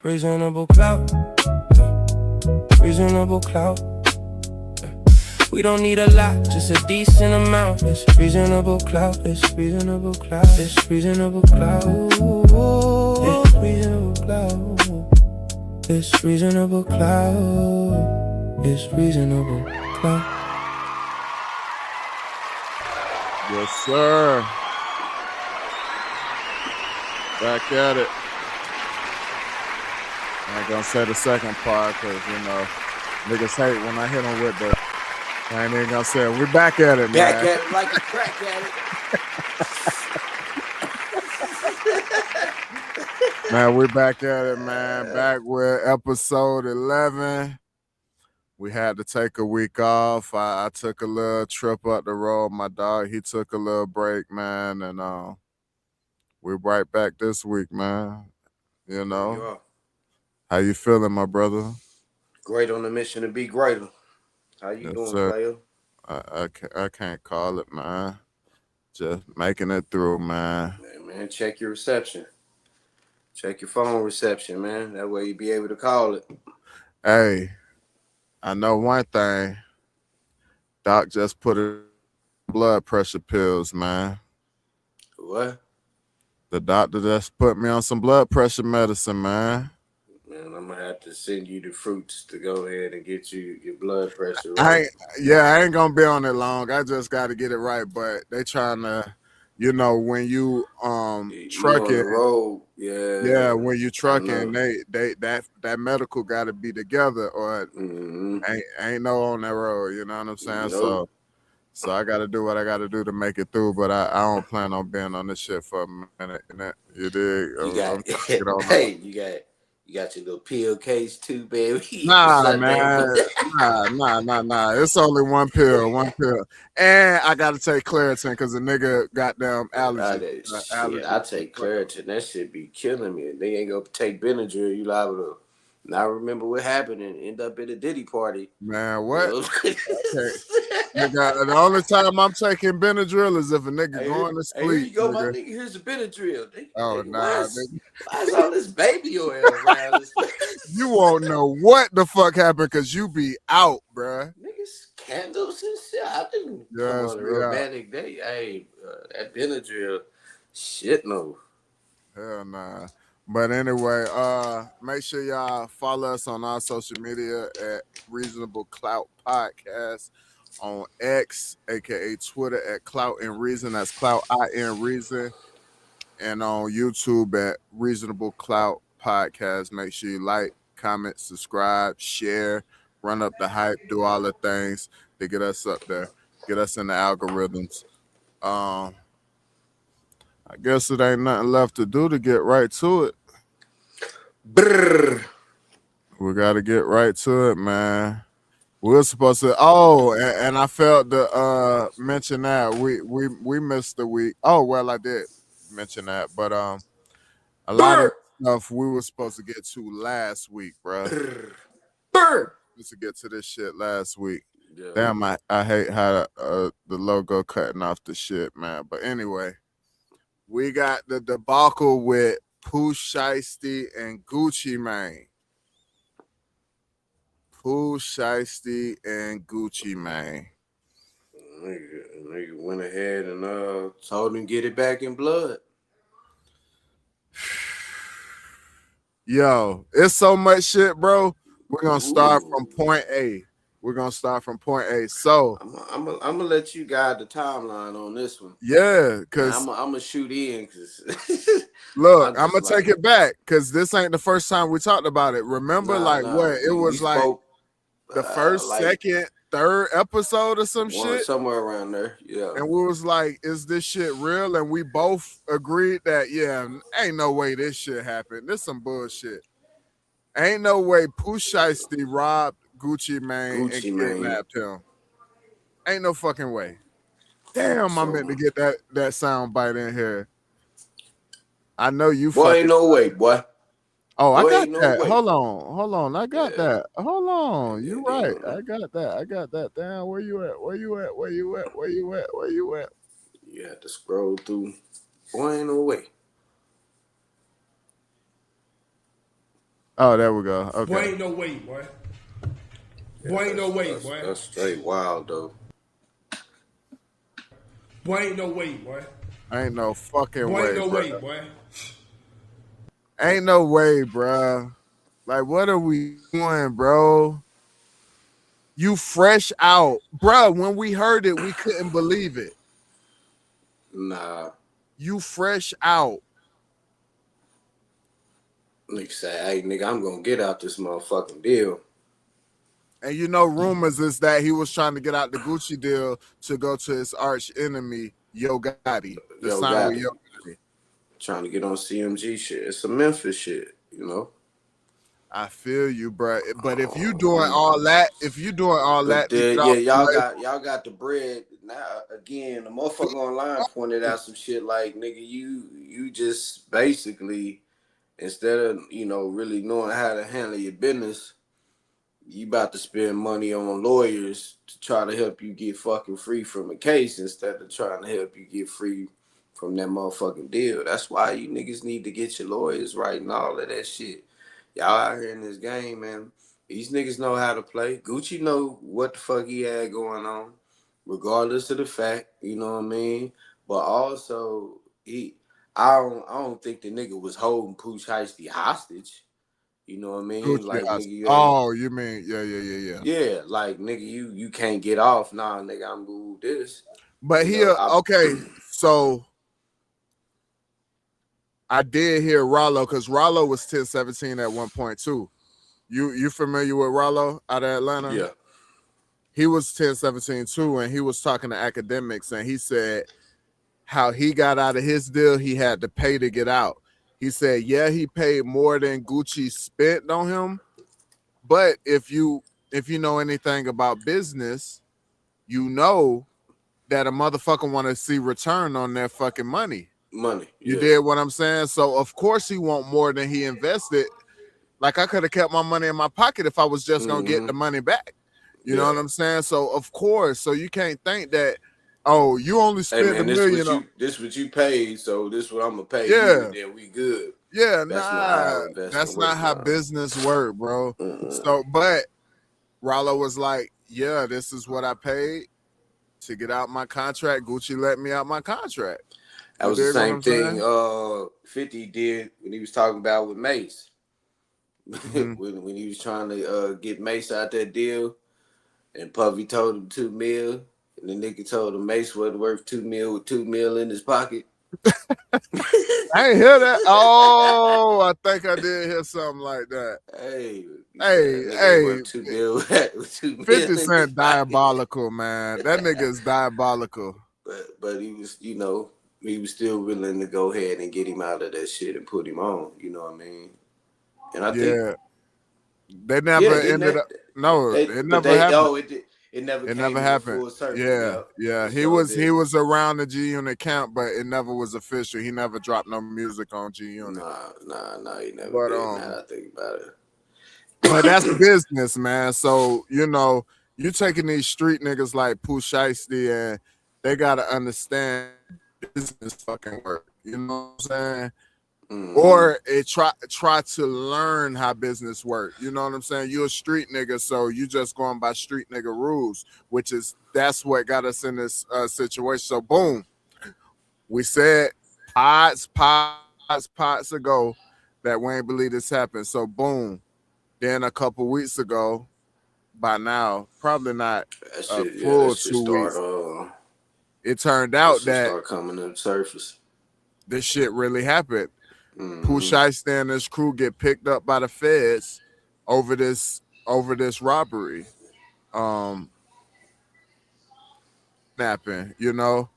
Reasonable clout, reasonable clout. We don't need a lot, just a decent amount. It's reasonable clout, it's reasonable clout, it's reasonable clout, it's reasonable clout, it's reasonable clout, it's reasonable clout. Yes, sir. Back at it. I ain't gonna say the second part because, niggas hate when I hit them with the. I ain't even gonna say it. We're back at it, man. Back at it like a crack at it. Man, we're back at it, man. Back with episode 11. We had to take a week off. I took a little trip up the road. My dog, he took a little break, man. And we're right back this week, man. How you feeling, my brother? Great on the mission to be greater. How you doing, player? I can't call it, man. Just making it through, man. Man, check your reception. Check your phone reception, man. That way you be able to call it. Hey, I know one thing. Doc just put in blood pressure pills, man. What? The doctor just put me on some blood pressure medicine, man. Man, I'm gonna have to send you the fruits to go ahead and get you your blood pressure right. I ain't gonna be on it long. I just got to get it right. But they trying to, when you trucking, road, when you trucking, they that medical got to be together, or ain't no on that road. You know what I'm saying? Nope. So I got to do what I got to do to make it through. But I don't plan on being on this shit for a minute. You dig? You got your little pill case too, baby. Nah, man. Nah. It's only one pill. And I got to take Claritin because the nigga goddamn allergy. I take Claritin. That shit be killing me. They ain't gonna take Benadryl. You liable to not remember what happened and end up at a Diddy party. Man, what? Okay. Nigga, the only time I'm taking Benadryl is if a nigga going to sleep. Here you go, my nigga. Here's a Benadryl. Nah. Why is all this baby oil around this place? You won't know what the fuck happened because you be out, bruh. Niggas, candles and shit. I didn't come on a romantic day. Hey, that Benadryl, shit no. Hell nah. But anyway, make sure y'all follow us on our social media at Reasonable Clout Podcast, on X, aka Twitter, at Clout and Reason. That's Clout in Reason. And on YouTube at Reasonable Clout Podcast. Make sure you like, comment, subscribe, share, run up the hype, do all the things to get us up there, get us in the algorithms. I guess it ain't nothing left to do to get right to it. Brrr. We got to get right to it, man. We're supposed to. And I failed to mention that we missed the week. Oh well, I did mention that, but a lot of stuff we were supposed to get to last week, bro. Supposed to get to this shit last week. Yeah. Damn, I hate how the logo cutting off the shit, man. But anyway, we got the debacle with POOH SHIESTY and Gucci Mane. POOH SHIESTY and Gucci Mane. Nigga went ahead and told him get it back in blood. Yo, it's so much shit, bro. We're gonna start from point A. So I'm gonna let you guide the timeline on this one. Yeah, because I'm gonna shoot in. Cause look, I'm gonna take it back because this ain't the first time we talked about it. Remember, it was like the first, second, third episode or some shit, somewhere around there. Yeah, and we was like, "Is this shit real?" And we both agreed that ain't no way this shit happened. This some bullshit. Ain't no way POOH SHIESTY robbed Gucci Mane and kidnapped him. Ain't no fucking way. Damn, I meant to get that sound bite in here. I know you. Boy, ain't no way, boy. Oh, I got that. Hold on. I got that. Hold on. You right. I got that. Damn, where you at? You have to scroll through. Boy, ain't no way. Oh, there we go. Okay. Boy, ain't no way, boy. Boy, ain't no way, boy. That's straight wild though. Boy, ain't no way, boy. Ain't no fucking Boy, ain't way, no bro. way, boy. Ain't no way, bro. Like, what are we doing, bro? You fresh out, bro. When we heard it, we couldn't believe it. Nah. You fresh out. Nigga say, hey, nigga, I'm gonna get out this motherfucking deal. And you know, rumors is that he was trying to get out the Gucci deal to go to his arch enemy, Yo Gotti, the Yo sign with Gotti. Yo Gotti. Trying to get on CMG shit. It's some Memphis shit, you know. I feel you, bro. But if you doing all that, to get Yeah, off the y'all got the bread. Now again, the motherfucker online pointed out some shit like, nigga, you just basically, instead of, you know, really knowing how to handle your business, you about to spend money on lawyers to try to help you get fucking free from a case instead of trying to help you get free from that motherfucking deal. That's why you niggas need to get your lawyers right and all of that shit. Y'all out here in this game, man. These niggas know how to play. Gucci know what the fuck he had going on, regardless of the fact, you know what I mean? But also, I don't think the nigga was holding POOH Shiesty hostage. You know what I mean? Gucci Like, house. nigga, you ain't. Oh, you mean yeah. Yeah, like, nigga, you can't get off. Nah, nigga, I'm good with this. But You know, here, okay, so I did hear Rollo because Rollo was 10-17 at one point too. You familiar with Rollo out of Atlanta? Yeah. He was 10-17 too, and he was talking to academics, and he said how he got out of his deal, he had to pay to get out. He said, yeah, he paid more than Gucci spent on him, but if you know anything about business, you know that a motherfucker want to see return on their fucking money. Money. You Yeah. did what I'm saying? So of course he want more than he invested. Like I could have kept my money in my pocket if I was just gonna get the money back. You know what I'm saying? So of course, so you can't think that, oh, you only spent Hey man, $1 million. this what you paid, so this what I'm gonna pay you, Yeah. and then we good. Yeah, That's not how that's investment not work, how nah. business work, bro. So, but Rollo was like, yeah, this is what I paid to get out my contract. Gucci let me out my contract. That was the same thing 50 did when he was talking about with Mace. when he was trying to get Mace out that deal, and Puffy told him 2 mil, and the nigga told him Mace wasn't worth 2 mil with 2 mil in his pocket. I ain't hear that. Oh, I think I did hear something like that. Hey, Hey, 2 mil with 2 50 mil in his Cent pocket. diabolical, man. That nigga is diabolical. But he was, you know, he was still willing to go ahead and get him out of that shit and put him on. You know what I mean? And I think, they never didn't ended that? up. No, They, it but never they, happened. it never It came never into happened. full circle. Yeah, Yeah. he was around the G Unit camp, but it never was official. He never dropped no music on G Unit. Nah, he never But did. Now that I think about it. but that's business, man. So you know, you taking these street niggas like POOH Shiesty, and they gotta understand business fucking work. You know what I'm saying? Or it try to learn how business work. You know what I'm saying? You're a street nigga, so you just going by street nigga rules, that's what got us in this situation. So boom, we said pods ago that we ain't believe this happened. So boom, then a couple weeks ago, by now, probably not a full That shit 2 start. weeks, it turned That out shit that start coming to the surface. this shit really happened. POOH Shiesty and his crew get picked up by the feds over this robbery. Snapping, you know.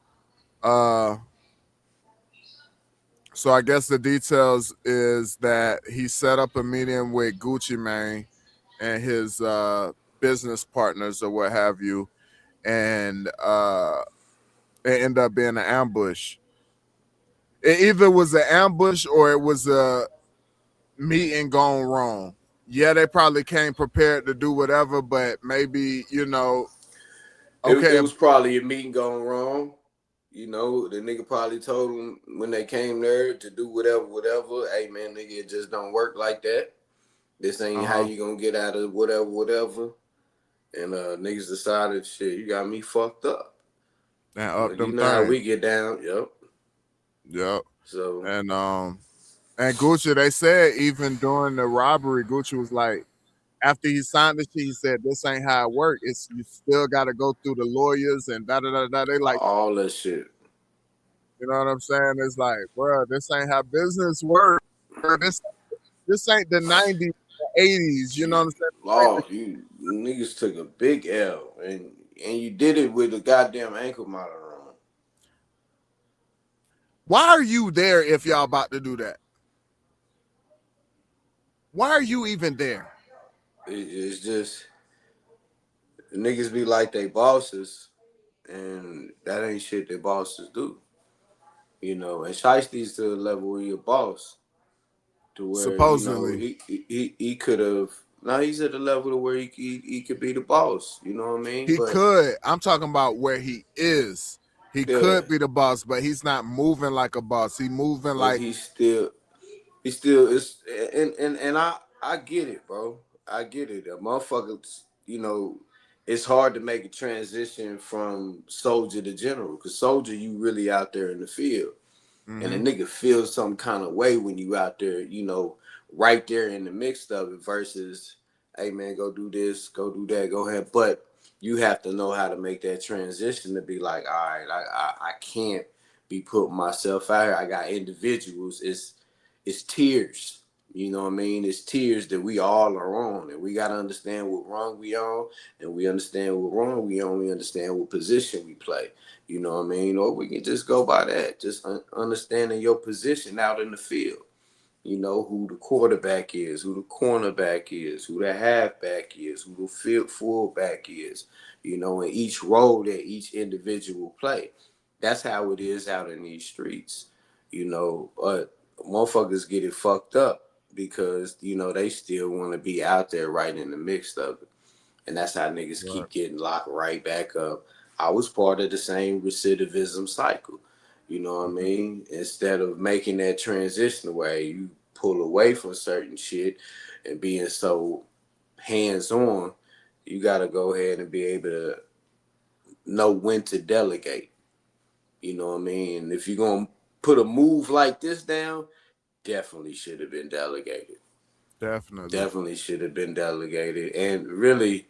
So I guess the details is that he set up a meeting with Gucci Mane and his business partners or what have you, and it ended up being an ambush. It either was an ambush or it was a meeting gone wrong. Yeah, they probably came prepared to do whatever, but maybe, you know, okay. It was probably a meeting going wrong. You know, the nigga probably told him when they came there to do whatever. Hey man, nigga, it just don't work like that. This ain't how you gonna get out of whatever. And niggas decided, shit, you got me fucked up. And up You them know how things. we get down. Yep. Yep. So And Gucci, they said even during the robbery, Gucci was like, after he signed the shit, he said, "This ain't how it works. It's you still got to go through the lawyers and da da da da." They like, all that shit. you know what I'm saying? It's like, bro, this ain't how business works. This ain't the '90s, the '80s. You know what I'm saying? Law, you niggas took a big L, and you did it with a goddamn ankle monitor on. Why are you there if y'all about to do that? Why are you even there? It's just niggas be like they bosses, and that ain't shit that bosses do. You know, and Shiesty's to the level where you're a boss, to where Supposedly, he could have. Now he's at the level to where he could be the boss. You know what I mean? he But could. I'm talking about where he is. He yeah, could be the boss, but he's not moving like a boss. He moving but like he still is, and I get it, bro. I get it. A motherfuckers, it's hard to make a transition from soldier to general, because soldier, you really out there in the field. And a nigga feels some kind of way when you out there, right there in the mix of it, versus, hey man, go do this, go do that, go ahead. But you have to know how to make that transition to be like, all right, I can't be putting myself out here. I got individuals. It's tears. You know what I mean? It's tears that we all are on, and we gotta understand what wrong we on, and we understand what wrong we on. We understand what position we play. You know what I mean? Or we can just go by that, just understanding your position out in the field. You know who the quarterback is, who the cornerback is, who the halfback is, who the field fullback is. And each role that each individual play. That's how it is out in these streets. But motherfuckers get it fucked up because they still want to be out there right in the mix of it. And that's how niggas right. keep getting locked right back up. I was part of the same recidivism cycle. You know what I mean? Instead of making that transition away, you pull away from certain shit and being so hands on, you got to go ahead and be able to know when to delegate. You know what I mean? And if you're going to put a move like this down, definitely should have been delegated. Definitely. Definitely should have been delegated. And really,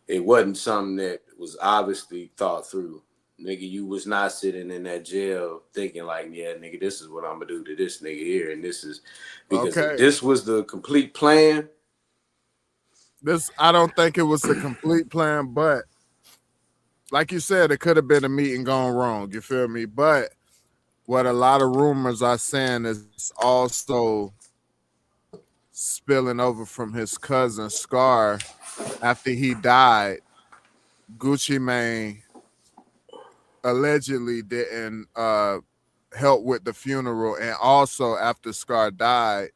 it wasn't something that was obviously thought through. Nigga, you was not sitting in that jail thinking like, yeah, nigga, this is what I'm gonna do to this nigga here, and this is because if Okay. this was the complete plan. I don't think it was the complete plan, but like you said, it could have been a meeting gone wrong. You feel me? But what a lot of rumors are saying is also spilling over from his cousin Scar after he died. Gucci Mane allegedly didn't help with the funeral, and also after Scar died,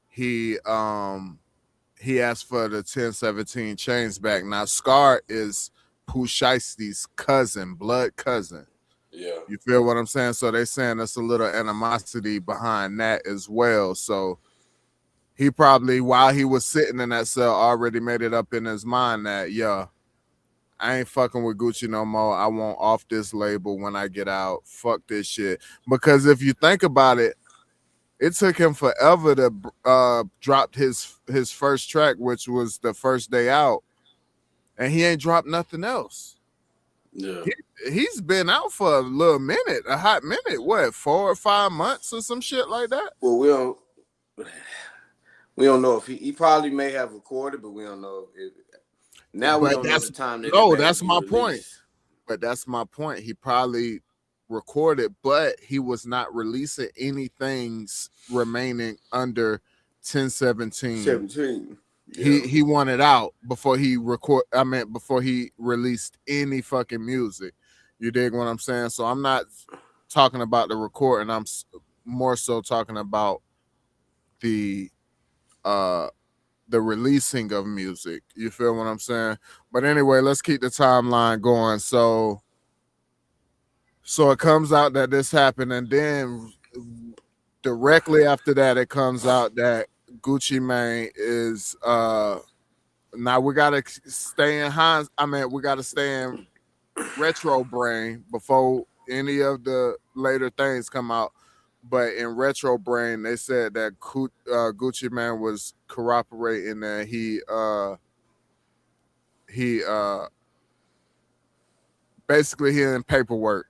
he asked for the 1017 chains back. Now Scar is POOH SHIESTY's cousin, blood cousin. Yeah. You feel what I'm saying? So they saying there's a little animosity behind that as well. So he probably, while he was sitting in that cell, already made it up in his mind that, yeah, I ain't fucking with Gucci no more. I want off this label when I get out. Fuck this shit. Because if you think about it, it took him forever to drop his first track, which was the first day out, and he ain't dropped nothing else. Yeah. He's been out for a little minute, a hot minute. What, 4 or 5 months or some shit like that? Well, we don't know if he probably may have recorded, but we don't know if now we But don't know the time that it may that's be my point. released. But that's my point. He probably recorded, but he was not releasing anything remaining under 1017. 17. Yeah. He wanted out before he before he released any fucking music. You dig what I'm saying? So I'm not talking about the recording. I'm more so talking about the releasing of music. You feel what I'm saying? But anyway, let's keep the timeline going. So it comes out that this happened, and then directly after that, it comes out that Gucci Mane is now we gotta stay in Hans. I mean, we gotta stay in retro brain before any of the later things come out. But in retro brain, they said that Gucci Man was corroborating that he basically he in paperwork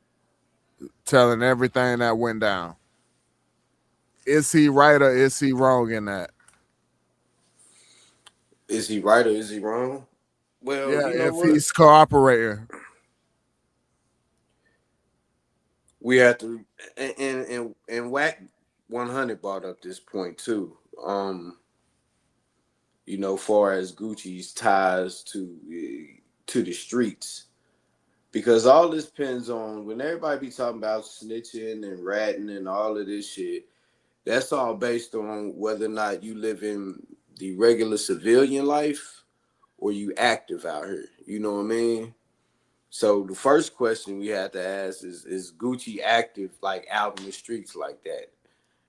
telling everything that went down. Is he right or is he wrong in that? Is he right or is he wrong? Well, Yeah, you know if what? he's cooperating. We have to, and Whack 100 brought up this point too. Far as Gucci's ties to the streets, because all this depends on when everybody be talking about snitching and ratting and all of this shit. That's all based on whether or not you live in the regular civilian life or you active out here. You know what I mean? So the first question we have to ask is Gucci active like out in the streets like that?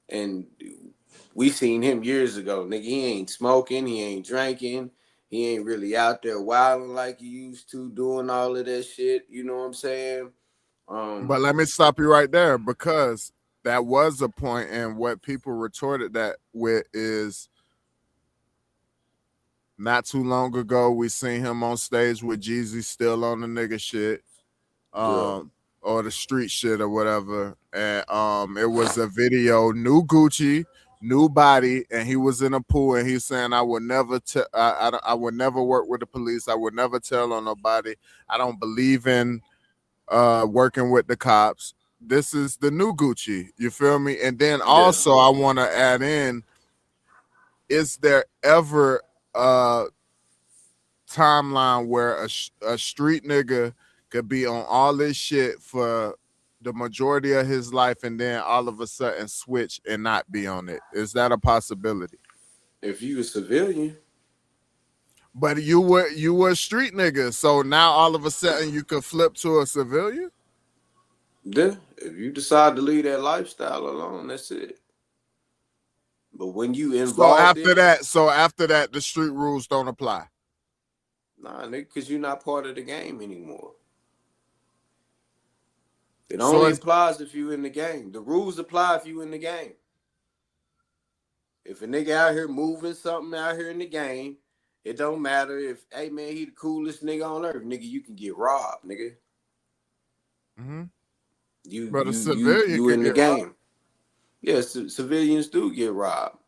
And we seen him years ago. Nigga, he ain't smoking, he ain't drinking, he ain't really out there wilding like he used to, doing all of that shit. You know what I'm saying? But let me stop you right there because that was a point, and what people retorted that with is not too long ago we seen him on stage with Jeezy still on the nigga shit, Yeah, or the street shit or whatever, and it was a video, new Gucci, new body, and he was in a pool and he's saying, "I would never I would never work with the police. I would never tell on nobody. I don't believe in working with the cops. This is the new Gucci." You feel me? And then yeah. also I want to add in, is there ever a timeline where a street nigga could be on all this shit for the majority of his life and then all of a sudden switch and not be on it? Is that a possibility? If you a civilian, But you were a street nigga, so now all of a sudden you could flip to a civilian. then if you decide to leave that lifestyle alone, that's it. But when you So involved after in it, that, so after that, the street rules don't apply. nah, nigga, because you're not part of the game anymore. It So only it's applies if you in the game. The rules apply if you in the game. If a nigga out here moving something out here in the game, it don't matter if, hey man, he the coolest nigga on earth, nigga. You can get robbed, nigga. hmm You but a you you civilian you could in the get robbed. game. Yes, civilians do get robbed.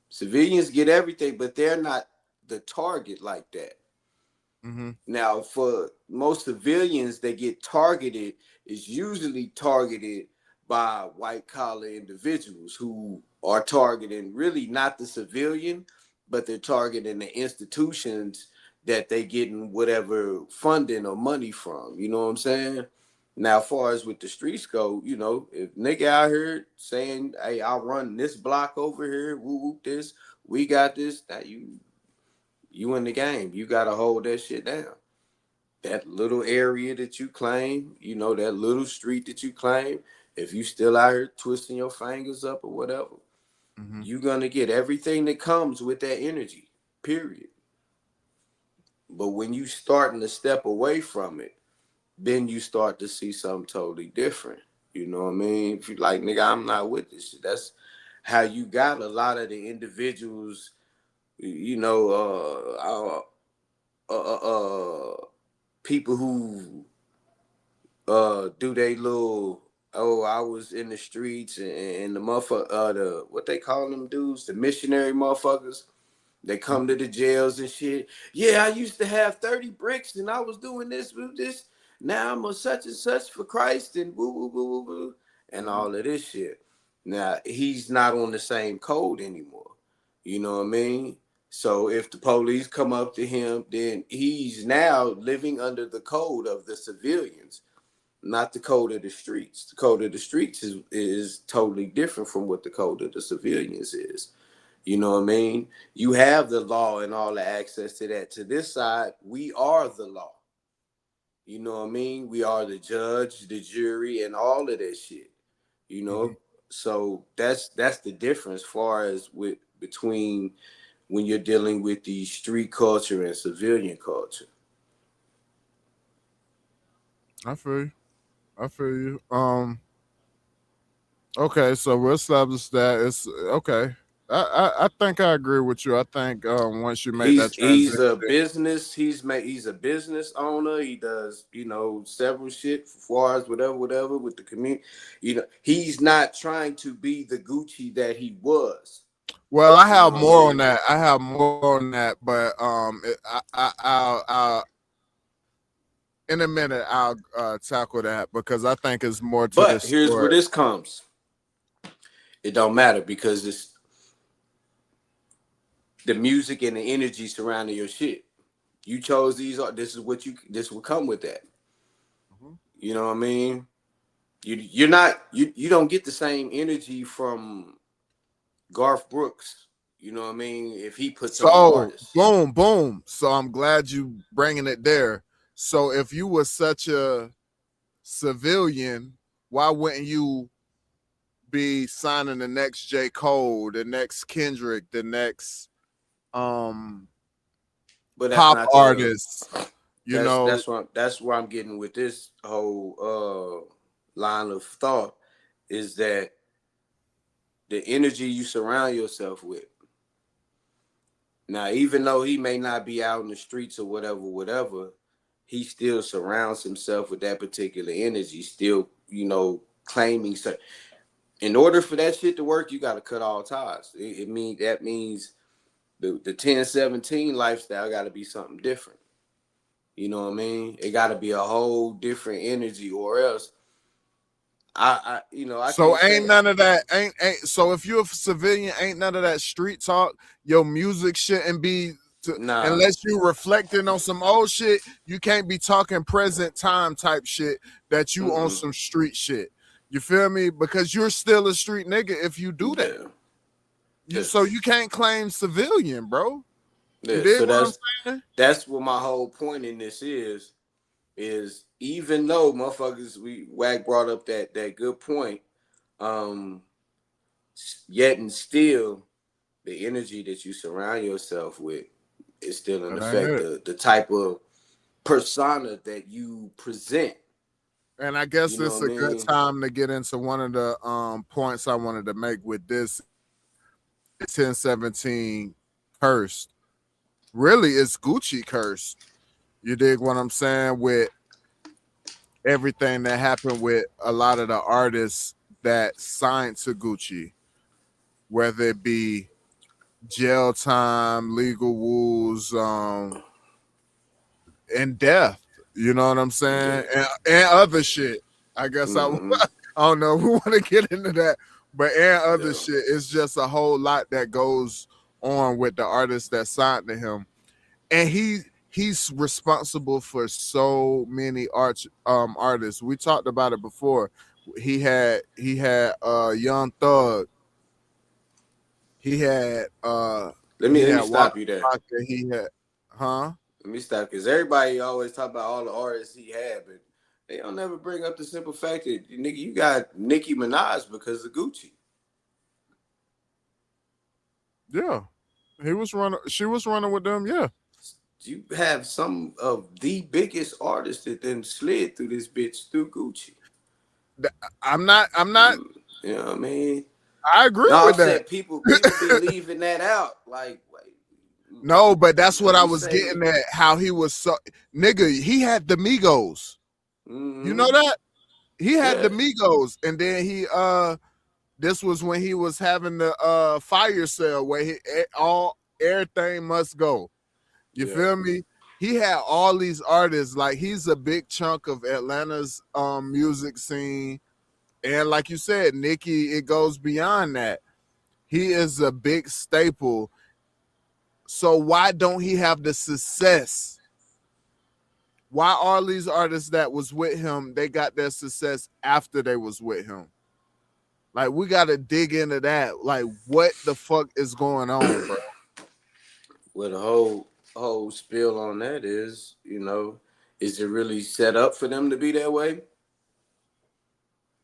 Civilians get everything, but they're not the target like that. hmm Now, for most civilians that get targeted, is usually targeted by white collar individuals who are targeting really not the civilian, but they're targeting the institutions that they getting whatever funding or money from. You know what I'm saying? Now, as far as with the streets go, if nigga out here saying, "Hey, I'll run this block over here, woo whoop this, we got this," now you in the game. You gotta hold that shit down. That little area that you claim, that little street that you claim, if you still out here twisting your fingers up or whatever, hmm you're gonna get everything that comes with that energy, period. But when you starting to step away from it, then you start to see something totally different. You know what I mean? If you like, nigga, I'm not with this shit. That's how you got a lot of the individuals, you know, people who do they little, oh, I was in the streets, and the motherfucker, the what they call them dudes, the missionary motherfuckers. They come to the jails and shit. Yeah, I used to have 30 bricks and I was doing this with this. Now I'm a such and such for Christ and woo woo woo woo woo and all of this shit. Now he's not on the same code anymore. You know what I mean? So if the police come up to him, then he's now living under the code of the civilians, not the code of the streets. The code of the streets is totally different from what the code of the civilians is. You know what I mean? You have the law and all the access to that. To this side, we are the law. You know what I mean? We are the judge, the jury, and all of that shit. You hmm know? So that's the difference far as with between when you're dealing with the street culture and civilian culture. I feel you. I feel you. Okay, so we'll establish that it's okay. I think I agree with you. I think once you make that He's transition, a business. He's a business owner. He does several shit as far as whatever with the community. He's not trying to be the Gucci that he was. well, I You know have what I more on mean? that. I have more on that, but I'll in a minute I'll tackle that because I think it's more to But this here's where story. this comes. It don't matter because it's the music and the energy surrounding your shit. You chose these. This will come with that. Mhm. You know what I mean? You don't get the same energy from Garth Brooks. You know what I mean? If he puts on an So artist. boom, boom. So I'm glad you bringing it there. So if you were such a civilian, why wouldn't you be signing the next J. Cole, the next Kendrick, the next But that's pop not the artists? You know, that's where I'm getting with this whole line of thought is that the energy you surround yourself with. Now, even though he may not be out in the streets or whatever, he still surrounds himself with that particular energy, still, claiming certain. In order for that shit to work, you got to cut all ties. That means the 1017 lifestyle got to be something different. You know what I mean? It got to be a whole different energy, or else I so can't ain't say none of that ain't so if you're a civilian, ain't none of that street talk. Your music shouldn't be nah. unless you reflecting on some old shit, you can't be talking present time type shit that you on Mm-mm. some street shit. You feel me? Because you're still a street nigga if you do that. Yeah, So yes, you can't claim civilian, bro. You yeah. dig So what I'm saying? that's what my whole point in this is even though motherfuckers we Wag brought up that good point, um, yet and still the energy that you surround yourself with is still in That ain't effect. it. The type of persona that you present. And I guess You know it's what I a good mean? time to get into one of the points I wanted to make with this 1017 cursed. Really, it's Gucci cursed. You dig what I'm saying? With everything that happened with a lot of the artists that signed to Gucci, whether it be jail time, legal woes, and death. You know what I'm saying? Yeah. And other shit. I guess Mm-hmm. I don't know if we want to get into that, but and other Yeah. shit. It's just a whole lot that goes on with the artists that signed to him, and he's responsible for so many artists. We talked about it before. He had Young Thug. He had he Let had me Waka stop you there. Flocka. He had huh? Let me stop because everybody always talk about all the artists he had, but they don't never bring up the simple fact that nigga, you got Nicki Minaj because of Gucci. Yeah. He was running. She was running with them. Yeah. You have some of the biggest artists that then slid through this bitch through Gucci. I'm not. I'm not. You know what I mean? I agree No, I'm with that. saying people be leaving that out. Like, wait, No, but that's what let I me was say, getting at. How he was so nigga. He had the Migos. You know mm-hmm, that he had the yeah, Migos, and then he this was when he was having the fire sale where all everything must go. You yeah, feel me? He had all these artists. Like he's a big chunk of Atlanta's music scene. And like you said, Nicki, it goes beyond that. He is a big staple. So why don't he have the success? Why all these artists that was with him, they got their success after they was with him? Like we gotta dig into that. Like what the fuck is going on, bro? well, the whole spill on that is, is it really set up for them to be that way?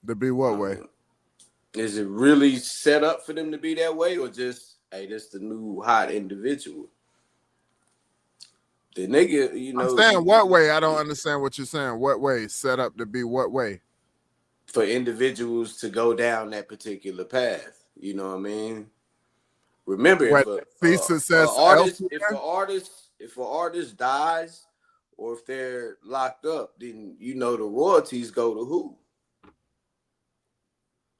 To be what way? Um, is it really set up for them to be that way, or just hey, this the new hot individual. The nigga, you I'm know, saying what way? I don't understand what you're saying. What way? Set up to be what way? for individuals to go down that particular path. You know what I mean? Remember, What, see success elsewhere? if an artist dies, or if they're locked up, then you know the royalties go to who?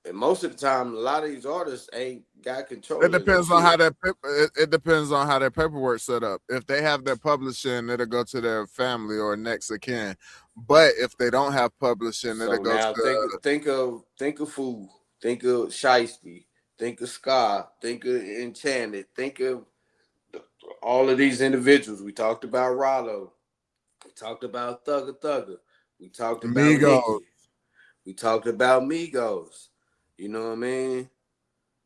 And most of the time, a lot of these artists ain't got control It of that depends on shit. how it depends on how their paperwork set up. If they have their publishing, it'll go to their family or next of kin. But if they don't have publishing, it'll So go now to think of Fool, think of Shiesty, think of Ska, think of Enchanted, think of all of these individuals. We talked about Rollo, we talked about Thugger Thugger, we talked about Migos. Nicki, we talked about Migos. You know what I mean?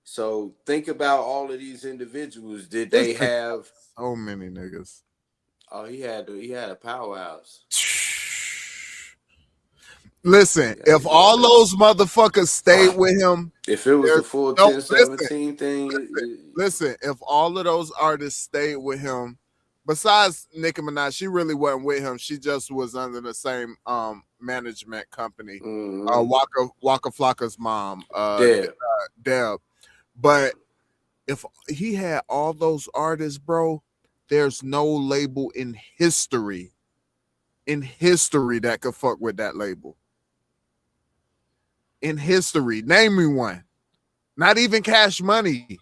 So think about all of these individuals. Did This they nigga have? so many niggas. Oh, he had a powerhouse. Listen, if all those motherfuckers stayed with him, If it was the full no, 1017 thing, listen, if all of those artists stayed with him, besides Nicki Minaj, she really wasn't with him. She just was under the same management company. Waka Flocka's mom, Deb. But if he had all those artists, bro, there's no label in history that could fuck with that label. In history, name me one. Not even Cash Money.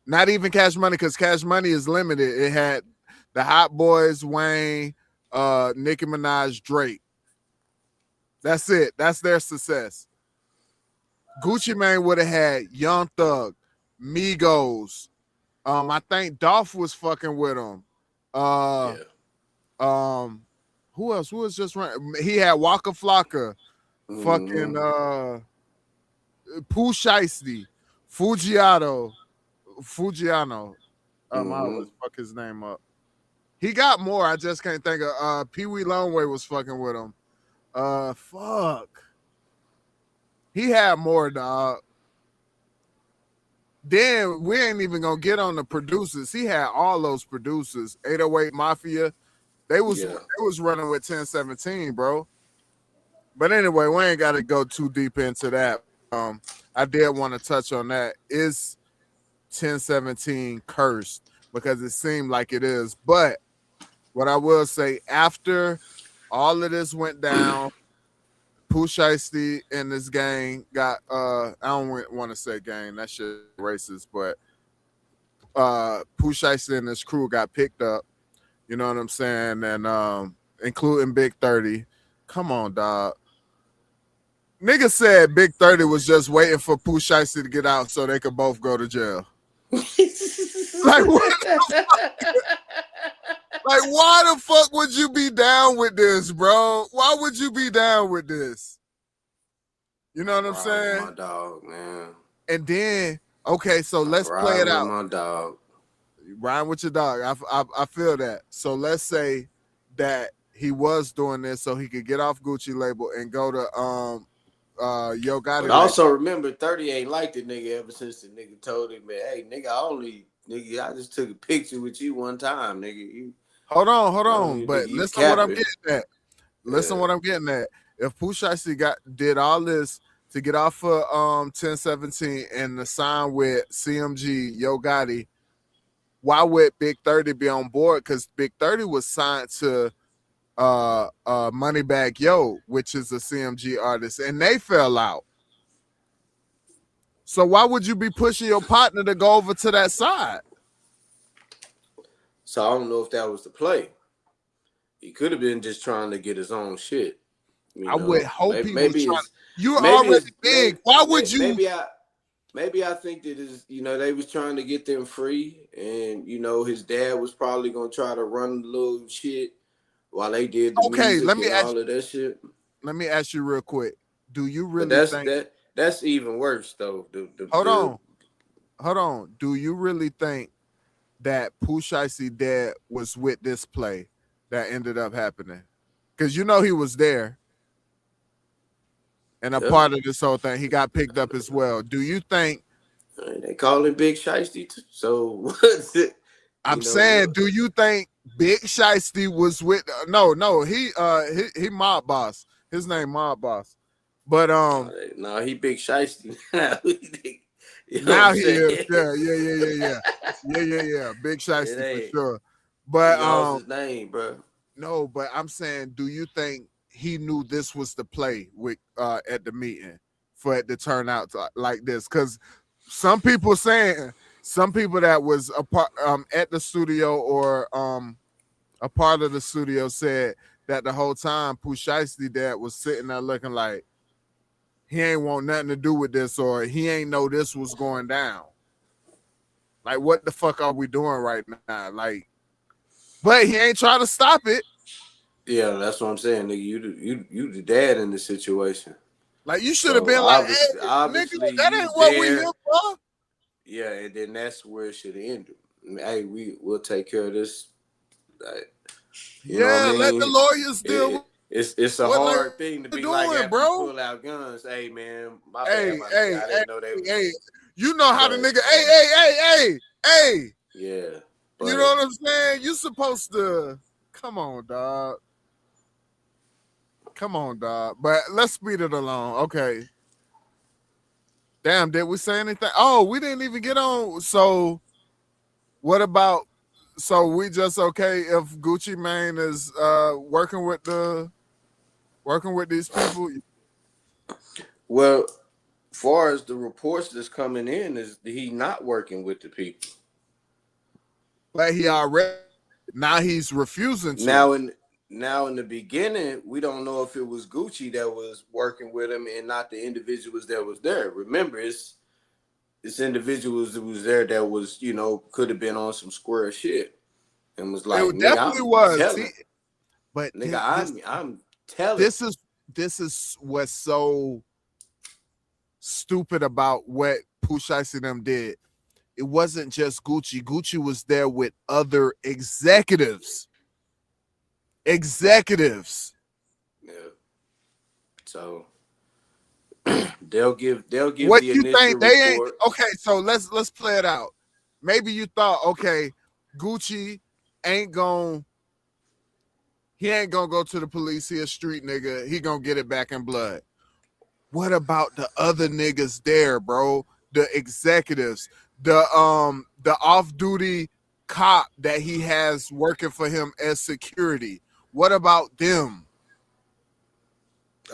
Not even Cash Money, because Cash Money is limited. It had the Hot Boys, Wayne, Nicki Minaj, Drake. That's it. That's their success. Gucci Mane would have had Young Thug, Migos. I think Dolph was fucking with him. Who else? Who was just running? He had Waka Flocka, fucking POOH SHIESTY, Fugiano. I always fuck his name up. He got more. I just can't think of. Pee Wee Longway was fucking with him. Fuck. He had more, dog. Then we ain't even gonna get on the producers. He had all those producers. 808 Mafia. They was running with 1017, bro. But anyway, we ain't got to go too deep into that. I did want to touch on that. Is 1017 cursed? Because it seemed like it is. But what I will say, after all of this went down, POOH SHIESTY and this gang got I don't want to say gang, that shit racist, but POOH SHIESTY and his crew got picked up. You know what I'm saying? And including Big 30. Come on, dog. Nigga said Big 30 was just waiting for POOH SHIESTY to get out so they could both go to jail. Like, what the fuck? Like, why the fuck would you be down with this, bro? Why would you be down with this? You know what I'm saying? My dog, man. And then, okay, so let's play it out. My dog. Rhyme with your dog. I feel that. So let's say that he was doing this so he could get off Gucci label and go to Yo Gotti. But also remember, 30 ain't like the nigga ever since the nigga told him, man, hey, I just took a picture with you one time, nigga. Hold on. But listen what I'm getting at. What I'm getting at. If POOH SHIESTY did all this to get off of 1017 and to sign with CMG, Yo Gotti, why would Big 30 be on board? Because Big 30 was signed to Moneybagg Yo, which is a CMG artist, and they fell out. So why would you be pushing your partner to go over to that side? So I don't know if that was the play. He could have been just trying to get his own shit. I would hope he was trying. You're already big. Why would you? Maybe I think that they was trying to get them free, and his dad was probably gonna try to run a little shit while they did the music and all of that shit. Let me ask you real quick. Do you really think that's even worse though? Hold on. Do you really think that POOH SHIESTY dad was with this play that ended up happening? Because he was there. And a part of this whole thing, he got picked up as well. Do you think They call him Big Shiesty too. So what's it? I'm saying, do you think Big Shiesty was with? No, he mob boss. His name mob boss. But no, he Big Shiesty. You know what now I'm he saying? is. Yeah. Big Shiesty for sure. But he lost his name, bro. No, but I'm saying, do you think he knew this was the play with at the meeting for it to turn out like this? Because some people that was a part at the studio or a part of the studio said that the whole time POOH SHIESTY dad was sitting there looking like he ain't want nothing to do with this, or he ain't know this was going down. Like, what the fuck are we doing right now? Like, but he ain't trying to stop it. Yeah, that's what I'm saying, nigga. You the dad in the situation. Like, you should have been like, hey, obviously, nigga, that you ain't what we there. here for. Yeah, and then that's where it should have ended. Hey, we'll take care of this. You know what I mean? Let the lawyers deal with it's a hard thing to be doing, like after bro. you pull out guns. Hey, man, my bad, my nigga. I didn't know they was. You know how the nigga, hey. Yeah. You know what I'm saying? You supposed to, come on, dog. But let's speed it along. Okay. Damn, did we say anything? Oh, we didn't even get on. So what about, so we just okay if Gucci Mane is working with these people? Well, far as the reports that's coming in, is he not working with the people. But he already, now he's refusing to. Now in the beginning, we don't know if it was Gucci that was working with him and not the individuals that was there. Remember, it's individuals that was there that was, could have been on some square shit and was like, it definitely was. See, but nigga, I'm telling. This is what's so stupid about what POOH SHIESTY did. It wasn't just Gucci. Gucci was there with other executives. Yeah. So they'll give what the you initial think they report. ain't okay. So let's play it out. Maybe you thought, okay, Gucci ain't gonna go to the police. He a street nigga. He gonna get it back in blood. What about the other niggas there, bro? The executives, the off-duty cop that he has working for him as security. What about them?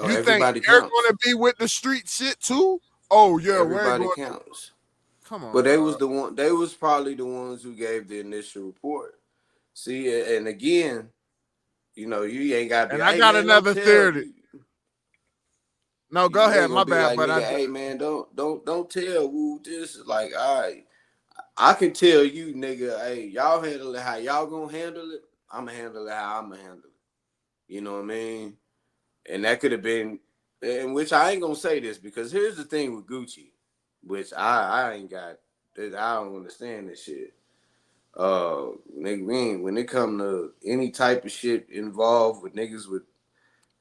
You think they're gonna be with the street shit too? Oh yeah, everybody counts. Come on, but they was the one. They was probably the ones who gave the initial report. See, and again, you ain't got to be. And I got another theory. No, go ahead. My bad, like, but hey man, don't tell who this is. Like, all right, I can tell you, nigga. Hey, y'all handle it how y'all gonna handle it. I'ma handle it how I'ma handle it. You know what I mean? And that could have been, in which I ain't gonna say this because here's the thing with Gucci, which I ain't got. I don't understand this shit. Nigga, when it come to any type of shit involved with niggas with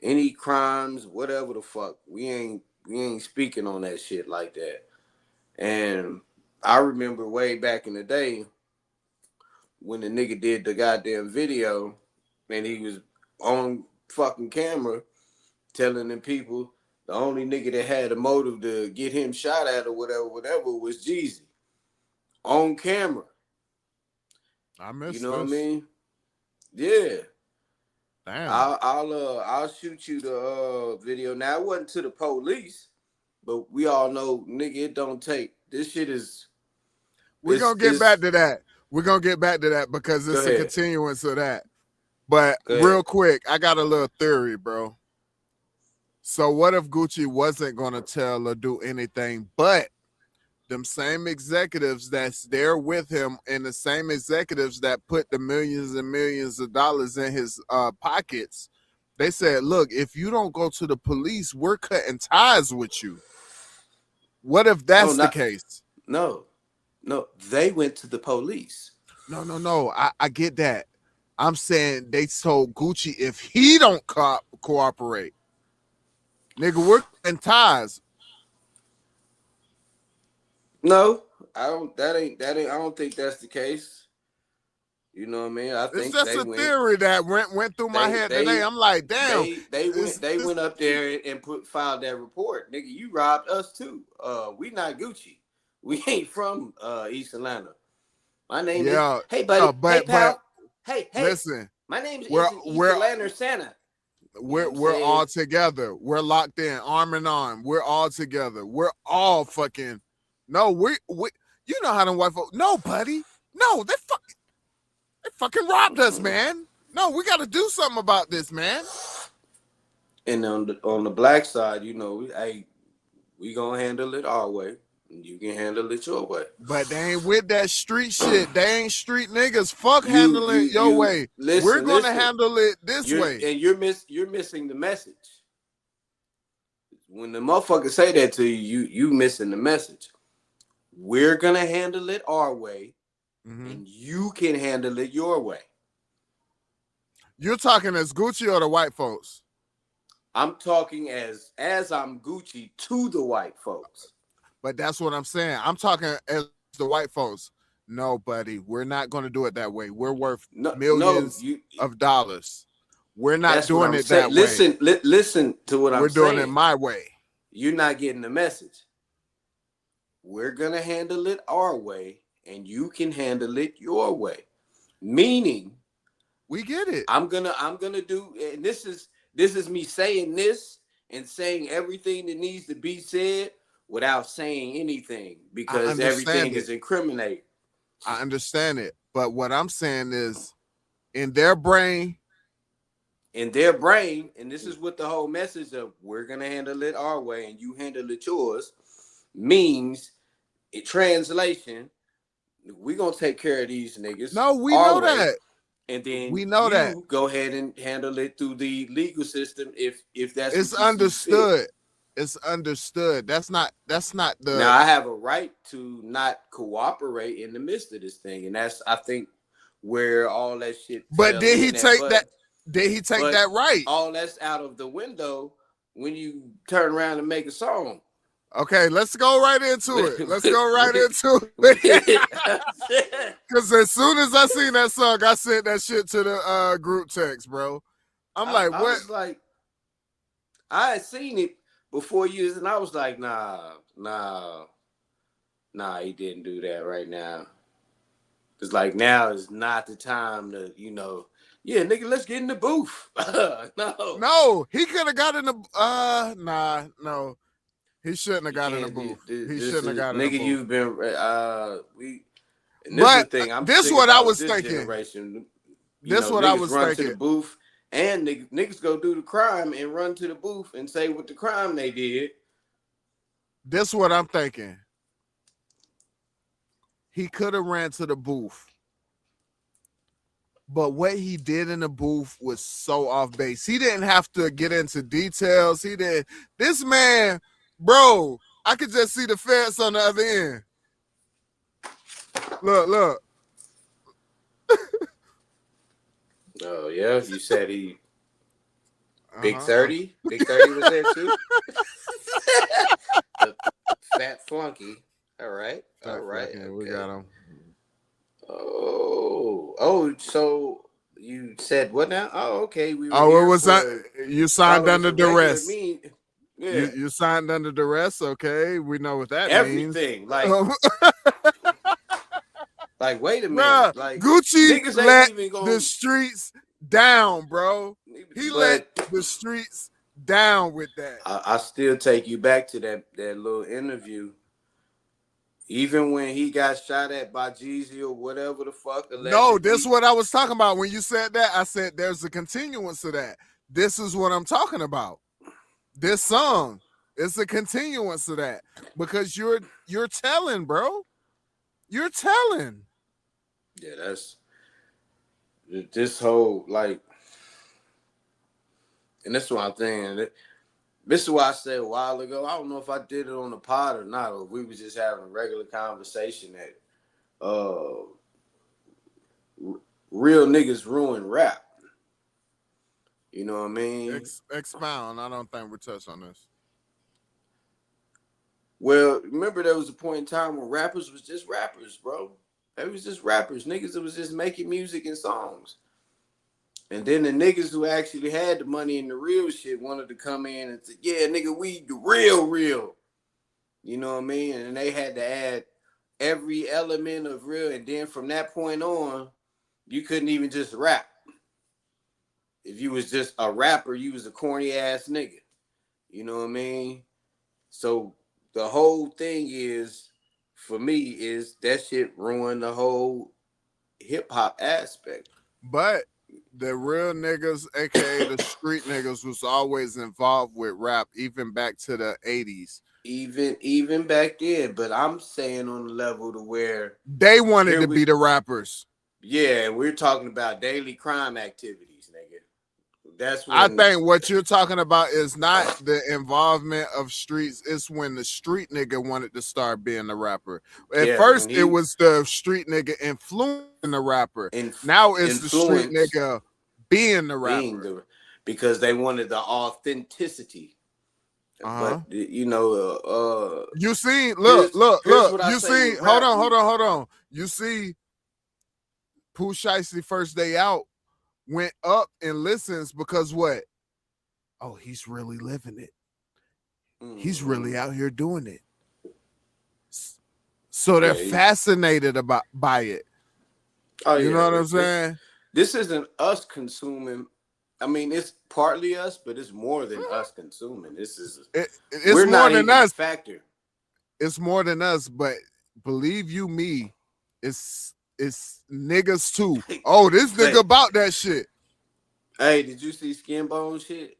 any crimes, whatever the fuck, we ain't speaking on that shit like that. And I remember way back in the day when the nigga did the goddamn video and he was on fucking camera telling them people the only nigga that had a motive to get him shot at or whatever was Jeezy. On camera. I missed You know this. what I mean? Yeah. Damn. I'll shoot you the video. Now it wasn't to the police, but we all know, nigga, it don't take. This shit is. We're gonna get back to that. We're gonna get back to that because it's a continuance of that. But real quick, I got a little theory, bro. So what if Gucci wasn't gonna tell or do anything, but them same executives that's there with him and the same executives that put the millions and millions of dollars in his pockets, they said, look, if you don't go to the police, we're cutting ties with you. What if that's the case? No, they went to the police. No. I get that. I'm saying they told Gucci if he don't cooperate, nigga, we're cutting ties. No, I don't think that's the case. You know what I mean? I It's think just they a went. theory that went through my head today. I'm like, damn. They went up there and filed that report. Nigga, you robbed us too. We not Gucci. We ain't from East Atlanta. My name is Yeah. Hey buddy. Hey But pal. Hey. listen, My name is we're East Atlanta Santa. You know what I'm we're saying? all together. We're locked in, arm in arm. We're all together. We're all fucking. No, we you know how them white folks. No, buddy. No, they fucking robbed us, man. No, we got to do something about this, man. And on the black side, you know, we gonna handle it our way. And you can handle it your way. But they ain't with that street shit. They ain't street niggas. Fuck handling it your way. We're gonna handle it this way. And you're missing the message. When the motherfuckers say that to you, you missing the message. We're gonna handle it our way, and you can handle it your way. You're talking as Gucci or the white folks? I'm talking as I'm Gucci to the white folks. But that's what I'm saying. I'm talking as the white folks. No, buddy, we're not going to do it that way. We're worth millions of dollars. We're not doing it that way. Listen to what I'm saying. We're doing it my way. You're not getting the message. We're gonna handle it our way, and you can handle it your way. Meaning, we get it. I'm gonna do, and this is me saying this and saying everything that needs to be said without saying anything because everything is incriminating. I understand it, but what I'm saying is, in their brain, and this is what the whole message of we're gonna handle it our way and you handle it yours means. In translation, we're gonna take care of these niggas. No, we know that. And then we know that. Go ahead and handle it through the legal system if that's it's understood. It's understood. That's not the. Now I have a right to not cooperate in the midst of this thing, and that's I think where all that shit. But did he take that? Did he take that right? All that's out of the window when you turn around and make a song. Okay, let's go right into it. Let's go right into it. Because as soon as I seen that song, I sent that shit to the group text, bro. I'm like, what? I was like, I had seen it before years, and I was like, nah, he didn't do that right now. It's like now is not the time to, yeah, nigga, let's get in the booth. No, he could have got in the no. He shouldn't have got in the booth. He shouldn't have got in the booth. Nigga, you've been this is what I was thinking. Generation. This is what I was thinking. To the booth, and niggas go do the crime and run to the booth and say what the crime they did. This is what I'm thinking. He could have ran to the booth. But what he did in the booth was so off base. He didn't have to get into details. He did. This man, bro, I could just see the fence on the other end. Look. Oh, yeah? You said he... Big 30? Big 30 was there too? The fat flunky. All right. Okay. We got him. Oh, so you said what now? Oh, okay. It was you signed under duress. Yeah. You signed under duress. Okay, we know what that means. Everything, like, like, wait a minute, bruh, like Gucci let the streets down, bro. He let the streets down with that. I still take you back to that little interview. Even when he got shot at by Jeezy or whatever the fuck. No, this is what I was talking about. When you said that, I said there's a continuance to that. This is what I'm talking about. This song is a continuance to that. Because you're telling, bro. You're telling. Yeah, that's this whole, like, and that's what I'm saying. This is why I said a while ago, I don't know if I did it on the pod or not, or if we was just having a regular conversation that real niggas ruin rap. You know what I mean? Expound. I don't think we touched on this. Well, remember there was a point in time when rappers was just rappers, bro. They was just rappers. Niggas that was just making music and songs. And then the niggas who actually had the money and the real shit wanted to come in and say, yeah, nigga, we the real. You know what I mean? And they had to add every element of real. And then from that point on, you couldn't even just rap. If you was just a rapper, you was a corny ass nigga. You know what I mean? So the whole thing is, for me, is that shit ruined the whole hip hop aspect. But the real niggas, aka the street niggas, was always involved with rap, even back to the 80s. Even back then, but I'm saying on the level to where they wanted to be the rappers. Yeah, we're talking about daily crime activities, nigga. That's when I think what you're talking about is not the involvement of streets. It's when the street nigga wanted to start being a rapper. At first, it was the street nigga influencing the rapper. Now it's the street nigga being the rapper. Because they wanted the authenticity. But you know, you see, look. You see, hold on. You see, POOH SHIESTY first day out went up in listens because what? Oh, he's really living it. He's really out here doing it. So they're fascinated by it. Oh, you know what I'm saying? This isn't us consuming. I mean, it's partly us, but it's more than us consuming. This is it's we're more not than even us. A factor. It's more than us, but believe you me, it's niggas too. Oh, this nigga about that shit. Hey, did you see Skin Bone shit?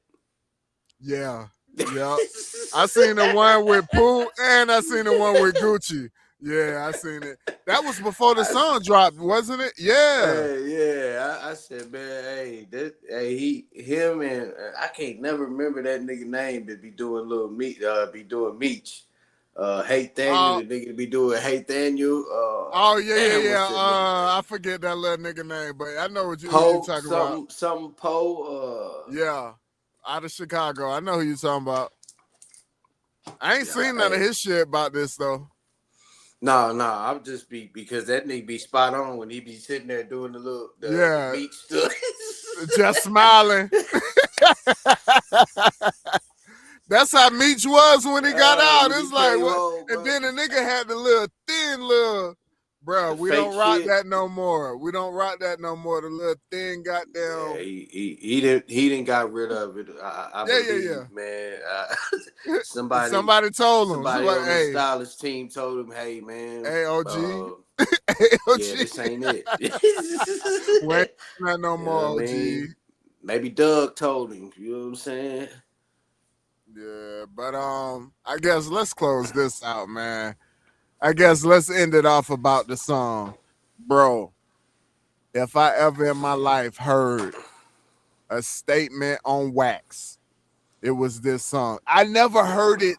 Yeah. I seen the one with Pooh and I seen the one with Gucci. Yeah, I seen it. That was before the song dropped, wasn't it? Yeah. Hey, I said, man, him and I can't never remember that nigga name, but be doing little meat, be doing Meech. Daniel, the nigga be doing Daniel. I forget that little nigga name, but I know what you talking about. Something Poe. Yeah, out of Chicago. I know who you talking about. I ain't seen none of his shit about this though. No, I'll just because that nigga be spot on when he be sitting there doing the Meech stuff. Just smiling. That's how Meech was when he got out. It's like, what? And then the nigga had the thin bro. We don't rock that no more. The little thin goddamn. Yeah, he didn't got rid of it. I believe, man. Somebody told him. Somebody on the stylist team told him, hey, man. Hey, OG. OG. Yeah, this ain't it. Wait, not no more, OG. Mean? Maybe Doug told him. You know what I'm saying? Yeah, but I guess let's close this out, man. I guess let's end it off about the song. Bro, if I ever in my life heard a statement on wax, it was this song. I never heard it.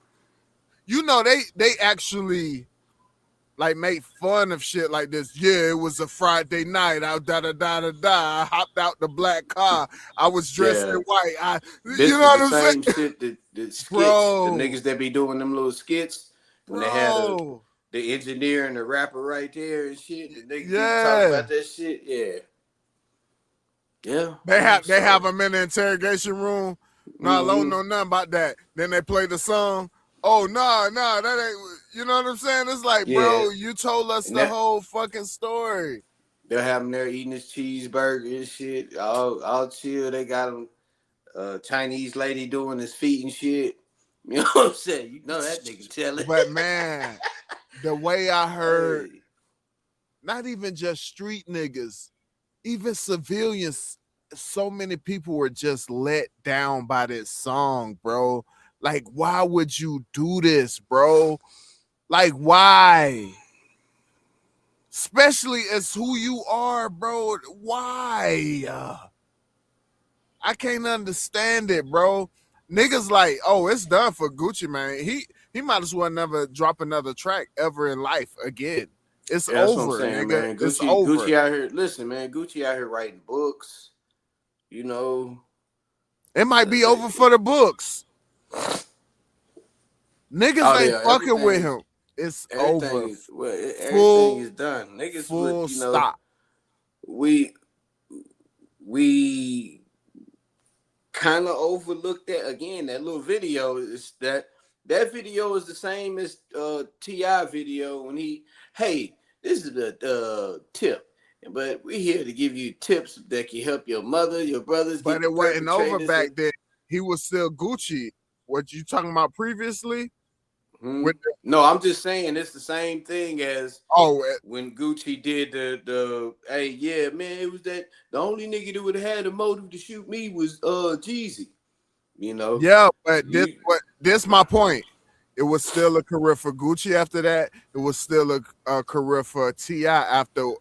You know, they actually like make fun of shit like this. Yeah, it was a Friday night. I I hopped out the black car. I was dressed in white. You know what I'm saying? Shit the skits, bro. The niggas that be doing them little skits when they had the engineer and the rapper right there and shit. The niggas be talking about that shit. Yeah. They have them in the interrogation room. No, I don't know nothing about that. Then they play the song. Oh, no, that ain't, you know what I'm saying? It's like, bro, you told us the whole fucking story. They'll have him there eating his cheeseburger and shit. All chill. They got him, Chinese lady doing his feet and shit. You know what I'm saying? You know that nigga telling. But, man, the way I heard, not even just street niggas, even civilians, so many people were just let down by this song, bro. Like, why would you do this, bro? Like, why? Especially as who you are, bro. Why? I can't understand it, bro. Niggas like, oh, it's done for Gucci, man. He might as well never drop another track ever in life again. It's over, that's what I'm saying, nigga. Man. It's over. Gucci out here, listen, man. Gucci out here writing books. You know, it might be over for the books. Niggas ain't fucking with him. It's over. Everything is done. Niggas would, Full stop. We kind of overlooked that again. That little video is that video is the same as T.I. video when hey, this is the tip, but we're here to give you tips that can help your mother, your brothers. But it wasn't over back then. He was still Gucci. What you talking about previously? No, I'm just saying it's the same thing as when Gucci did the hey, yeah, man, it was that the only nigga that would have had a motive to shoot me was Jeezy. Yeah, but this my point. It was still a career for Gucci after that. It was still a career for T.I. after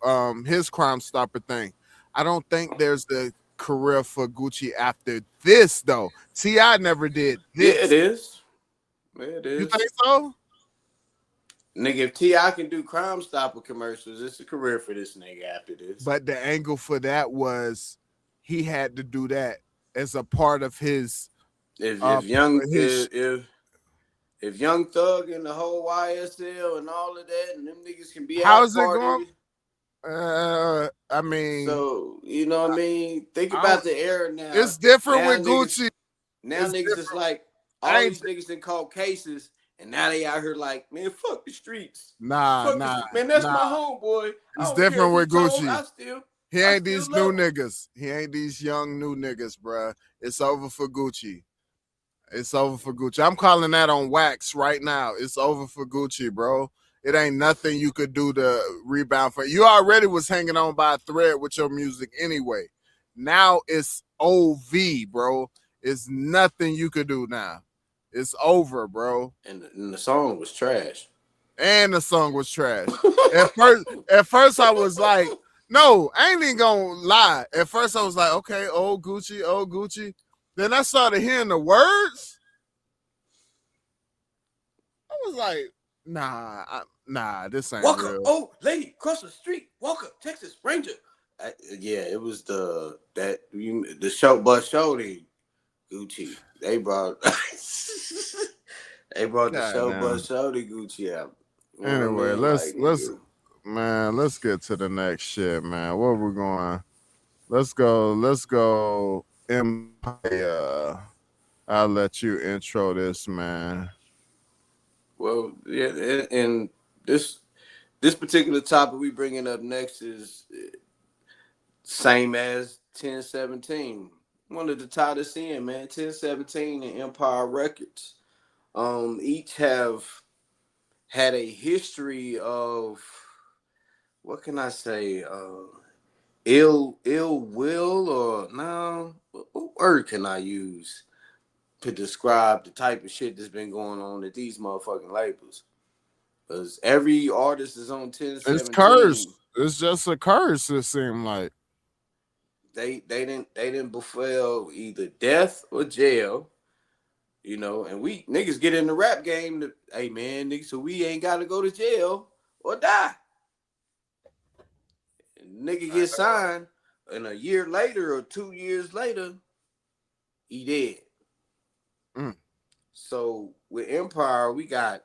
his Crime Stopper thing. I don't think there's the career for Gucci after this though. T.I. never did this. Yeah, it is. You think so? Nigga, if T.I. can do Crime Stopper commercials, it's a career for this nigga after this. But the angle for that was he had to do that as a part of his. If Young Thug and the whole YSL and all of that, and them niggas can be how's out it going? I mean, so you know what I mean. Think about the era now. It's different with Gucci. Now niggas is like all these niggas that call cases, and now they out here like, man, fuck the streets. Man, that's my homeboy. It's different with Gucci. He ain't these new niggas. He ain't these young new niggas, bruh. It's over for Gucci. It's over for Gucci. I'm calling that on wax right now. It's over for Gucci, bro. It ain't nothing you could do to rebound for. You already was hanging on by a thread with your music anyway. Now it's OV, bro. It's nothing you could do now. It's over, bro. And the song was trash. At first I was like, no, I ain't even gonna lie. At first I was like, okay, old Gucci. Then I started hearing the words. I was like, nah, this ain't Walker, real. oh, lady, cross the street. Walker, Texas Ranger. Yeah, it was the show bus showdy Gucci. They brought the show bus showdy Gucci out. Anyway, let's get to the next shit, man. Where we going? Let's go Empire. I'll let you intro this, man. Well, yeah, and this particular topic we bringing up next is same as 1017. One of the tightest in, man. 1017 and Empire Records. Each have had a history of, what can I say, ill will, or no, what word can I use to describe the type of shit that's been going on at these motherfucking labels? Because every artist is on 1017. It's cursed. It's just a curse, it seemed like. They didn't befell either death or jail, and we niggas get in the rap game hey man, niggas, so we ain't gotta go to jail or die. Nigga get signed, and a year later or 2 years later, he dead. So with Empire, we got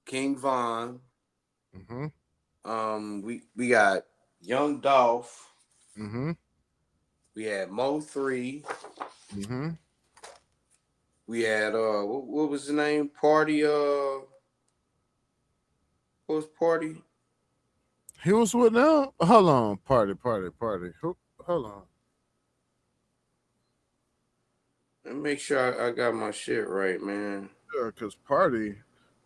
King Von. We got Young Dolph. We had Mo 3. We had what was the name? Party. What was Party? He was with them. Hold on, party. Hold on. Let me make sure I got my shit right, man. Yeah, cause Party.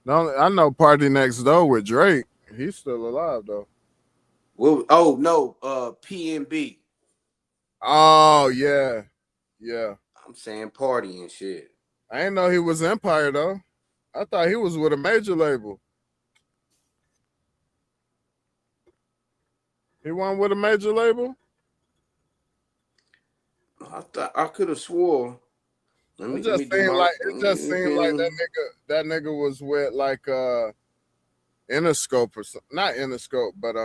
No, I know Party next door with Drake. He's still alive though. Well, oh no, PNB. Oh yeah. I'm saying Party and shit. I didn't know he was Empire though. I thought he was with a major label. He wasn't with a major label? I could have swore. It just seemed like that nigga was with like Interscope or something. Not Interscope, but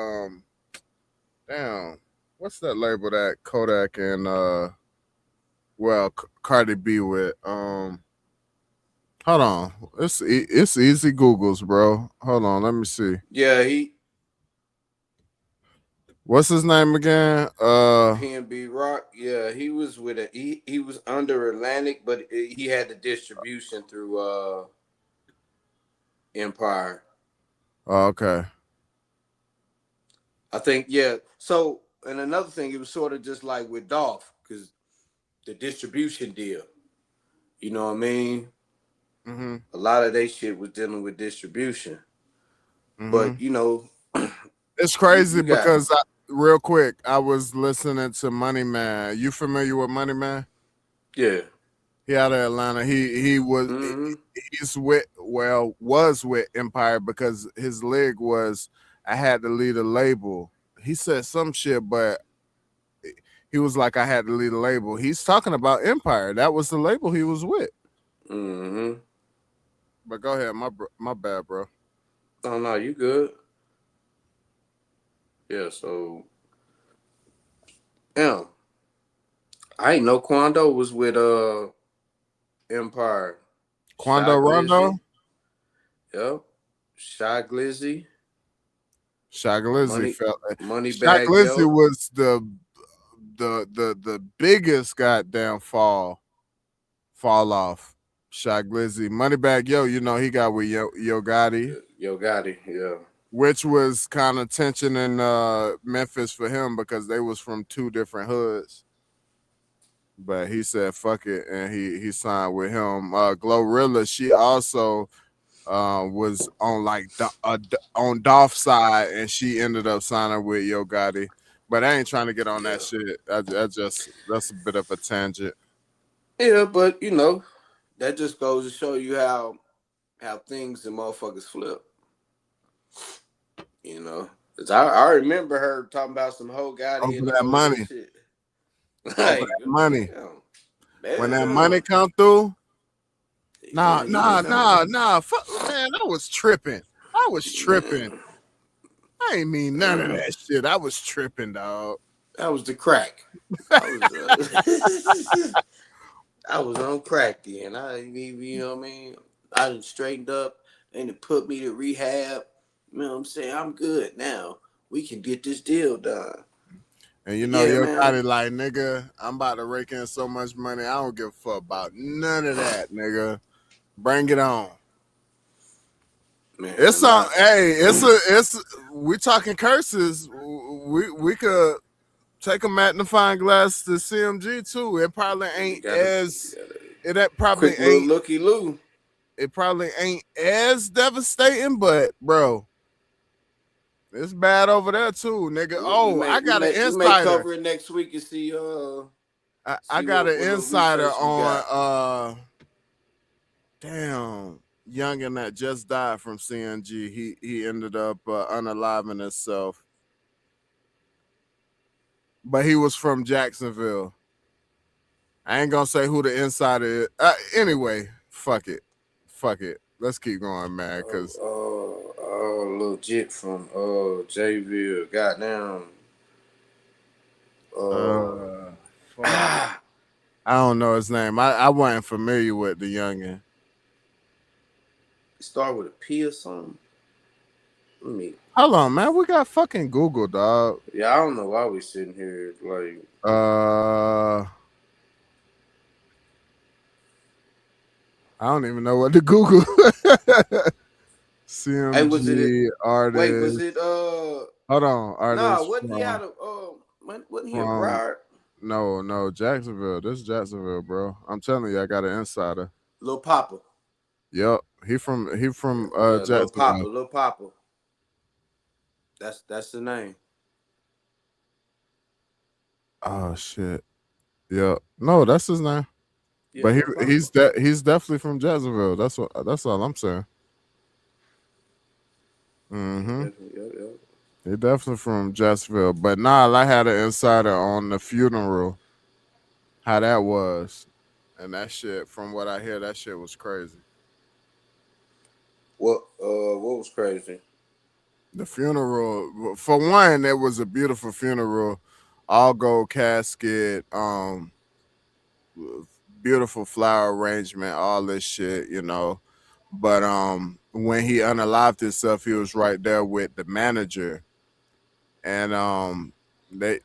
damn, what's that label that Kodak and Cardi B with? Hold Hold on. It's easy Googles, bro. Hold on, let me see. Yeah, he What's his name again? PNB Rock. Yeah, he was with a he was under Atlantic, but he had the distribution through Empire. Okay. I think yeah. So and another thing, it was sort of just like with Dolph, because the distribution deal. You know what I mean? Mm-hmm. A lot of they shit was dealing with distribution. Mm-hmm. But you know, It's you crazy got because real quick, I was listening to Money Man. You familiar with Money Man? yeah. He out of Atlanta. Mm-hmm. He's with was with Empire because his leg was I had to lead a label. He said some shit, but he was like I had to lead a label. He's talking about Empire. That was the label he was with. Mm-hmm. But go ahead, my bad, bro. Oh no, you good. Yeah, so yeah. I ain't know Quando was with Empire. Shy Quando Rondo, Glizzy. Yep. Shy Glizzy. Shy Glizzy Money felt Money Shy Bag Glizzy Joe. was the biggest goddamn fall off. Shy Glizzy, Moneybag Yo, you know he got with Yo Gotti, Yo Gotti, yeah. which was kind of tension in Memphis for him because they was from two different hoods. But he said fuck it, and he signed with him. Glorilla, she also was on like on Dolph side, and she ended up signing with Yo Gotti. But I ain't trying to get on that Yeah. shit. That's a bit of a tangent. Yeah, but you know, that just goes to show you how things and motherfuckers flip. You know, 'cause I remember her talking about some Ho Gotti Over and that all of that money, shit. over Like, that money. damn, When that money damn. come through, Yeah, he was on. fuck, man, I was tripping. I was tripping. Man, I ain't mean none of that shit. I was tripping, dog. that was the crack. I was, I was on crack then. You know what I mean? I done straightened up and it put me to rehab. You know what I'm saying? I'm good now. We can get this deal done. And you But know, yeah, Yo man. Gotti like, nigga, I'm about to rake in so much money. I don't give a fuck about none of that, nigga. Bring it on. It's Man, on. I, Hey, it's. We talking curses. We could take a magnifying glass to CMG too. It probably we ain't got as. a It probably quick little ain't. looky loo. It probably ain't as devastating, but bro, it's bad over there too, nigga. We Oh, may I we got an may we may insider. cover it next week and see I see got an what little insider research we on. got. Damn, youngin that just died from CNG. He ended up unaliving himself, but he was from Jacksonville. I ain't gonna say who the insider is. Anyway, fuck it. Let's keep going, man. Cause Little jit from Jayville. Goddamn. Uh, uh, fuck, ah, I don't know his name. I wasn't familiar with the youngin. start with a P or something. Let me. Hold on, man. We got fucking Google, dog. Yeah, I don't know why we sitting here like. Uh, I don't even know what to Google. Hey, was it? CMG Wait, was artist. it? Hold on, Nah, artist wasn't he out of? Wasn't he a from Briar? no Jacksonville. This is Jacksonville, bro. I'm telling you, I got an insider. Lil Papa. Yep, he from Yeah, Lil Papa. Jacksonville. Lil Papa. That's the name. Oh shit. Yep. No, that's his name. Yeah, But Lil Papa. he's definitely from Jacksonville. That's all I'm saying. Yeah, Mm-hmm. definitely. Yep, yep. He definitely from Jacksonville. But nah, I had an insider on the funeral, how that was. And that shit, from what I hear, that shit was crazy. What was crazy? The funeral, for one, it was a beautiful funeral, all gold casket, beautiful flower arrangement, all this shit, But when he unalived himself, he was right there with the manager, and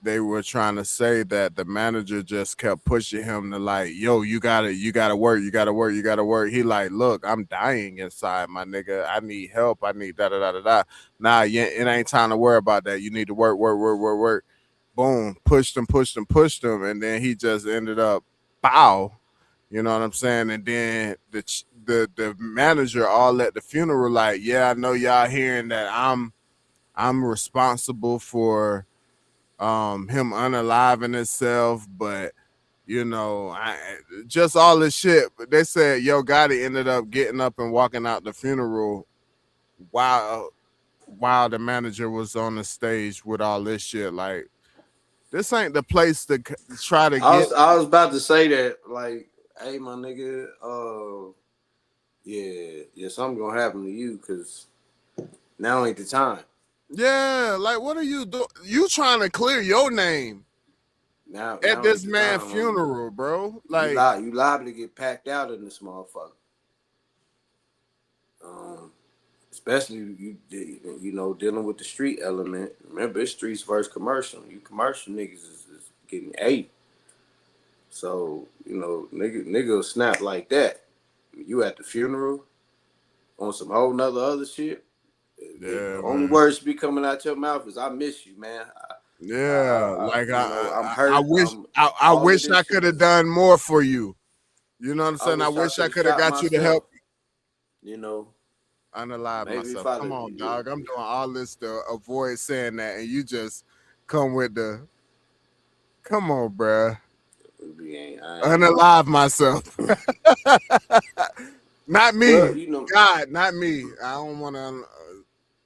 they were trying to say that the manager just kept pushing him to like, yo, you gotta work, you gotta work, you gotta work. He like, look, I'm dying inside, my nigga. I need help. I need da da da da da. Nah, yeah, it ain't time to worry about that. You need to work, work, work, work, work. Boom, pushed him, pushed him, pushed him, and then he just ended up bow. You know what I'm saying? And then the manager all at the funeral like, yeah, I know y'all hearing that I'm responsible for him unaliving himself, but I just all this shit. But they said Yo Gotti ended up getting up and walking out the funeral while the manager was on the stage with all this shit. Like, this ain't the place to try to get. I was about to say that, like, hey, my nigga, yeah, something gonna happen to you because now ain't the time. Yeah, like, what are you doing? You trying to clear your name Now at this ain't the man's time, funeral, bro? Like, you liable to get packed out in this motherfucker. Especially you dealing with the street element. Remember, it's streets versus commercial. You commercial niggas is getting 8. So nigga will snap like that. You at the funeral on some whole nother other shit. yeah, The only man. words be coming out your mouth is "I miss you, man." Yeah, like I'm I hurt. wish I All of wish I this could shit have is. done more for you. You know what I'm I saying? I wish I wish could I have could have shot got you to help myself. You know, unalive maybe if myself. I'd Come have. on, dog. I'm doing all this to avoid saying that, and you just come with the. Come on, bruh. I ain't. Unalive myself. Not Well, me. God, not me. I don't want to.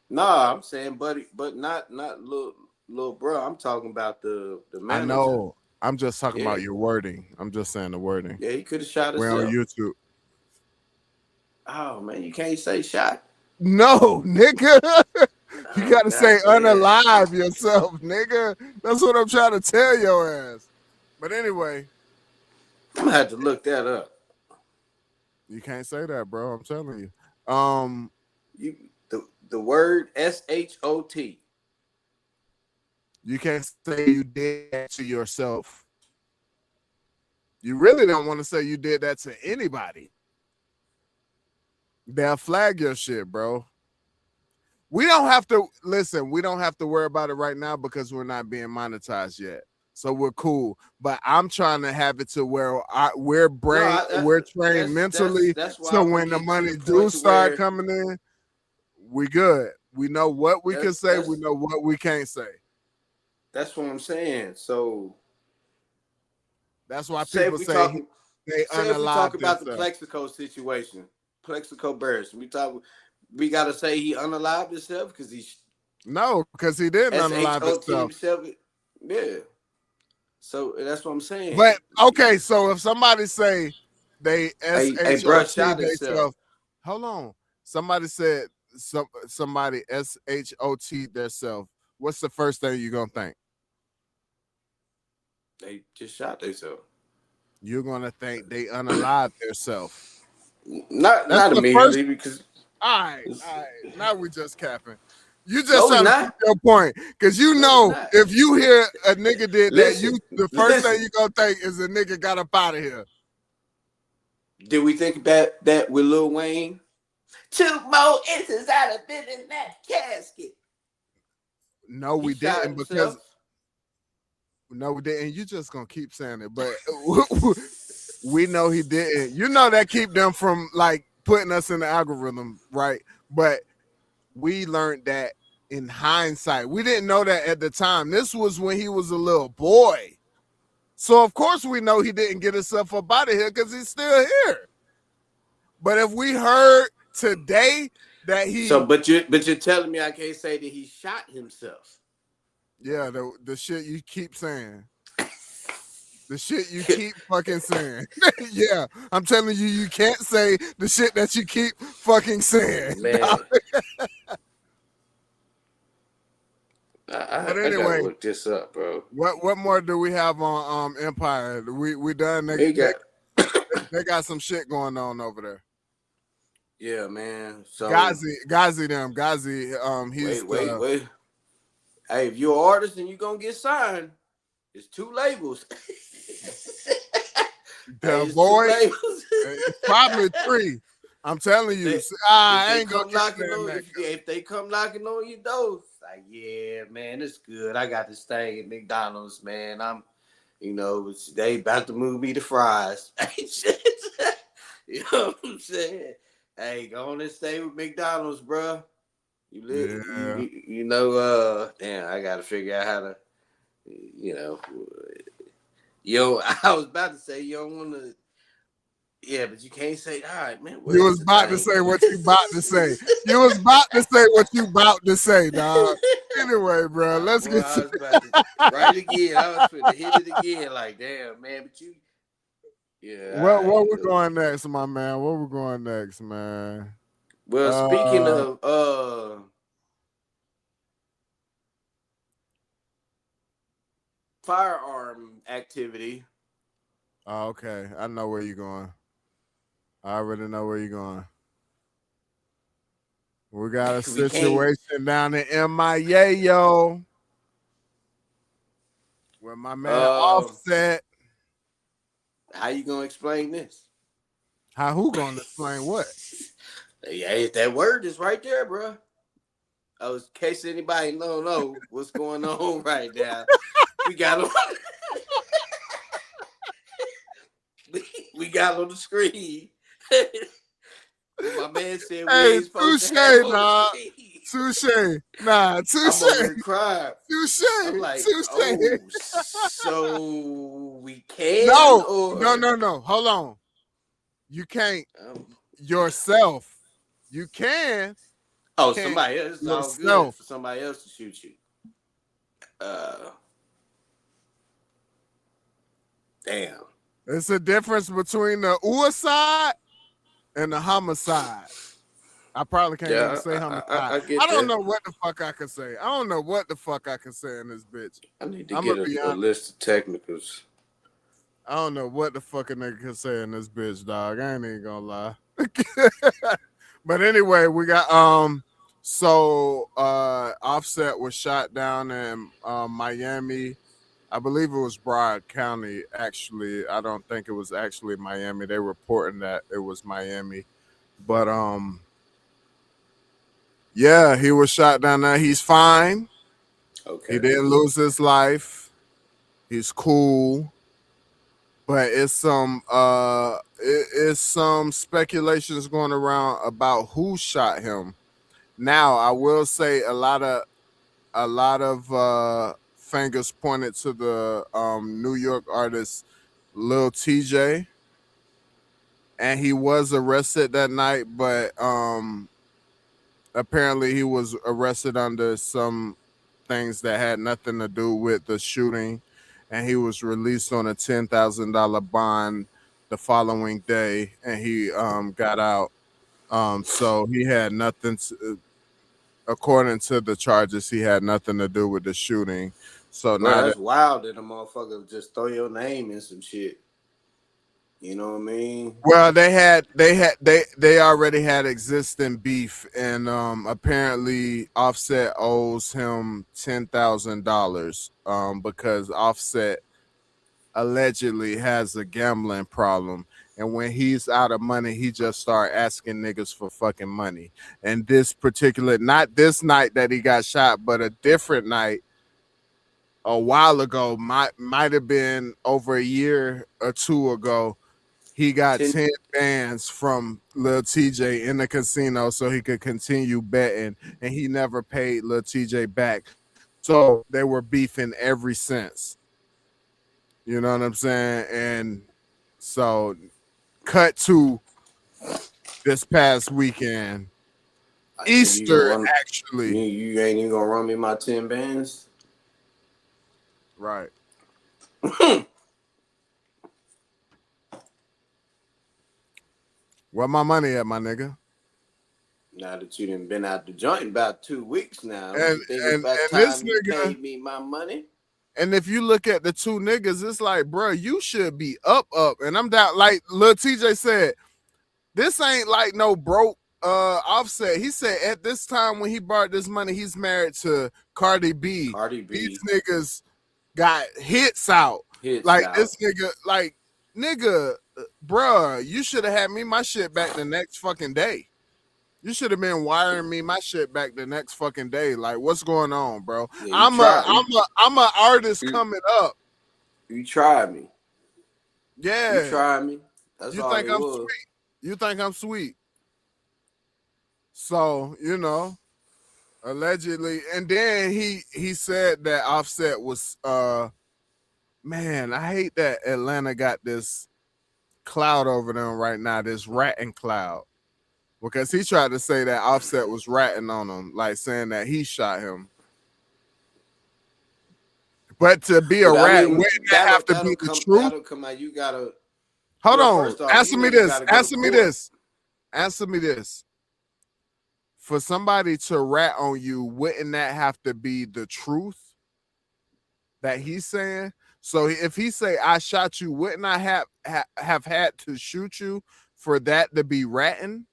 nah. I'm saying, buddy, but not little bro. I'm talking about the I manager. know. I'm just talking Yeah, about your wording. I'm just saying the wording. yeah. He could have shot We're on himself. YouTube. Oh man, you can't say shot. No, nigga. You Oh gotta say goddamn. unalive yourself, nigga. That's what I'm trying to tell your ass. But anyway, I'm gonna have to look that up. you can't say that, bro. I'm telling you. You the word SHOT. You can't say you did that to yourself. You really don't want to say you did that to anybody. They'll flag your shit, bro. We don't have to listen. We don't have to worry about it right now because we're not being monetized yet. So we're cool. But I'm trying to have it to where we're trained mentally. That's why I So want when to the get to money the do point to start where coming in, we good. We know what we can say. We that's know what we can't say. that's what I'm saying. So That's why say if people we say talking, they say if we talk unalive about the themselves. Plexico situation, Plexico Bears, we gotta say he unalived himself because he's No, because he didn't unalive SHOT himself. himself. Yeah. So that's what I'm saying. But okay, so if somebody say they A bruh SHOT shot himself. themselves, hold on. Somebody said somebody SHOT themselves. What's the first thing you're gonna think? They just shot themselves. You're gonna think they unalive themselves. That's Not the first. immediately because All right. Now we just capping. You just no, we trying to prove not. your point. Because you No, we know not. if you hear a nigga did that, the first thing Listen. you gonna think is a nigga got up out of here. Did we think about that with Lil Wayne? 2 more inches I'd have been in that casket. No, He we shot didn't because himself. no, we didn't. You just gonna keep saying it, but we know he didn't. You know that keep them from like putting us in the algorithm, right? But we learned that in hindsight. We didn't know that at the time. This was when he was a little boy. So of course we know he didn't get himself up out of here because he's still here. But if we heard today that But you're telling me I can't say that he shot himself. yeah, the shit you keep saying. The shit you keep fucking saying. Yeah, I'm telling you, you can't say the shit that you keep fucking saying. Man. But I gotta anyway, look this up, bro. what more do we have on Empire? We done, We nigga. got They got some shit going on over there. Yeah, man. So Gazi, he's wait. Hey, if you're an artist and you gonna get signed, it's 2 labels. The It's 2 Void. labels. It's probably 3. I'm telling you. I ain't gonna get that. If they come knocking on your door, it's like, yeah, man, it's good. I got this thing at McDonald's, man. They about to move me to fries. You know what I'm saying? Hey, go on and stay with McDonald's, bro. Damn, I gotta figure out how to, I was about to say you don't want to, yeah, but you can't say, all right, man. You was about to say what you about to say. You was about to say what you about to say, dog. Anyway, bro, let's get to right again. I was finna hit it again, like, damn, man, but you. Yeah. What we going next, my man? What we going next, man? Well, speaking of firearm activity. Oh, okay. I know where you're going. I already know where you're going. We got a situation down in MIA, yo. Where my man Offset. How you gonna explain this? Who gonna explain what? Yeah, that word is right there, bro. In case anybody don't know what's going on right now, we got on. we got on the screen. My man said we ain't supposed to have on the screen. Touche. Nah, touche. I'm over here crying. Touche. I'm like, touche. oh, so we can? No. Hold on. You can't yourself. You can. Oh, somebody else. It's all good for somebody else to shoot you. Damn. It's a difference between the suicide and the homicide. I probably can't even say homicide. I don't know what the fuck I can say. I don't know what the fuck I can say in this bitch. I need to get a list of technicals. I don't know what the fuck a nigga can say in this bitch, dog. I ain't even gonna lie. But anyway, we got Offset was shot down in Miami. I believe it was Broward County, actually. I don't think it was actually Miami. They reporting that it was Miami. But yeah, he was shot down there. He's fine. Okay. He didn't lose his life. He's cool. But it's some speculations going around about who shot him. Now, I will say a lot of fingers pointed to the New York artist Lil Tjay, and he was arrested that night, but apparently he was arrested under some things that had nothing to do with the shooting, and he was released on a $10,000 bond the following day, and he got out. So he had nothing to, according to the charges, he had nothing to do with the shooting. So now that's wild that a motherfucker just throw your name in some shit. You know what I mean? Well, they already had existing beef, and apparently Offset owes him $10,000 because Offset allegedly has a gambling problem, and when he's out of money, he just start asking niggas for fucking money. And this particular, not this night that he got shot, but a different night a while ago, might have been over a year or two ago. He got 10 bands from Lil Tjay in the casino so he could continue betting, and he never paid Lil Tjay back. So they were beefing ever since. You know what I'm saying? And so cut to this past weekend. Easter, actually. You ain't even gonna run me my 10 bands? Right. Where my money at, my nigga? Now that you done been out the joint about 2 weeks now, and this nigga paid me my money. And if you look at the two niggas, it's like, bro, you should be up. And I'm down. Like Lil TJ said, this ain't like no broke Offset. He said at this time when he borrowed this money, he's married to Cardi B. Cardi B. These niggas got hits out. Hits like out. This nigga, like, nigga, bruh, you should have had me my shit back the next fucking day. You should have been wiring me my shit back the next fucking day. Like, what's going on, bro? Yeah, I'm a artist coming up. You tried me. Yeah. You tried me. That's you all think it I'm was. sweet? You think I'm sweet? So, you know, allegedly, and then he said that Offset was man, I hate that Atlanta got this cloud over them right now, this ratting cloud. Because he tried to say that Offset was ratting on him, like saying that he shot him. But to be a rat, wouldn't that have to be the truth? That'll come out. You gotta hold on. Answer me this. Answer me this. For somebody to rat on you, wouldn't that have to be the truth that he's saying? So if he say I shot you, wouldn't I have had to shoot you for that to be ratting?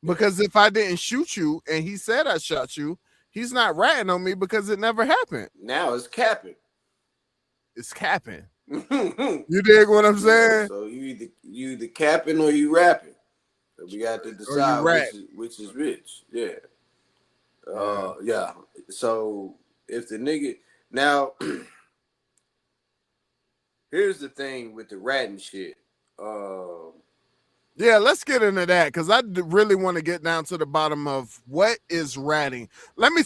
Because if I didn't shoot you and he said I shot you, he's not ratting on me because it never happened. Now it's capping. It's capping. You dig what I'm saying? So you either capping or you rapping. So we got to decide which is which. Yeah. Yeah. So if the nigga now here's the thing with the ratting shit. Yeah, let's get into that because I really want to get down to the bottom of what is ratting. Let me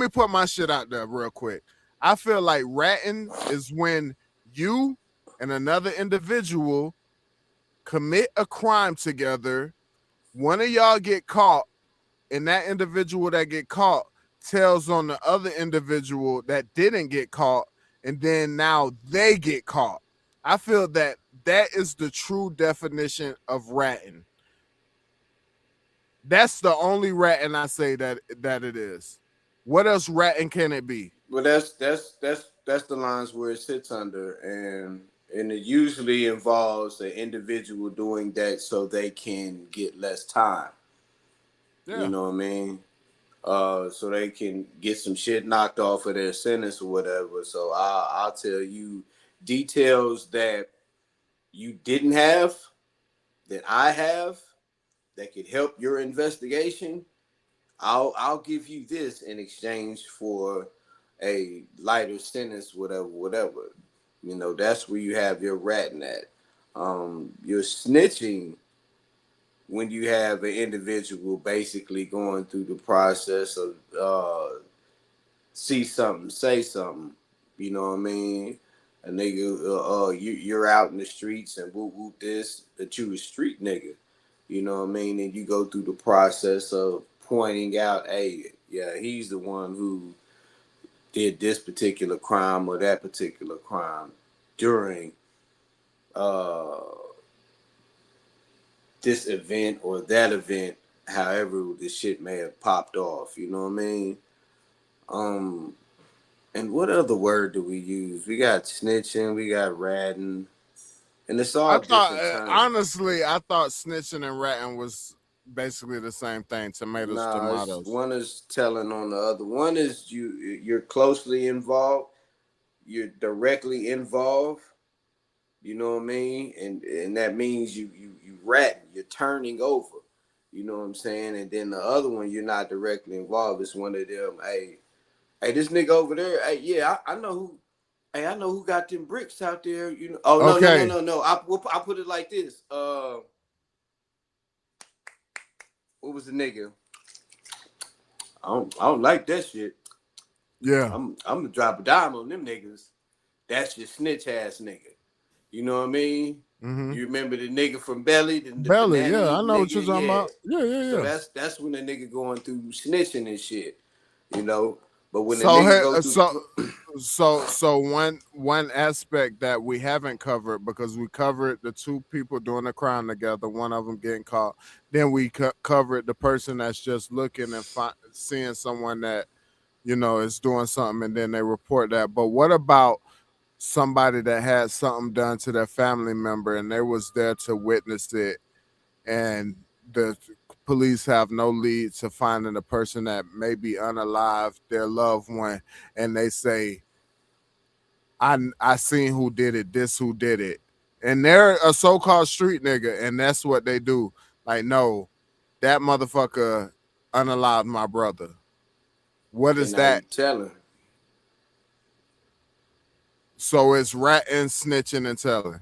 put my shit out there real quick. I feel like ratting is when you and another individual commit a crime together. One of y'all get caught, and that individual that get caught tells on the other individual that didn't get caught, and then now they get caught. I feel that is the true definition of ratting. That's the only ratting I say that it is. What else ratting can it be? Well, that's the lines where it sits under, and it usually involves the individual doing that so they can get less time. Yeah. You know what I mean? So they can get some shit knocked off of their sentence or whatever. So I'll tell you details that you didn't have, that I have, that could help your investigation. I'll give you this in exchange for a lighter sentence, whatever. You know, that's where you have your ratting at. You're snitching when you have an individual basically going through the process of see something, say something. You know what I mean? A nigga, you're out in the streets and whoop this, that you a street nigga. You know what I mean? And you go through the process of pointing out, hey, yeah, he's the one who did this particular crime or that particular crime during this event or that event, however this shit may have popped off. You know what I mean? And what other word do we use? We got snitching, we got ratting, and it's all different terms. Honestly, I thought snitching and ratting was basically the same thing. Tomatoes. One is telling on the other. One is you're closely involved, you're directly involved. You know what I mean? And that means you ratting, you're turning over. You know what I'm saying? And then the other one, you're not directly involved. It's one of them, hey, this nigga over there, hey, yeah, I know who. Hey, I know who got them bricks out there. You know? Oh no, okay. No. I put it like this. What was the nigga? I don't like that shit. Yeah, I'm gonna drop a dime on them niggas. That's your snitch ass nigga. You know what I mean? Mm-hmm. You remember the nigga from Belly? Belly, yeah, I know what you're talking about. Yeah. So that's when the nigga going through snitching and shit. You know. But when the nigga so one aspect that we haven't covered, because we covered the two people doing a crime together, one of them getting caught, then we covered the person that's just looking and seeing someone that is doing something and then they report that. But what about somebody that had something done to their family member and they was there to witness it, and the police have no lead to finding the person that may be unalive, their loved one, and they say, I seen who did it, this who did it. And they're a so-called street nigga, and that's what they do. Like, no, that motherfucker unalived my brother. What is And now you that? telling. So it's ratting, snitching, and telling.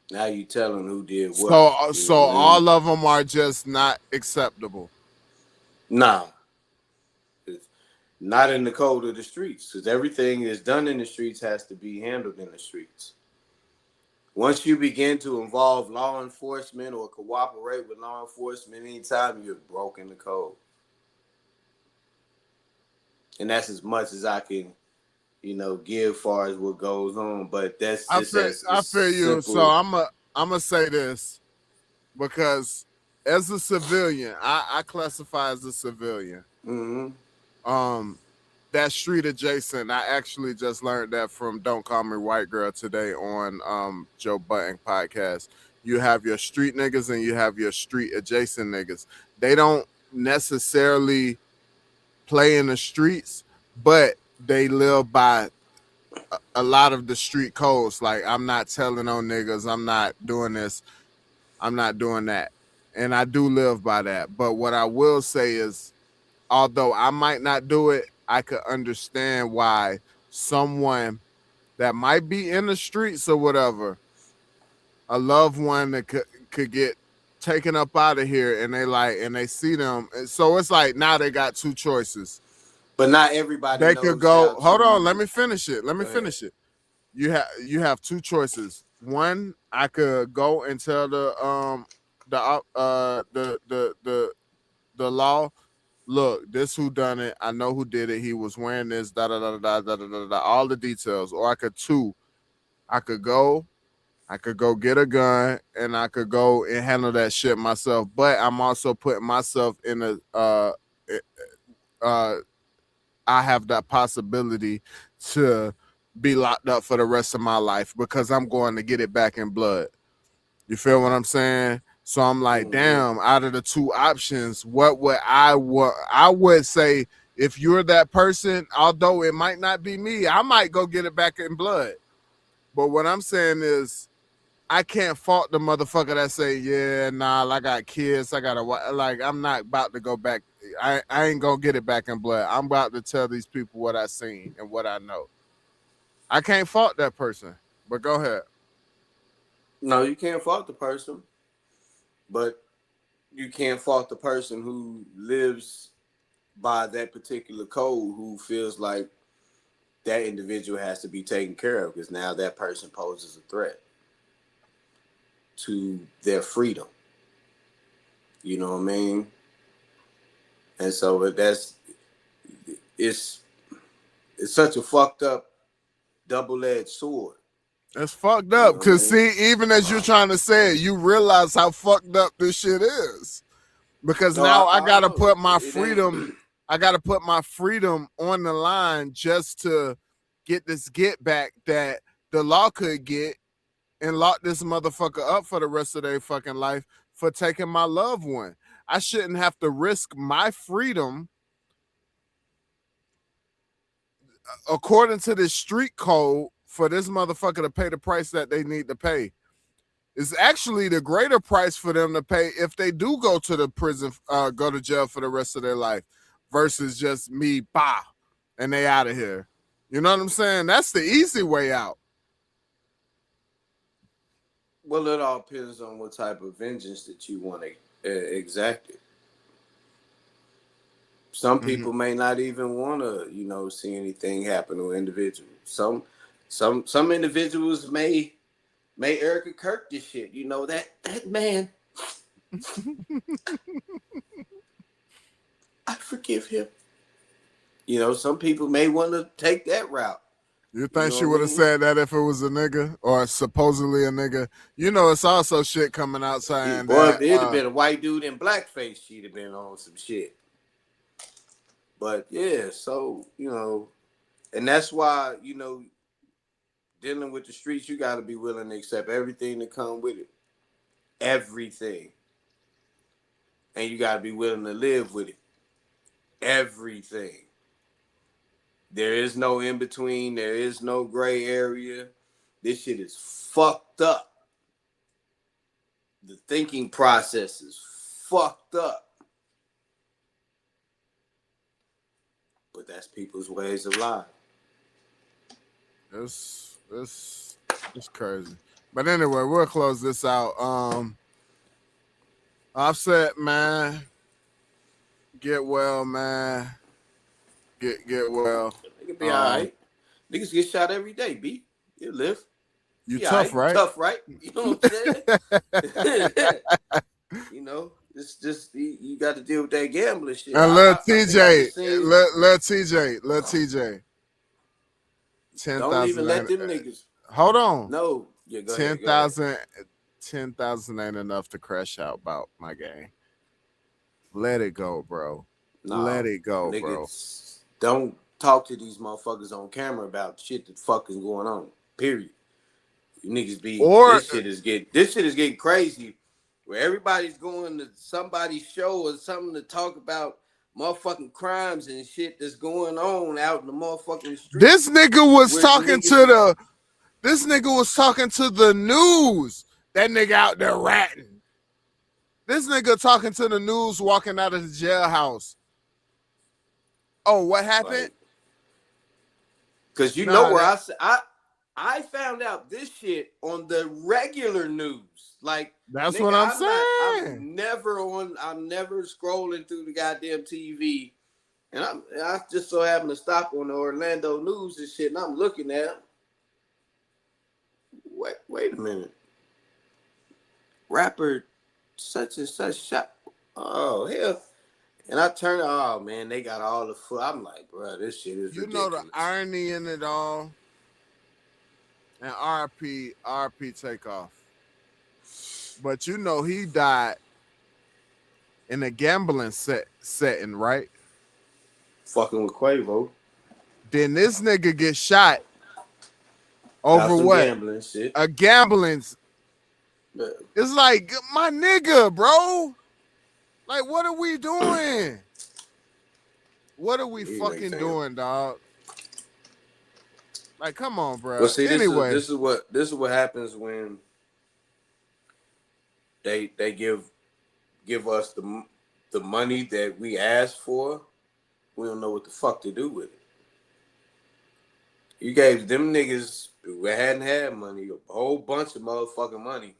Now you telling who did what. So all of them are just not acceptable. Nah. It's not in the code of the streets, because everything that's done in the streets has to be handled in the streets. Once you begin to involve law enforcement or cooperate with law enforcement anytime, you've broken the code. And that's as much as I can, give far as what goes on. But that's just I feel you. simple. So I'm gonna say this, because as a civilian, I classify as a civilian. Mm-hmm. That street adjacent, I actually just learned that from Don't Call Me White Girl today on Joe Budden podcast. You have your street niggas and you have your street adjacent niggas. They don't necessarily play in the streets, but they live by a lot of the street codes. Like, I'm not telling on niggas, I'm not doing this, I'm not doing that. And I do live by that. But what I will say is, although I might not do it, I could understand why someone that might be in the streets or whatever, a loved one that could get taken up out of here, and they see them. And so it's like, now they got two choices. But not everybody They knows could go, hold to, on, let me finish it. You have two choices. One, I could go and tell the law, look, this who done it, I know who did it, he was wearing this, da da da da da da da da, all the details. Or I could go get a gun and I could go and handle that shit myself. But I'm also putting myself in I have that possibility to be locked up for the rest of my life because I'm going to get it back in blood. You feel what I'm saying? So I'm like, damn, out of the two options, what would I would say, if you're that person, although it might not be me, I might go get it back in blood. But what I'm saying is, I can't fault the motherfucker that say, yeah, nah, I got kids, I'm not about to go back. I ain't gonna get it back in blood. I'm about to tell these people what I seen and what I know. I can't fault that person, but go ahead. No, you can't fault the person, but you can't fault the person who lives by that particular code, who feels like that individual has to be taken care of, because now that person poses a threat to their freedom. You know what I mean? And so it's such a fucked up double-edged sword. It's fucked up, because see, even as you're trying to say it, you realize how fucked up this shit is. Because now I gotta put my freedom, I gotta put my freedom on the line just to get this get back that the law could get and lock this motherfucker up for the rest of their fucking life for taking my loved one. I shouldn't have to risk my freedom according to this street code for this motherfucker to pay the price that they need to pay. It's actually the greater price for them to pay if they do go to the prison, go to jail for the rest of their life, versus just me, and they out of here. You know what I'm saying? That's the easy way out. Well, it all depends on what type of vengeance that you want to exact it. Some people may not even want to, see anything happen to individuals. Some individuals may Erica Kirk this shit. That man. I forgive him. Some people may want to take that route. You think she would have said that if it was a nigga or supposedly a nigga? It's also shit coming out saying that. Boy, if it'd have been a white dude in blackface, she'd have been on some shit. But yeah, so and that's why dealing with the streets, you got to be willing to accept everything that come with it, everything, and you got to be willing to live with it, everything. There is no in between. There is no gray area. This shit is fucked up. The thinking process is fucked up. But that's people's ways of life. It's crazy. But anyway, we'll close this out. Offset, man. Get well, man. Get well. Nigga be all right. Niggas get shot every day, B. You live. You be tough, right. right? Tough, right? You know what I'm saying? It's just you got to deal with that gambling shit. And Lil Lil TJ. Don't even 10,000. let them niggas. Hold on. No. Yeah, go ahead. 10,000 ain't enough to crash out about my game. Let it go, bro. Let it go, bro. Don't talk to these motherfuckers on camera about shit that fucking going on. Period. You niggas this shit is getting crazy. Where everybody's going to somebody's show or something to talk about motherfucking crimes and shit that's going on out in the motherfucking street. This nigga was talking to the news. That nigga out there ratting. This nigga talking to the news walking out of the jailhouse. Oh, what happened? Because I found out this shit on the regular news. Like, that's what I'm saying. I'm never scrolling through the goddamn TV, and I just so happen to stop on the Orlando news and shit, and I'm looking at them. Wait a minute. Rapper such and such shot. Oh hell. And I turn, oh man, they got all the foot. I'm like, bro, this shit is ridiculous. You know the irony in it all. And RP Takeoff. But you know he died in a gambling setting, right? Fucking with Quavo. Then this nigga get shot over what? Gambling shit. A gambling. Yeah. It's like, my nigga, bro. Like, what are we doing? What are we fucking doing, dog? Like, come on, bro. Well, see, anyway, this is what happens when they give us the money that we asked for. We don't know what the fuck to do with it. You gave them niggas who hadn't had money a whole bunch of motherfucking money.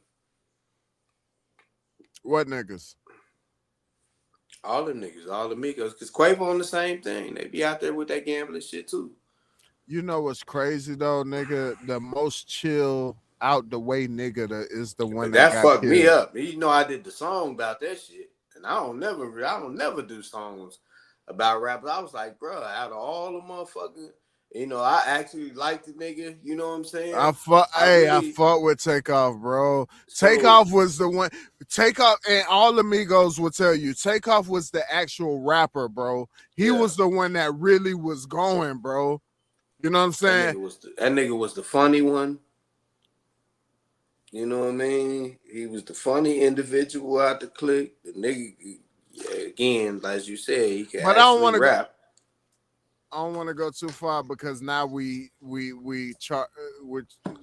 What niggas? All the niggas, all the Migos, because Quavo on the same thing. They be out there with that gambling shit too. You know what's crazy though, nigga? The most chill, out the way nigga is the one that got fucked killed. Me up. You know, I did the song about that shit, and I don't never do songs about rappers. I was like, bro, out of all the motherfuckers, I actually like the nigga. You know what I'm saying? I fought with Takeoff, bro. Takeoff was the one. Takeoff and all the Migos will tell you, Takeoff was the actual rapper, bro. He was the one that really was going, bro. You know what I'm saying? That nigga was the funny one. You know what I mean? He was the funny individual out the clique. The nigga, again, as you said, he can actually rap. I don't want to go too far because now we're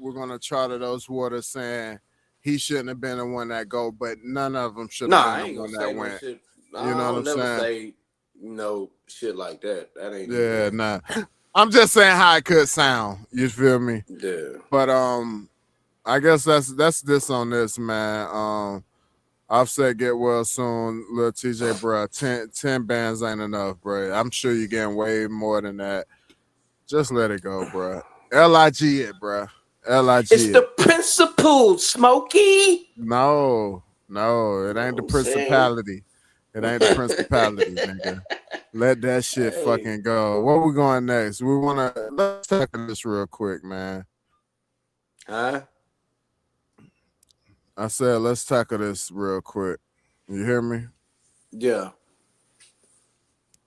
gonna charter those waters saying he shouldn't have been the one that go, but none of them should have been the one that went. Shit. You know what I'm saying? Say shit like that. That ain't. Yeah, nah. I'm just saying how it could sound. You feel me? Yeah. But I guess that's this on this, man. Offset get well soon, Lil TJ, bro. 10 bands ain't enough, bro. I'm sure you're getting way more than that. Just let it go, bro. LIG it, bro. LIG it's the principle, Smokey. No, it ain't the principality. It ain't the principality, nigga. Let that shit fucking go. Where we going next? Let's tackle this real quick, man. Huh? I said, let's tackle this real quick. You hear me? Yeah.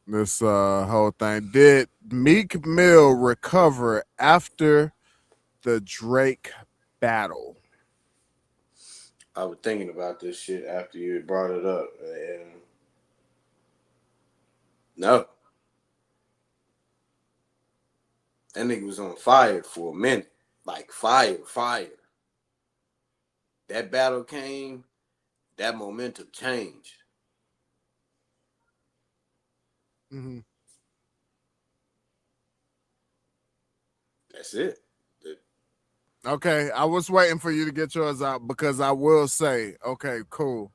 this whole thing. Did Meek Mill recover after the Drake battle? I was thinking about this shit after you had brought it up, and no, that nigga was on fire for a minute, like fire. That battle came, that momentum changed. Mm-hmm. That's it. Okay, I was waiting for you to get yours out because I will say, okay, cool.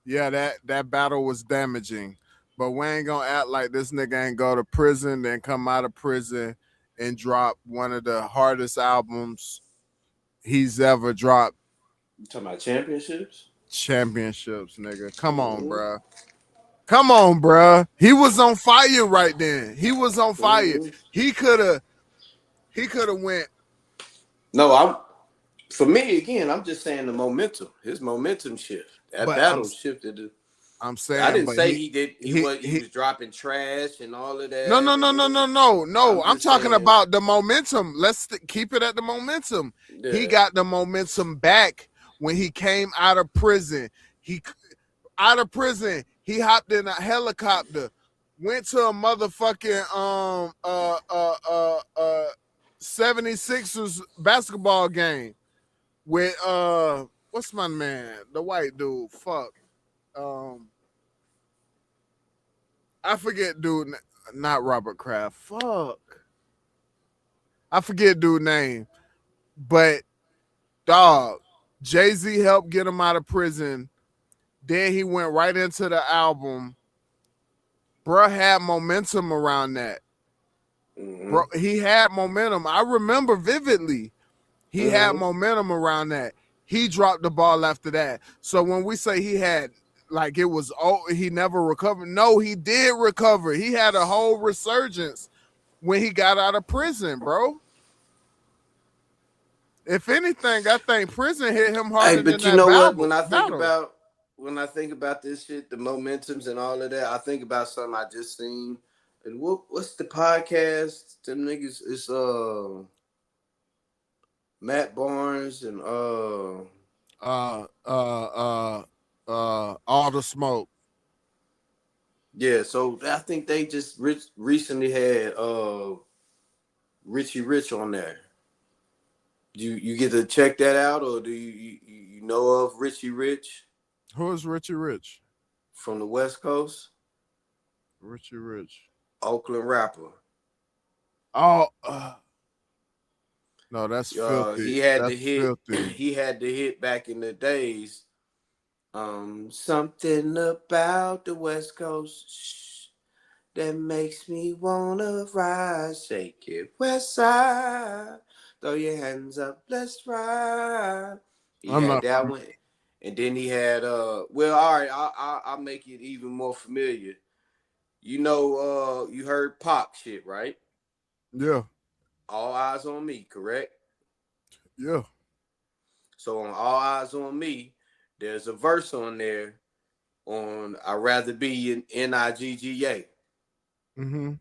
Yeah, that battle was damaging, but we ain't gonna act like this nigga ain't go to prison, then come out of prison and drop one of the hardest albums he's ever dropped. You talking about championships? Championships, nigga. Come on, Mm-hmm. bruh. Come on, bruh. He was on fire right then. He was on fire. Mm-hmm. He could have. He could have went. No, I'm for me again. I'm just saying the momentum. His momentum shift. That But battle shifted. I'm I saying, didn't but say he did. He he was dropping trash and all of no, that. no, no, no, no, no, no. I'm I'm just talking saying, about the momentum. Let's keep it at the momentum. He yeah. got the momentum back when he came out of prison. He out of prison. He hopped in a helicopter, went to a motherfucking 76ers basketball game with what's my man? The white dude. Fuck. Um I forget dude, not Robert Kraft. Fuck. I forget dude name. But dog, Jay-Z helped get him out of prison. Then he went right into the album. Bruh had momentum around that. Mm-hmm. Bro, he had momentum. I remember vividly. He had Mm-hmm. momentum around that. He dropped the ball after that. So when we say he had like it was he never recovered. No, he did recover. He had a whole resurgence when he got out of prison, bro. If anything, I think prison hit him Hey, harder than but you that know what? battle. When I think about this shit, the momentums and all of that, I think about something I just seen. And what's the podcast? Them niggas is Matt Barnes and All the smoke. yeah. So I think they just recently had Richie Rich on there. You get to check that out, or do you know of Richie Rich Who is Richie Rich? from the West Coast, Richie Rich. Oakland rapper? Oh, no, that's filthy. He had the That's hit. filthy. He had the hit back in the days. Something about the West Coast that makes me wanna ride. Shake it, West Side. Throw your hands up, let's ride. He I'm had not. that one, and then he had Well, all right, I'll make it even more familiar. You know, you heard pop shit, right? Yeah, All eyes on me, correct? yeah. So on All Eyes on Me, there's a verse on there on I'd rather be in Nigga. Mm-hmm.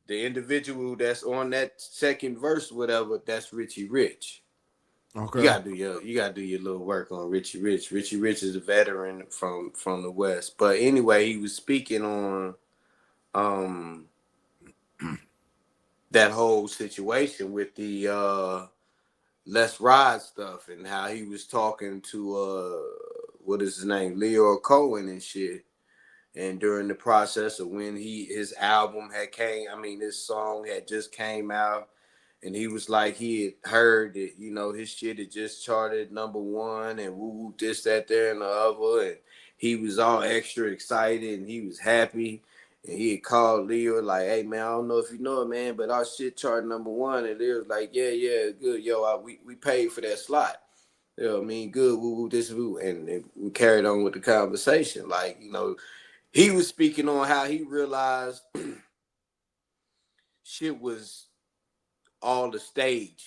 The individual that's on that second verse, whatever, that's Richie Rich. Okay. You gotta do your little work on Richie Rich. Richie Rich is a veteran from the West. But anyway, he was speaking on um that whole situation with the Let's Ride stuff and how he was talking to what is his name? Leo Cohen and shit. And during the process of when his album had came, I mean, this song had just came out, and he was like he had heard that his shit had just charted #1 and woo this that there and the other, and he was all extra excited and he was happy, and he had called Leo like, hey man, I don't know if you know it, man, but our shit charted #1, and Leo was like, yeah, good, yo, we paid for that slot. You know what I mean? Good, woo this woo, and we carried on with the conversation, like he was speaking on how he realized shit was all the stage.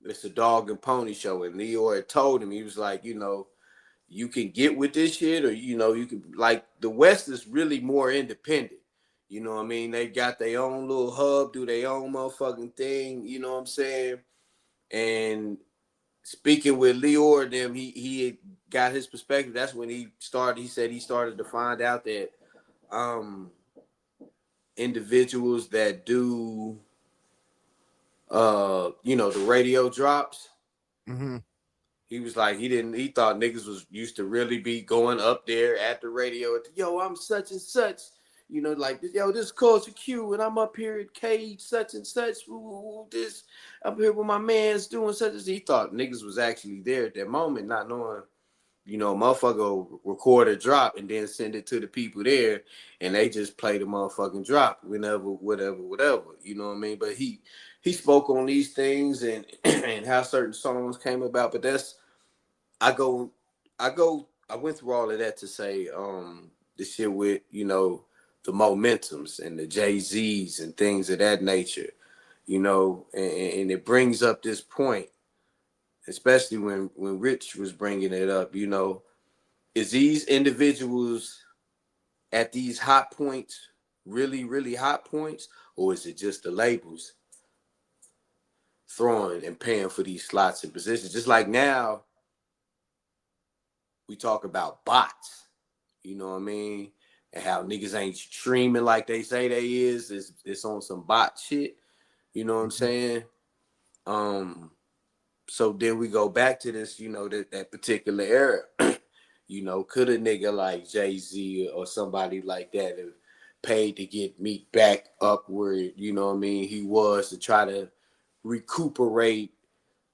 It's a dog and pony show. And Leo had told him, he was like, you can get with this shit, or you can, like, the West is really more independent. You know what I mean? They got their own little hub, do their own motherfucking thing. You know what I'm saying? And speaking with Leor, them, he got his perspective. That's when he started. He said he started to find out that individuals that do the radio drops. Mm-hmm. He was like, he thought niggas was used to really be going up there at the radio. Yo, I'm such and such. Like, yo, this is Culture Q, and I'm up here at Cage such and such. Ooh, this, I'm here with my man's doing such and such. He thought niggas was actually there at that moment, not knowing, motherfucker will record a drop and then send it to the people there, and they just play the motherfucking drop whenever, whatever. You know what I mean? But he spoke on these things and and how certain songs came about. But I went through all of that to say the shit with, the momentums and the Jay-Z's and things of that nature, and it brings up this point, especially when Rich was bringing it up, is these individuals at these hot points really, really hot points, or is it just the labels throwing and paying for these slots and positions? Just like now, we talk about bots, you know what I mean? And how niggas ain't streaming like they say they is. It's on some bot shit. You know what I'm saying? So then we go back to this, that particular era. Could a nigga like Jay-Z or somebody like that have paid to get Meek back up where, you know what I mean, he was, to try to recuperate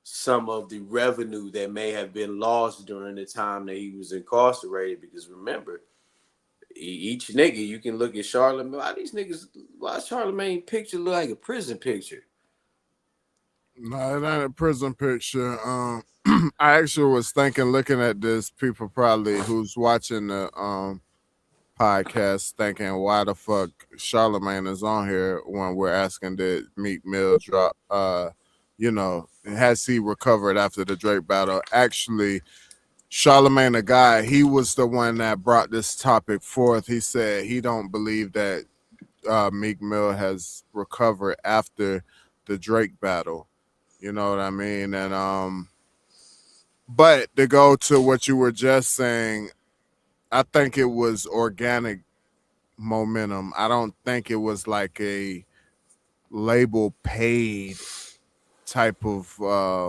some of the revenue that may have been lost during the time that he was incarcerated? Because remember, each nigga, you can look at Charlamagne. Why Charlamagne picture look like a prison picture? No, it ain't a prison picture. I actually was thinking, looking at this, people probably who's watching the podcast thinking, why the fuck Charlamagne is on here when we're asking did Meek Mill drop, has he recovered after the Drake battle? Actually, Charlamagne the guy, he was the one that brought this topic forth. He said he don't believe that Meek Mill has recovered after the Drake battle. You know what I mean? And but to go to what you were just saying, I think it was organic momentum. I don't think it was like a label paid type of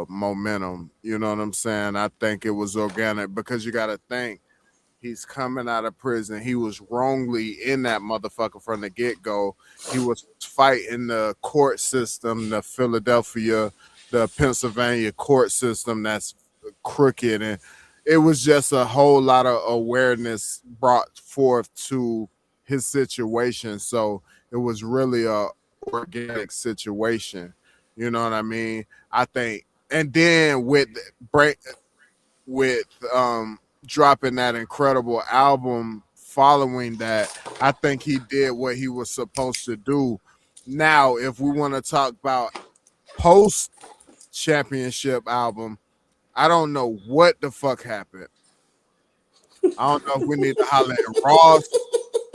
momentum. You know what I'm saying? I think it was organic because you got to think he's coming out of prison. He was wrongly in that motherfucker from the get-go. He was fighting the court system, the Philadelphia, the Pennsylvania court system that's crooked, and it was just a whole lot of awareness brought forth to his situation. So it was really a organic situation. You know what I mean? I think, and then with dropping that incredible album following that, I think he did what he was supposed to do. Now, if we want to talk about post championship album, I don't know what the fuck happened. I don't know if we need to holler at Ross.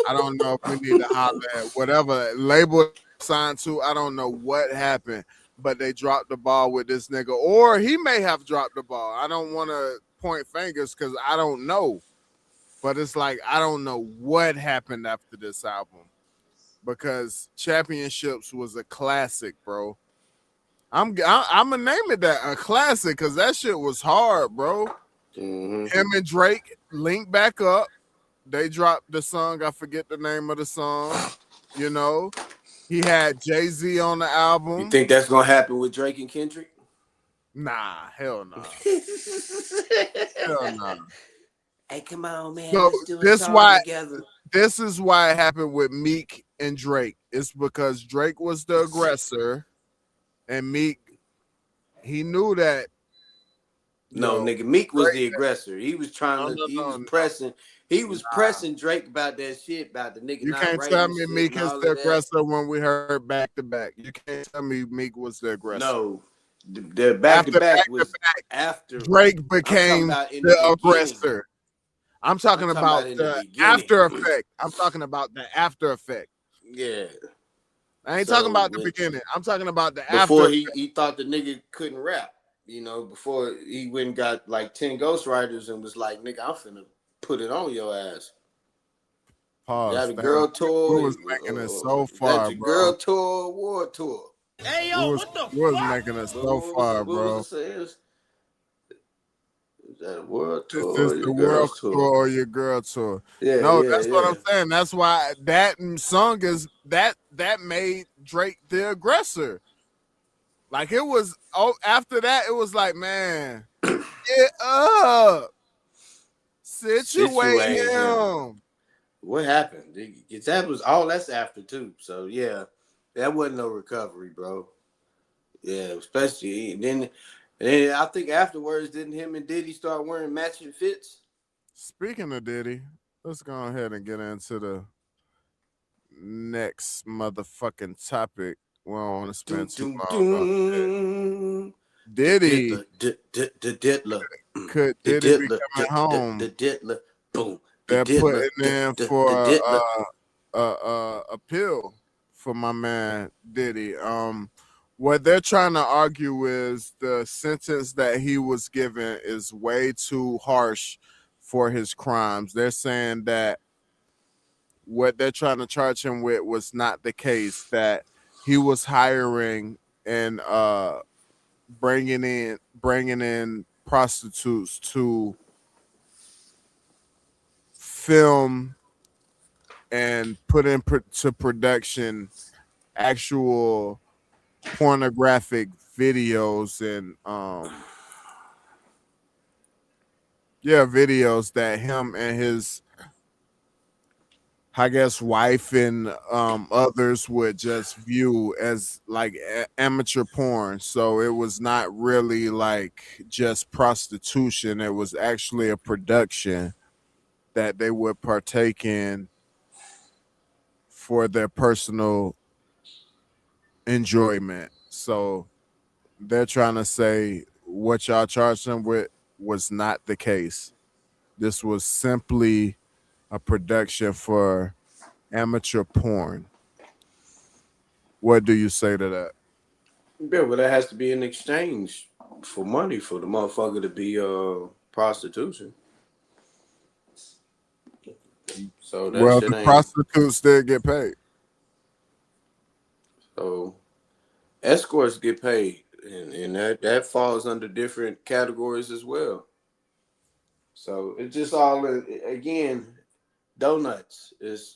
I don't know if we need to holler at whatever label signed to. I don't know what happened, but they dropped the ball with this nigga, or he may have dropped the ball. I don't want to point fingers because I don't know, but it's like I don't know what happened after this album, because Championships was a classic, bro. I'm gonna name it that, a classic, because that shit was hard, bro. Mm-hmm. Him and Drake linked back up. They dropped the song. I forget the name of the song. He had Jay-Z on the album. You think that's gonna happen with Drake and Kendrick? Nah, hell no. Hell no. Hey, come on, man. So let's do a song together. This is why it happened with Meek and Drake. It's because Drake was the aggressor, and Meek, he knew that. No, nigga, Meek was the aggressor. He was trying to. He was pressing. He was pressing Drake about that shit, about the nigga. You not can't tell me Meek is the aggressor when we heard back to back. You can't tell me Meek was the aggressor. No, the back to back was after Drake became the aggressor. I'm talking about in the the beginning. after effect. I'm talking about the after effect. Yeah. I ain't talking So about the beginning. I'm talking about the before after. he thought the nigga couldn't rap, before he went and got like 10 ghostwriters and was like, nigga, I'm finna put it on your ass. Pause, That a fam. girl tour? We was making it so That far, your bro. girl tour, award tour? Hey, We yo, was what the we was fuck? making it so far, What was bro. it saying? Is that a world Is tour this or your the world girl's tour tour? or your girl tour? Yeah, No, yeah, that's what yeah. I'm saying. That's why that song is that made Drake the aggressor. Like it was. Oh, after that, it was like, man, get up, situate Situate him. him. What happened? That was all. That's after too. So yeah, that wasn't no recovery, bro. Yeah, especially and then I think afterwards, didn't him and Diddy start wearing matching fits? Speaking of Diddy, let's go ahead and get into the next motherfucking topic. We don't want to Doom, spend too doom, long on shit. doom. The Diddy, diddler, the diddler, could the Diddy be diddler, coming home? the diddler, boom, the They're diddler, putting in the for diddler. appeal for my man Diddy. What they're trying to argue is the sentence that he was given is way too harsh for his crimes. They're saying that what they're trying to charge him with was not the case, that he was hiring and bringing in prostitutes to film and put into production actual pornographic videos and videos that him and his, I guess, wife and others would just view as like amateur porn. So it was not really like just prostitution. It was actually a production that they would partake in for their personal enjoyment. So they're trying to say what y'all charged them with was not the case. This was simply a production for amateur porn. What do you say to that? Yeah, well, that has to be in exchange for money for the motherfucker to be prostitution. So that Well, shit the ain't. prostitutes did get paid. So escorts get paid, and that falls under different categories as well. So it's just all again donuts. It's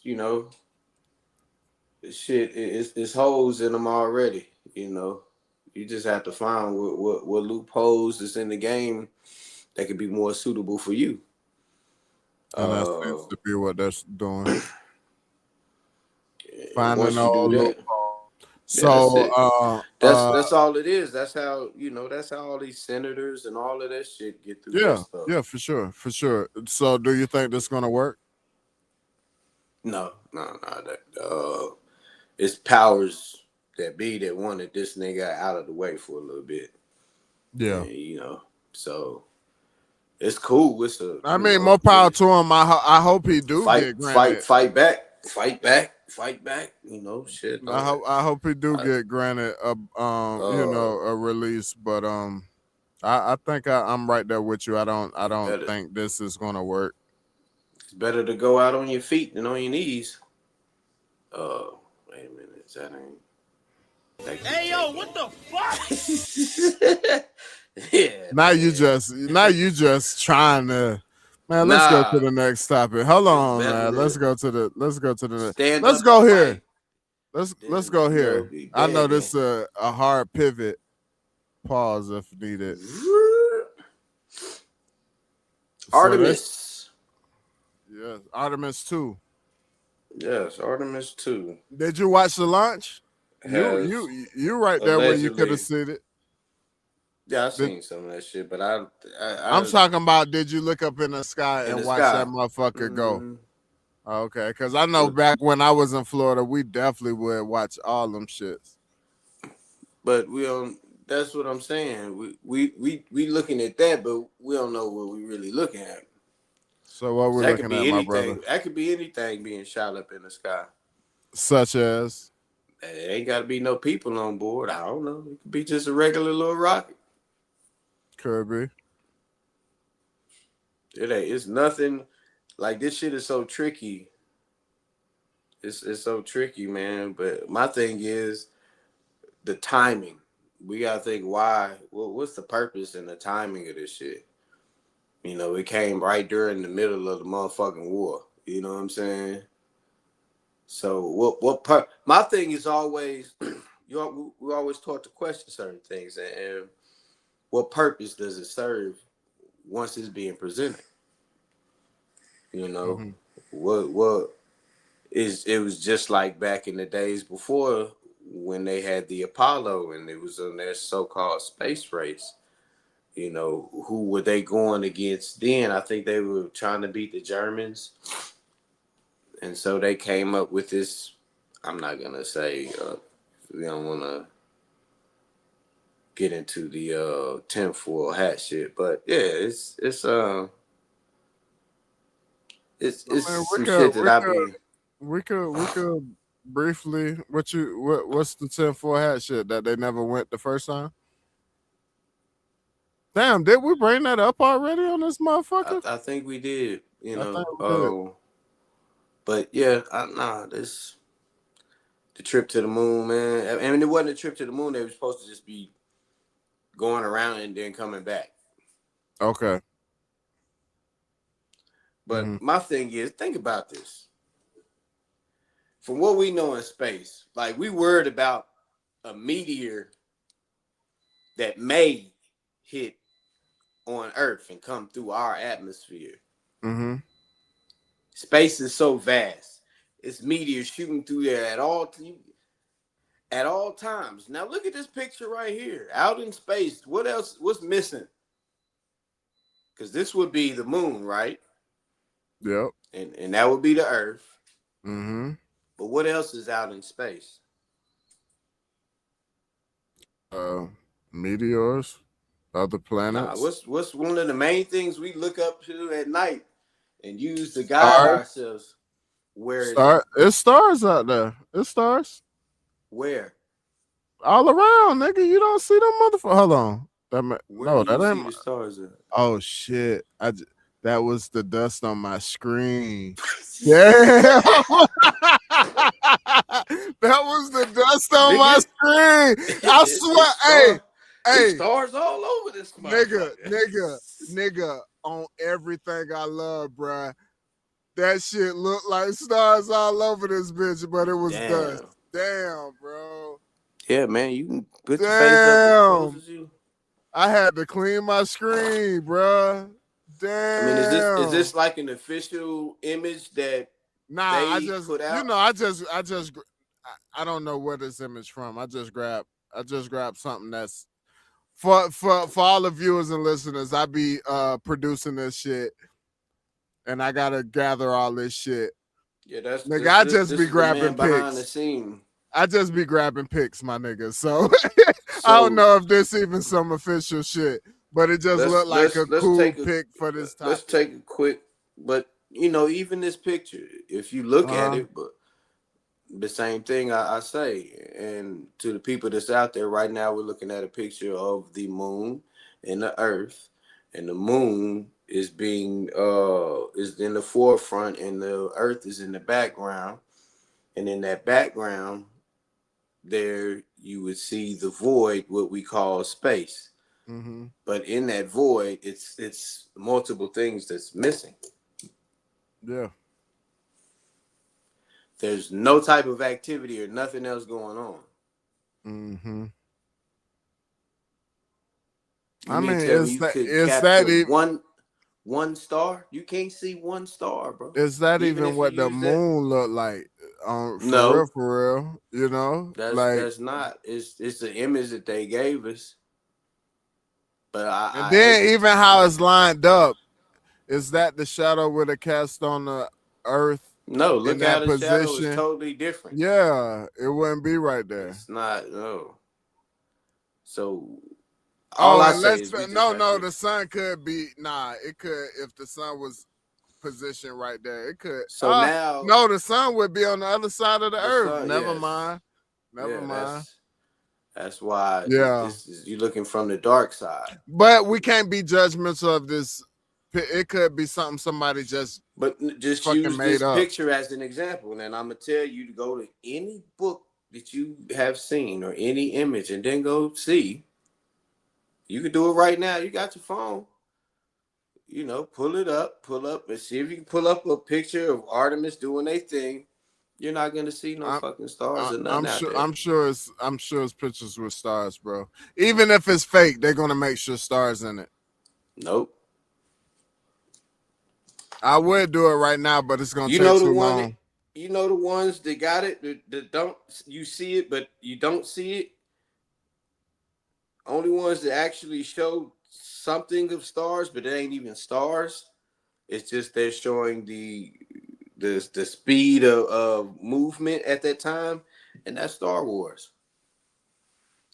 shit. It's holes in them already. You just have to find what loopholes is in the game that could be more suitable for you. And that Uh, seems to be what they're doing. and Finding once you all do that, loophole. yeah, that's So it. That's all it is. That's how That's how all these senators and all of that shit get through that stuff. yeah, for sure, for sure. So do you think this is gonna work? No, no, no. It's powers that be that wanted this nigga out of the way for a little bit, Yeah. and so it's cool. It's a I mean, more power to him. I hope he do get granted. fight back, fight back, fight back. Shit. I hope he do I, get granted a a release. But I think I'm right there with you. I don't better. think this is gonna work. It's better to go out on your feet than on your knees. Wait a minute. That ain't. Hey, yo, what the fuck? Yeah. Now Man. you just trying to. Man, let's go to Nah. the next topic. Hold It's on, better man. to Let's go to the stand let's up and go here. fight Let's than go here. be I know begging. this is a hard pivot. Pause if needed. Artemis. Yeah, Artemis 2. Yes, Artemis 2 Did you watch the launch? has You right there where you could have allegedly. seen it. Yeah, I Did, seen some of that shit, but I'm talking about, did you look up in the sky in and the watch that sky. motherfucker go? Mm, Okay, because I know back when I was in Florida, we definitely would watch all them shits. but we don't. That's what I'm saying. We looking at that, but we don't know what we really looking at. So what we're That could looking at, be my brother? anything. That could be anything being shot up in the sky. Such as? It ain't got to be no people on board. I don't know. It could be just a regular little rocket. Could be. It ain't. It's nothing. Like, this shit is so tricky. It's so tricky, man. But my thing is the timing. We gotta think why. What's the purpose and the timing of this shit? You know, it came right during the middle of the motherfucking war. You know what I'm saying? So my thing is always, we always taught to question certain things, and what purpose does it serve once it's being presented? You know, what is, it was just like back in the days before when they had the Apollo and it was on their so-called space race. You know, who were they going against then? I think they were trying to beat the Germans. And so they came up with this. I'm not going to say, we don't want to get into the tinfoil hat shit. But yeah, it's I mean, some shit that I be. we could briefly. What's the 10-4 hat shit that they never went the first time? Damn, did we bring that up already on this motherfucker? I think we did, you I think know. we did. But yeah, this the trip to the moon, man. I mean, it wasn't a trip to the moon. They were supposed to just be going around and then coming back. Okay. But my thing is, think about this. From what we know in space, like, we worried about a meteor that may hit on Earth and come through our atmosphere. Space is so vast. It's meteors shooting through there at all times. Now look at this picture right here. Out in space, what else? What's missing? Because this would be the moon, right? Yep. And that would be the Earth. But what else is out in space? Meteors, other planets. Nah, what's one of the main things we look up to at night and use to guide ourselves? Where it's stars out there. It's stars. Where? All around, nigga. You don't see them motherfuckers. Hold on. Where do you see the stars at? Oh shit! That was the dust on my screen. Yeah, that was the dust on my screen. I swear, hey, stars all over this nigga, on everything I love, bruh. That shit looked like stars all over this bitch, but it was dust. Damn, bro. Yeah, man, you can put your face up as close as you. I had to clean my screen, bruh. Damn. I mean, is this like an official image that I put out? You know, I don't know where this image from. I just grabbed something that's for all the viewers and listeners. I be producing this shit, and I gotta gather all this shit. Yeah, that's nigga. I just be grabbing pics behind the scene. I just be grabbing pics, my nigga. So I don't know if this even some official shit, but it just looked like a cool pic for this topic. Let's take a quick, but you know, even this picture, if you look at it, but the same thing I say, and to the people that's out there right now, we're looking at a picture of the moon and the Earth, and the moon is being is in the forefront, and the Earth is in the background, and in that background, there you would see the void, what we call space. But in that void, it's multiple things that's missing. Yeah. There's no type of activity or nothing else going on. I mean, is that one star? You can't see one star, bro. Is that even what the moon looked like? For real, you know? That's not. It's the image that they gave us. But even how it's lined up, is that the shadow with a cast on the Earth? No, look how the shadow is totally different. Yeah, it wouldn't be right there. It's not. No. So the sun could be it could if the sun was position right there. It could. So now No, the sun would be on the other side of the earth. sun, Never yes. mind. Never Yeah, mind. that's why Yeah. this is you looking from the dark side. But we can't be judgmental of this. It could be something somebody just just fucking use made this up. picture as an example, and I'm gonna tell you to go to any book that you have seen or any image, and then go see. You can do it right now. You got your phone. You know, pull up, and see if you can pull up a picture of Artemis doing their thing. You're not gonna see no fucking stars or nothing out there. I'm sure it's pictures with stars, bro. Even if it's fake, they're gonna make sure stars in it. Nope. I would do it right now, but it's gonna take too long. You know the ones that got it that don't you see it, but you don't see it. Only ones that actually show something of stars, but it ain't even stars. It's just they're showing the speed of movement at that time, and that's Star Wars.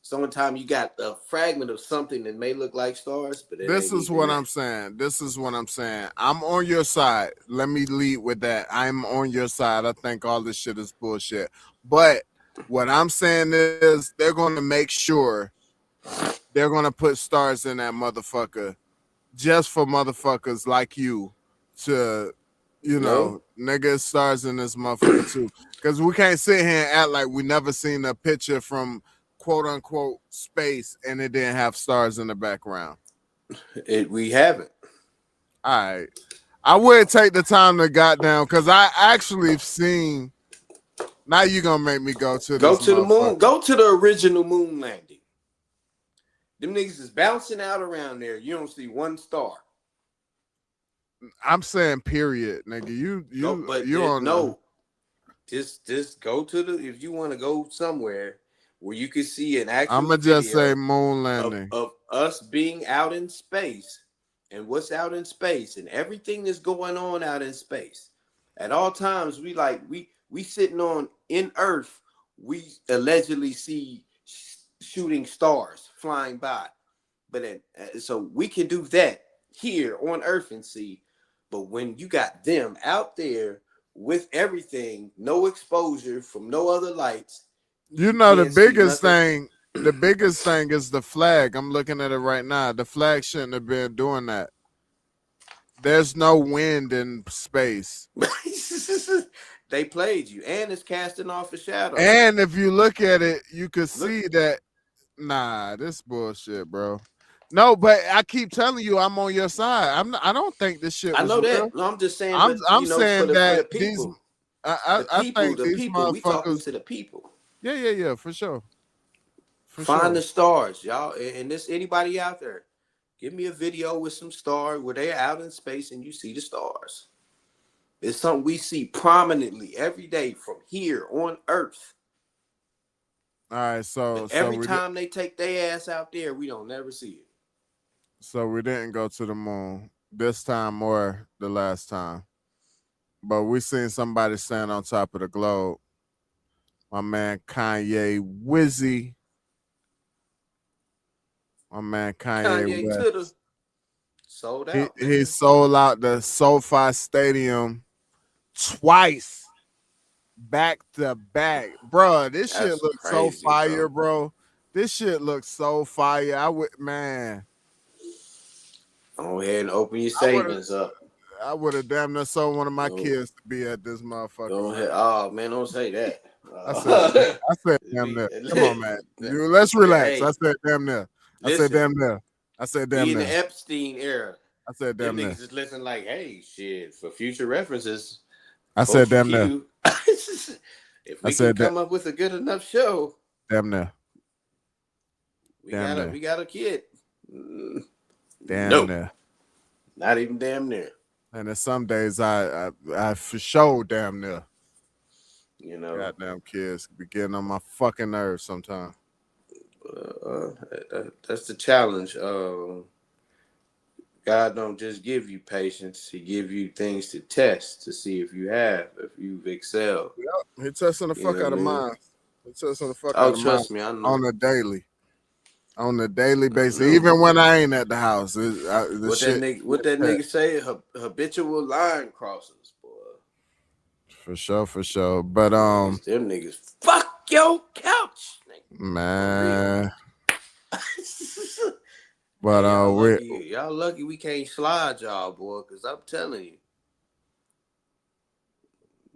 Sometimes you got a fragment of something that may look like stars, but This is what I'm saying. I'm on your side. Let me lead with that. I'm on your side. I think all this shit is bullshit. But what I'm saying is they're going to make sure they're going to put stars in that motherfucker just for motherfuckers like you to, nigga, stars in this motherfucker too. Because we can't sit here and act like we never seen a picture from quote unquote space and it didn't have stars in the background. We haven't. All right. I would take the time to goddamn because I actually seen. Now you're gonna make me go to the moon. Go to the original moon landing. Them niggas is bouncing out around there. You don't see one star. I'm saying period, nigga. Just go to the if you want to go somewhere where you can see an actual I'm gonna just say moon landing of us being out in space and what's out in space and everything that's going on out in space. At all times, we sitting on in Earth. We allegedly see shooting stars flying by, but so we can do that here on Earth and see. But when you got them out there with everything, no exposure from no other lights. The biggest thing is the flag. I'm looking at it right now. The flag shouldn't have been doing that. There's no wind in space. They played you, and it's casting off a shadow. And if you look at it, you could see that. Nah, this bullshit, bro. No, but I keep telling you, I'm on your side. I don't think this shit. I know real. that. No, I'm just saying. I'm saying that for the people, I think the these people. We talking motherfuckers. To the people. Yeah, for sure. Find the stars, y'all. And this anybody out there, give me a video with some stars where they're out in space and you see the stars. It's something we see prominently every day from here on Earth. All right, so every time they take their ass out there, we don't never see it. So we didn't go to the moon this time or the last time, but we seen somebody stand on top of the globe. My man Kanye Wizzy. My man Kanye West. Sold out. He sold out the SoFi Stadium twice, back to back, bro. This shit looks so fire, bro. This shit looks so fire. Go ahead and open your savings up. I would have damn near sold one of my kids to be at this motherfucker. Go ahead. Oh man, don't say that. I said damn near. Come on, man. Let's relax. Hey, I said damn near. I said damn near. In the Epstein era. I said damn near. Niggas just listen like, hey, shit, for future references. I said damn near. If we can come up with a good enough show. Damn near. We got a kid. Damn near. Not even damn near. And then some days I for sure damn near. Goddamn kids be getting on my fucking nerves sometimes. That's the challenge. God don't just give you patience; He give you things to test to see if you've excelled. Yep, He testing the fuck out of mine. He testing the fuck out of mine. Trust me, I know. On a daily. on a daily basis, No. even when I ain't at the house. The What shit, that nigga say? Habitual line crossers, boy. for sure. But Them niggas fuck your couch, nigga. For real. man. But Hey, we y'all lucky we can't slide y'all, boy, cause I'm telling you.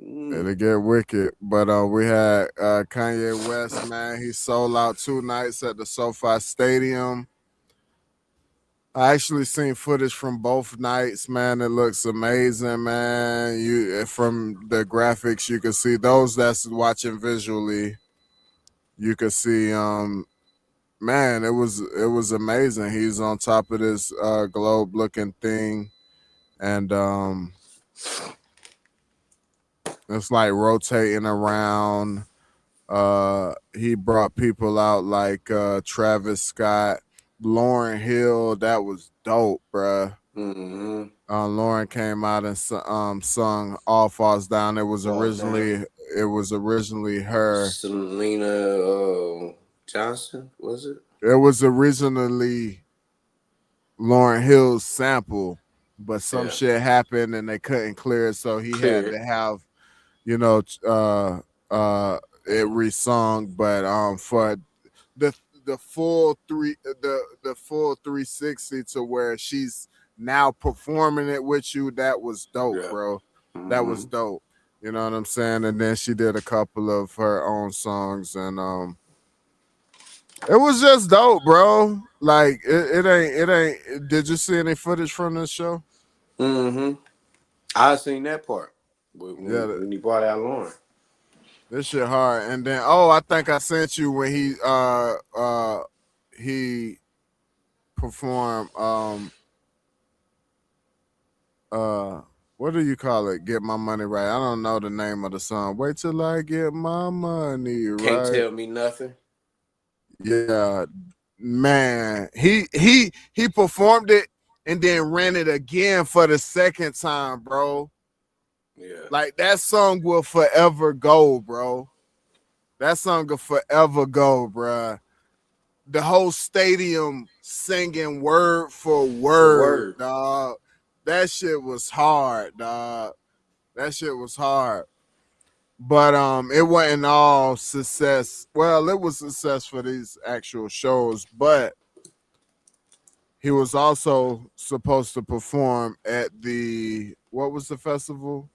it'll get wicked. But we had Kanye West, man. He sold out 2 nights at the SoFi Stadium. I actually seen footage from both nights, man. It looks amazing, man. You from the graphics, you can see those that's watching visually. You can see, man, it was amazing. He's on top of this globe looking thing, and it's like rotating around. He brought people out like Travis Scott, Lauryn Hill. That was dope, bruh. Mm-hmm. Lauren came out and sung "All Falls Down." It was originally her. Selena Johnson, was it? It was originally Lauryn Hill's sample, but some shit happened and they couldn't clear it, so he had to have, you know, it resung. But for the full the full 360 to where she's now performing it with you, that was dope, bro. That was dope. You know what I'm saying? And then she did a couple of her own songs, and it was just dope, bro. Like it ain't. Did you see any footage from this show? Mm-hmm. I seen that part when he brought out Lauren. This shit hard. And then I think I sent you when he performed what do you call it? Get My Money Right. I don't know the name of the song. Wait till I get my money right. Can't tell me nothing. Yeah, man. He performed it and then ran it again for the second time, bro. Yeah. Like that song will forever go, bro. That song will forever go, bro. The whole stadium singing word for word, dog. That shit was hard, dog. That shit was hard. But it wasn't all success. Well, it was success for these actual shows, but he was also supposed to perform at what was the festival?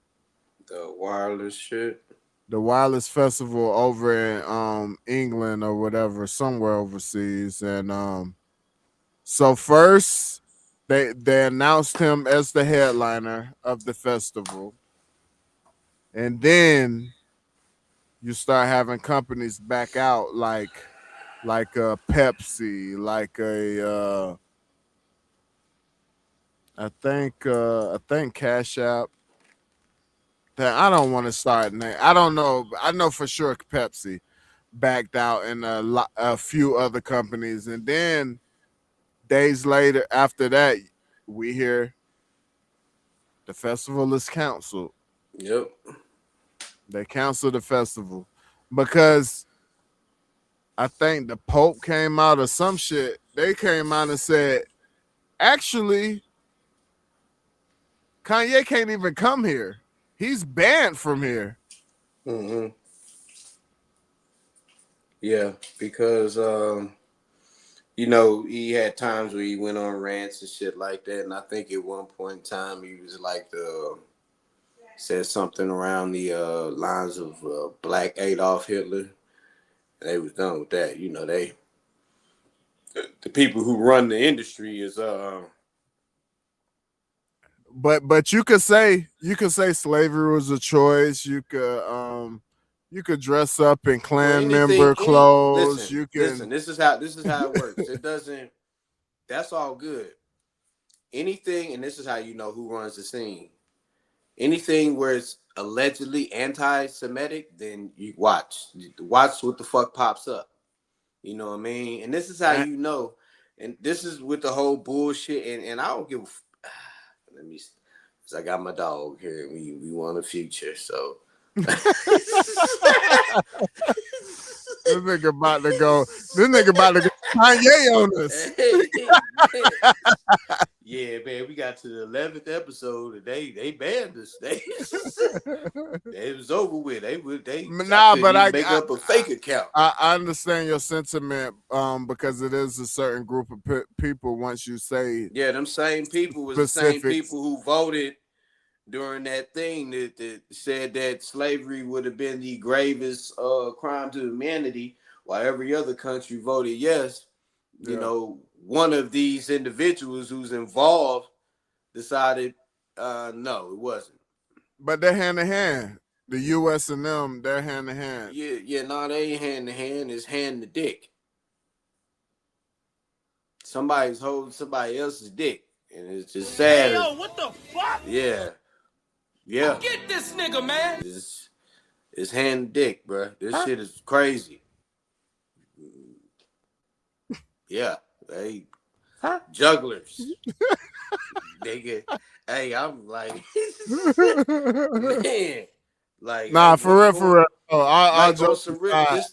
The wireless shit. The wireless festival over in England or whatever, somewhere overseas. And so first they announced him as the headliner of the festival. And then you start having companies back out like a Pepsi, like a I think Cash App. That I don't want to start name. I don't know. I know for sure Pepsi backed out, and a few other companies. And then days later, after that, we hear the festival is canceled. Yep. They canceled the festival because I think the Pope came out or some shit. They came out and said, actually, Kanye can't even come here. He's banned from here. Mm-hmm. Yeah, because he had times where he went on rants and shit like that, and I think at one point in time he was like said something around the lines of Black Adolf Hitler. And they was done with that. The people who run the industry is But you could say slavery was a choice. You could dress up in Klan member clothes. Listen. This is how it works. It doesn't. That's all good. Anything, and this is how you know who runs the scene. Anything where it's allegedly anti-Semitic, then you watch what the fuck pops up. You know what I mean? And this is how you know. And this is with the whole bullshit. And I don't give. Let me. Cause I got my dog here. We want a future, so. This nigga about to go Kanye on us. Yeah, man, we got to the 11th episode and they banned us. It was over with. I couldn't even make up a fake account. I understand your sentiment, because it is a certain group of people. Once you say, yeah, them same people was specifics. The same people who voted during that thing that said that slavery would have been the gravest crime to humanity, while every other country voted yes. You know, one of these individuals who's involved decided no, it wasn't. But they're hand in hand. The U.S. and them, they're hand in hand. Yeah, no, they ain't hand in hand. It's hand to dick. Somebody's holding somebody else's dick, and it's just sad. Hey, yo, what the fuck? Yeah. Get this nigga, man. It's hand to dick, bro. This shit is crazy. Yeah, they jugglers. Nigga, hey, I'm like, man, like, nah, for real. Oh, I just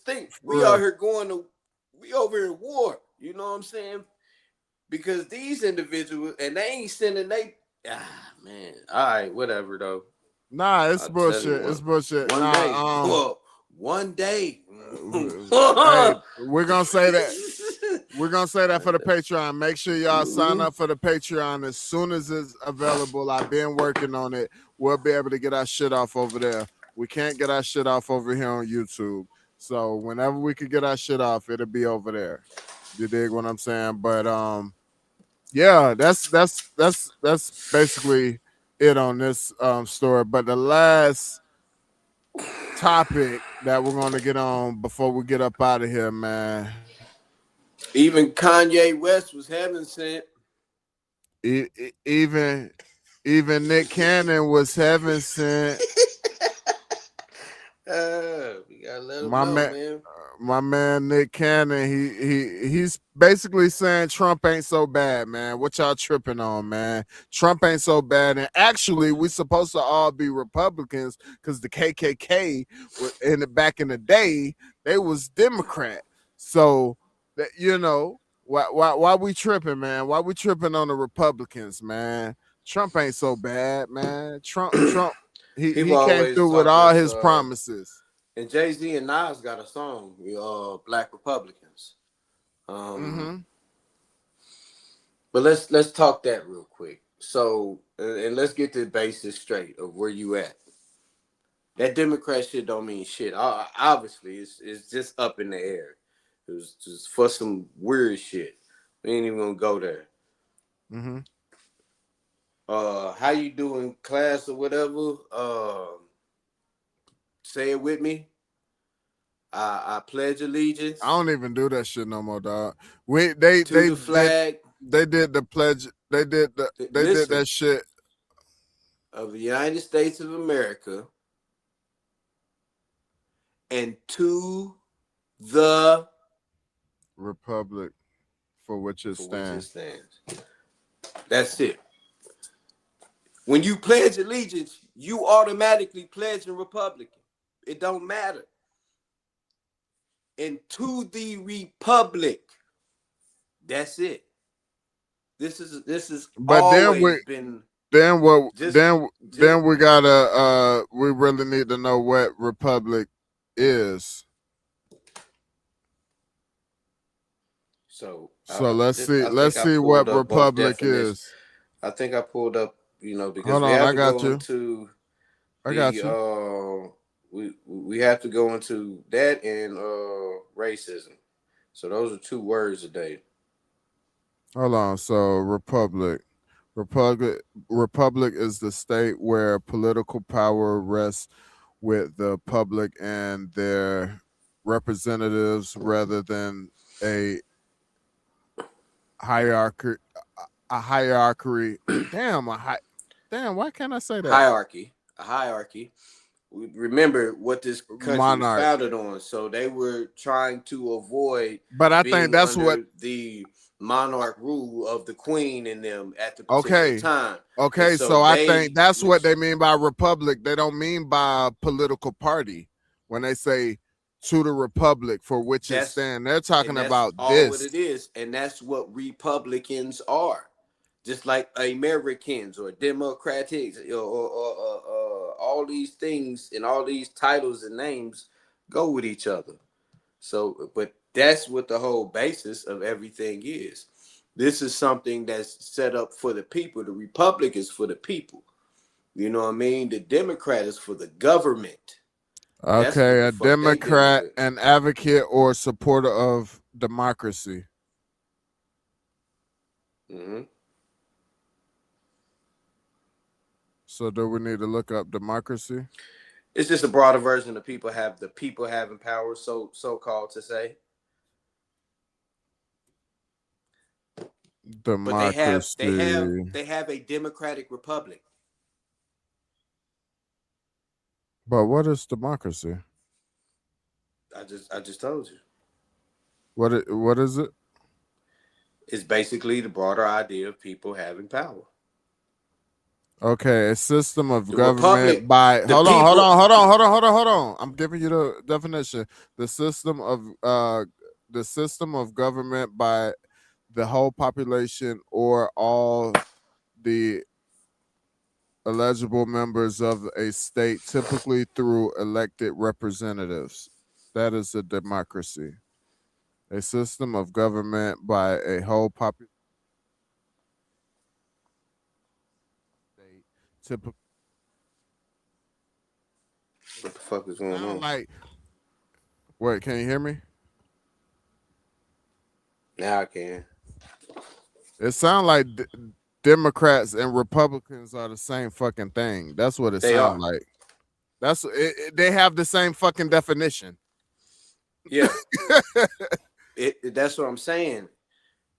think we out here we over in war. You know what I'm saying? Because these individuals, and they ain't sending man. All right, whatever though. Nah, it's bullshit. It's bullshit. One day. Hey, we're gonna say that. We're gonna say that for the Patreon. Make sure y'all sign up for the Patreon as soon as it's available. I've been working on it. We'll be able to get our shit off over there. We can't get our shit off over here on YouTube. So whenever we could get our shit off, it'll be over there. You dig what I'm saying? But yeah, that's basically it on this story. But the last topic that we're gonna get on before we get up out of here, man. Even Kanye West was heaven sent. Even Nick Cannon was heaven sent. We gotta let him know, man. My man Nick Cannon, he's basically saying Trump ain't so bad, man. What y'all tripping on, man? Trump ain't so bad. And actually, we supposed to all be Republicans because the KKK back in the day, they was Democrat. So that, you know, why we tripping, man? Why we tripping on the Republicans, man? Trump ain't so bad, man. Trump he came through with all his promises. And Jay-Z and Nas got a song, Black Republicans. But let's talk that real quick. So, and let's get the basis straight of where you at. That Democrat shit don't mean shit. Obviously, it's just up in the air. It was just for some weird shit. We ain't even gonna go there. How you doing, class or whatever? Say it with me. I pledge allegiance. I don't even do that shit no more, dog. They the flag. They did the pledge. They did that shit of the United States of America and to the Republic for which it stands. That's it. When you pledge allegiance, you automatically pledge a Republican. It don't matter. And to the Republic. That's it. This is but always then we gotta we really need to know what Republic is. So let's see what Republic is. I think I pulled up, because hold on, I got you. We have to go into that and racism. So those are 2 words a day. Hold on. So Republic is the state where political power rests with the public and their representatives rather than a hierarchy. Damn, why can't I say that? A hierarchy. Remember what this country was founded on. So they were trying to avoid. But I think that's what the monarch rule of the queen and them at the particular time. Okay, so I think that's what they mean by republic. They don't mean by political party when they say to the republic for which it stands. They're talking And that's about all what this. it is, and that's what Republicans are. Just like Americans or Democrats or all these things and all these titles and names go with each other. So, but that's what the whole basis of everything is. This is something that's set up for the people. The Republic is for the people. You know what I mean? The Democrat is for the government. That's what Okay, the a fuck they dealing Democrat, with. an advocate, or supporter of democracy. Mm-hmm. So, do we need to look up democracy? It's just a broader version of people having power, so called to say. But Democracy. they have a democratic republic. But what is democracy? I just told you. What is it? It's basically the broader idea of people having power. Okay, a system of The government republic, by the people. hold on. I'm giving you the definition. The system of government by the whole population or all the eligible members of a state, typically through elected representatives. That is a democracy. A system of government by a whole population. Typically, What the fuck is going on? like, wait, can you hear me? Now I can. It sounds like Democrats and Republicans are the same fucking thing. That's what it They sounds are. like. They have the same fucking definition. Yeah. That's what I'm saying.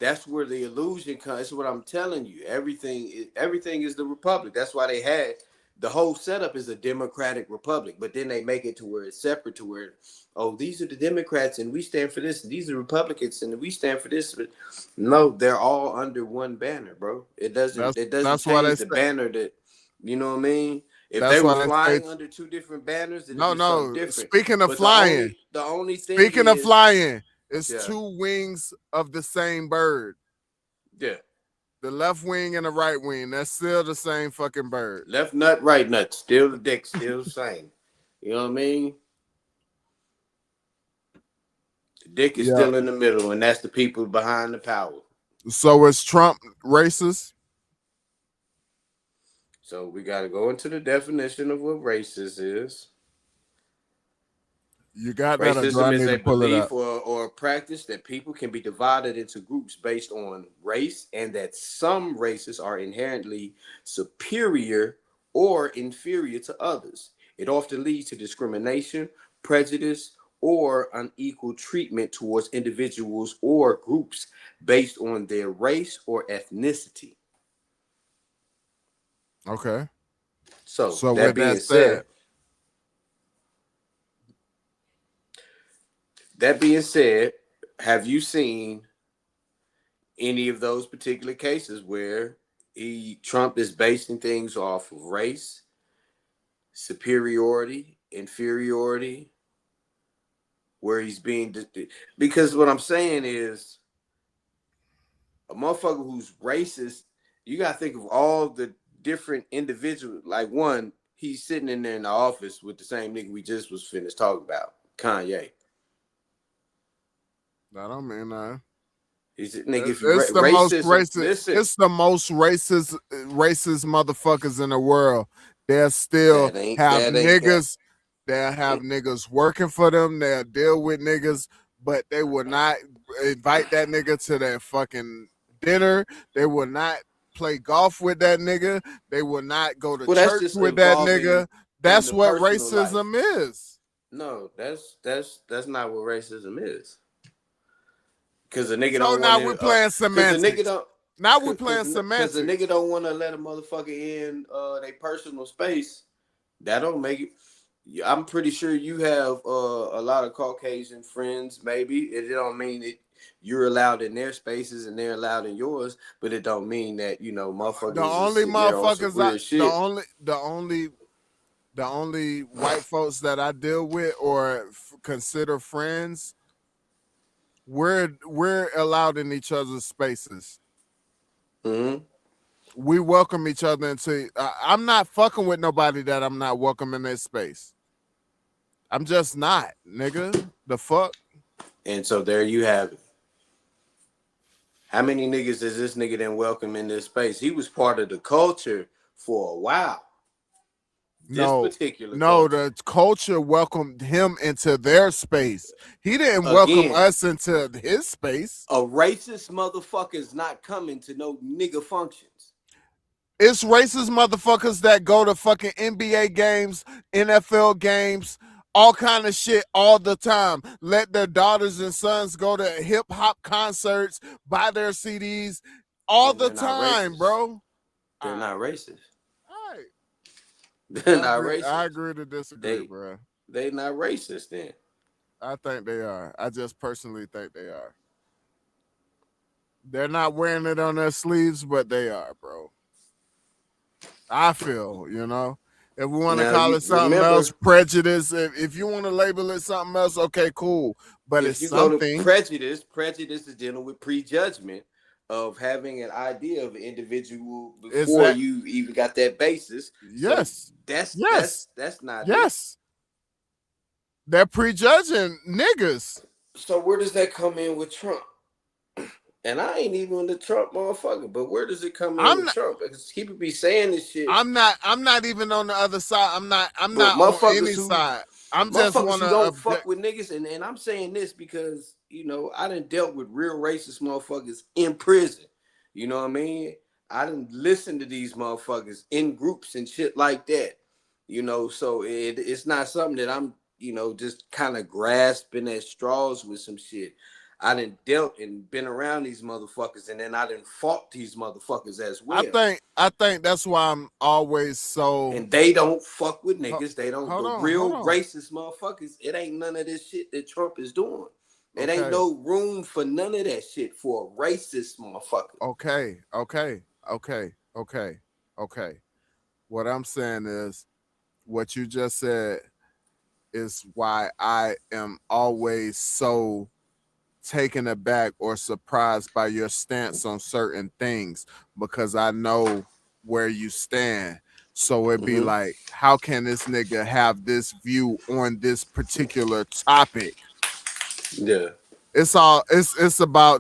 That's where the illusion comes. That's what I'm telling you. Everything is the republic. That's why they had the whole setup is a democratic republic, but then they make it to where it's separate to where, oh, these are the Democrats and we stand for this, and these are Republicans and we stand for this. But no, they're all under one banner, bro. It doesn't That's why they change the say. banner that you know what I mean? If they That's were why they flying say. under two different banners, then it'd No, be something no. different. Speaking of But flying, the only thing it's yeah. two wings of the same bird. Yeah. The left wing and the right wing. That's still the same fucking bird. Left nut, right nut. Still the dick, still the same. You know what I mean? The dick is still in the middle, and that's the people behind the power. So is Trump racist? So we got to go into the definition of what racist is. You got that, or do I Racism is need a to pull it belief up? or a practice that people can be divided into groups based on race, and that some races are inherently superior or inferior to others. It often leads to discrimination, prejudice, or unequal treatment towards individuals or groups based on their race or ethnicity. Okay. So with that being said, have you seen any of those particular cases where Trump is basing things off of race, superiority, inferiority, where he's being because what I'm saying is a motherfucker who's racist, you gotta think of all the different individuals. Like one, he's sitting in there in the office with the same nigga we just was finished talking about, Kanye. That don't mean nothing. He's nigga. If It's the most racist. listen, It's the most racist motherfuckers in the world. They'll still have niggas. They'll have niggas working for them. They'll deal with niggas, but they will not invite that nigga to their fucking dinner. They will not play golf with that nigga. They will not go to church with that nigga. That's what racism is. No, that's not what racism is. Because the nigga So don't now want to. we're playing semantics. The nigga don't. Now we're playing semantics. Because the nigga don't want to let a motherfucker in their personal space. That don't make it. I'm pretty sure you have a lot of Caucasian friends. Maybe it don't mean that you're allowed in their spaces and they're allowed in yours, but it don't mean that motherfuckers. The only the only white folks that I deal with or consider friends, we're allowed in each other's spaces. Mm-hmm. We welcome each other into. I'm not fucking with nobody that I'm not welcome in their space. I'm just not, nigga. The fuck. And so there you have it. How many niggas is this nigga then welcome in this space? He was part of the culture for a while. This particular culture. The culture welcomed him into their space. He didn't welcome Again, us into his space. A racist motherfucker's not coming to no nigga functions. It's racist motherfuckers that go to fucking NBA games, NFL games, all kind of shit all the time. Let their daughters and sons go to hip hop concerts, buy their CDs all the time, bro. They're not racist. All right. They're not racist. I agree to disagree, bro. They not racist then. I think they are. I just personally think they are. They're not wearing it on their sleeves, but they are, bro. I feel, if we want to call it something else, prejudice. If you want to label it something else, okay, cool. But if it's you something. Go to prejudice is dealing with prejudgment of having an idea of an individual before you even got that basis. Yes, so that's not. Yes, they're prejudging niggas. So where does that come in with Trump? And I ain't even the Trump motherfucker, but where does it come in with Trump? Because people be saying this shit. I'm not even on the other side. I'm not on any side. I'm just want to don't fuck with niggas, and I'm saying this because I done dealt with real racist motherfuckers in prison. You know what I mean? I done listened to these motherfuckers in groups and shit like that. So it's not something that I'm just kind of grasping at straws with some shit. I done dealt and been around these motherfuckers, and then I done fought these motherfuckers as well. I think that's why I'm always so. And they don't fuck with niggas. They don't. Racist motherfuckers. It ain't none of this shit that Trump is doing. It ain't no room for none of that shit for a racist motherfucker. Okay. What I'm saying is, what you just said is why I am always so taken aback or surprised by your stance on certain things, because I know where you stand. So it'd be like, how can this nigga have this view on this particular topic? Yeah. It's about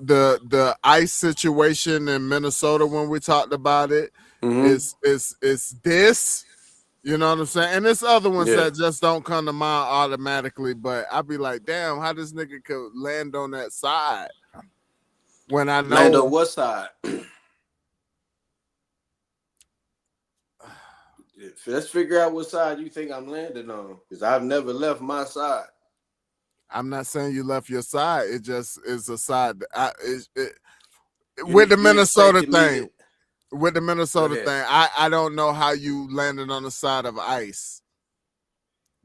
the ICE situation in Minnesota when we talked about it. It's this. You know what I'm saying? And there's other ones that just don't come to mind automatically, but I'd be like, damn, how this nigga could land on that side when I know. Land on what side? Let's figure out what side you think I'm landing on, because I've never left my side. I'm not saying you left your side. It just is a side. With the Minnesota thing. With the Minnesota thing, I don't know how you landed on the side of ICE,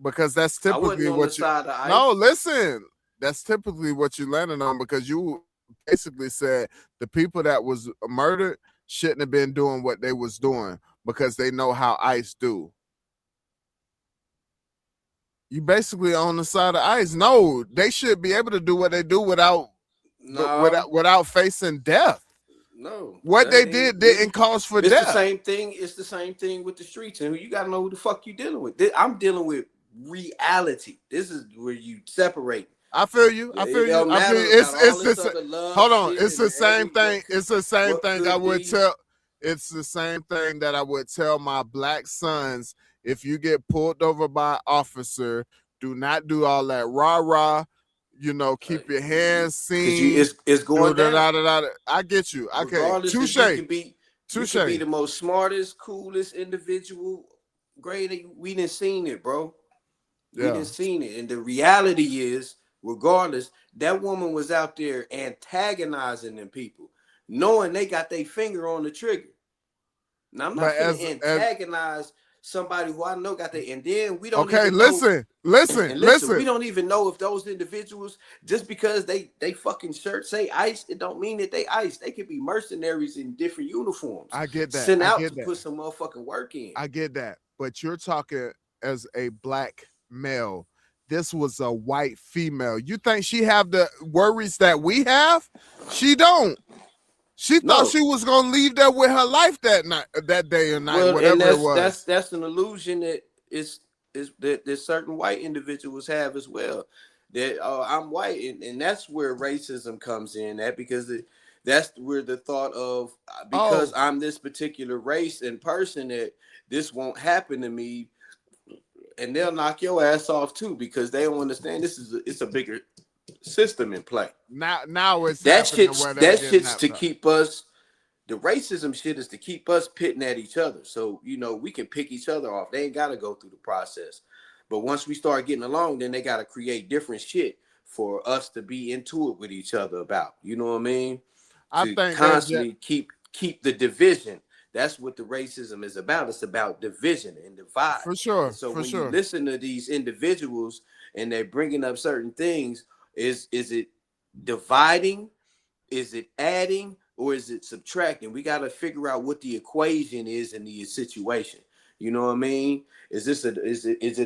because that's typically what you. No, listen, that's typically what you landed on, because you basically said the people that was murdered shouldn't have been doing what they was doing because they know how ICE do. You basically on the side of ICE. No, they should be able to do what they do without facing death. No, what they didn't cause for death. It's the same thing. It's the same thing with the streets, and you gotta know who the fuck you dealing with. I'm dealing with reality. This is where you separate. I feel you. It's hold on. It's the same thing. It's the same thing I would tell. It's the same thing that I would tell my black sons. If you get pulled over by an officer, do not do all that rah-rah. Keep your hands seen. It's going down. I get you. Touche. You can be the most smartest, coolest individual. Great. We didn't seen it, bro. We didn't seen it. And the reality is, regardless, that woman was out there antagonizing them people, knowing they got their finger on the trigger. Now, I'm not going to antagonize somebody who I know got that, and then we don't. Okay, listen. We don't even know if those individuals, just because they fucking shirt say ICE, it don't mean that they ICE. They could be mercenaries in different uniforms. I get that. Sent out to put some motherfucking work in. I get that, but you're talking as a black male. This was a white female. You think she have the worries that we have? She don't. She thought No. she was gonna leave there with her life that night, that day or night, Well, and whatever it was. that's an illusion that is that certain white individuals have as well. That I'm white, and that's where racism comes in. That's where the thought of because Oh, I'm this particular race and person that this won't happen to me, and they'll knock your ass off too because they don't understand it's a bigger system in play. now it's happening where they're That getting shit's that to stuff. keep us. The racism shit is to keep us pitting at each other. So, we can pick each other off. They ain't got to go through the process. But once we start getting along, then they got to create different shit for us to be into it with each other about. You know what I mean? I To think that constantly keep the division. That's what the racism is about. It's about division and divide. for And sure, so for when you sure. listen to these individuals and they're bringing up certain things, is it dividing? Is it adding or is it subtracting? We got to figure out what the equation is in the situation. You know what I mean? Is it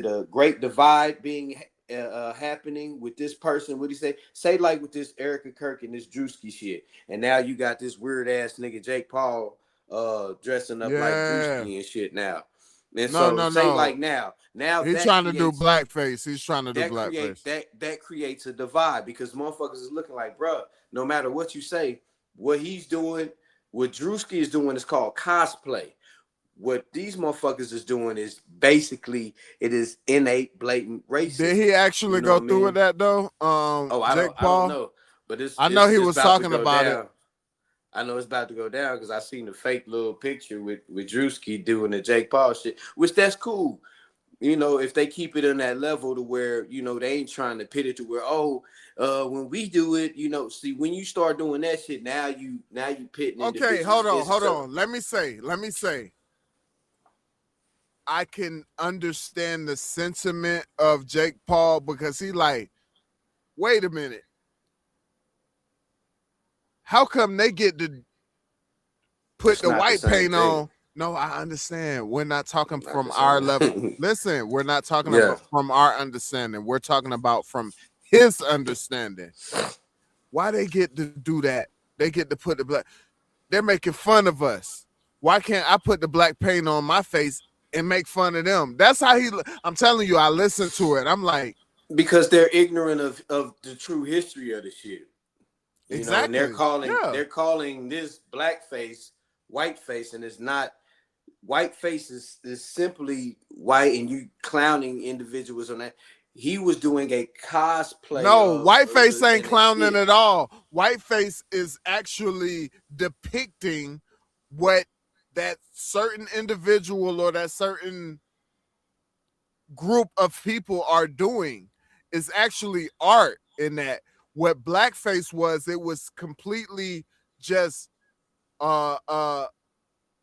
a great divide being happening with this person? What do you say? Say like with this Erica Kirk and this Drewski shit, and now you got this weird ass nigga Jake Paul dressing up like Yeah. Drewski and shit now. And No, so no, say no. like now He's that trying to do creates blackface. He's trying to do blackface. that creates a divide because motherfuckers is looking like, bruh, no matter what you say, what he's doing, what Drewski is doing is called cosplay. What these motherfuckers is doing is basically it is innate, blatant Did racism. he You actually know go what I through with mean? that though? Oh, Jake I don't Paul. know, but I know he it's was about to talking go about it. down. I know it's about to go down because I seen the fake little picture with Drewski doing the Jake Paul shit, which that's cool. If they keep it in that level to where, they ain't trying to pit it to where, when we do it, see, when you start doing that shit, now you pitting Okay, individuals against hold each other. on. Let me say. I can understand the sentiment of Jake Paul because he like, wait a minute. How come they get to put It's the not the white same paint thing. on? No, I understand. We're not talking Not from the our level. same. Listen, we're not talking Yeah. about from our understanding. We're talking about from his understanding. Why they get to do that? They get to put the black. They're making fun of us. Why can't I put the black paint on my face and make fun of them? That's how he. I'm telling you, I listened to it. I'm like, Because they're ignorant of the true history of the shit. And they're exactly. calling Yeah. they're calling this blackface whiteface, and it's not. Whiteface is simply white, and you clowning individuals on that. He was doing a cosplay No, of whiteface ain't and a clowning skit. at all. Whiteface is actually depicting what that certain individual or that certain group of people are doing. Is actually art in that. What blackface was, it was completely just uh uh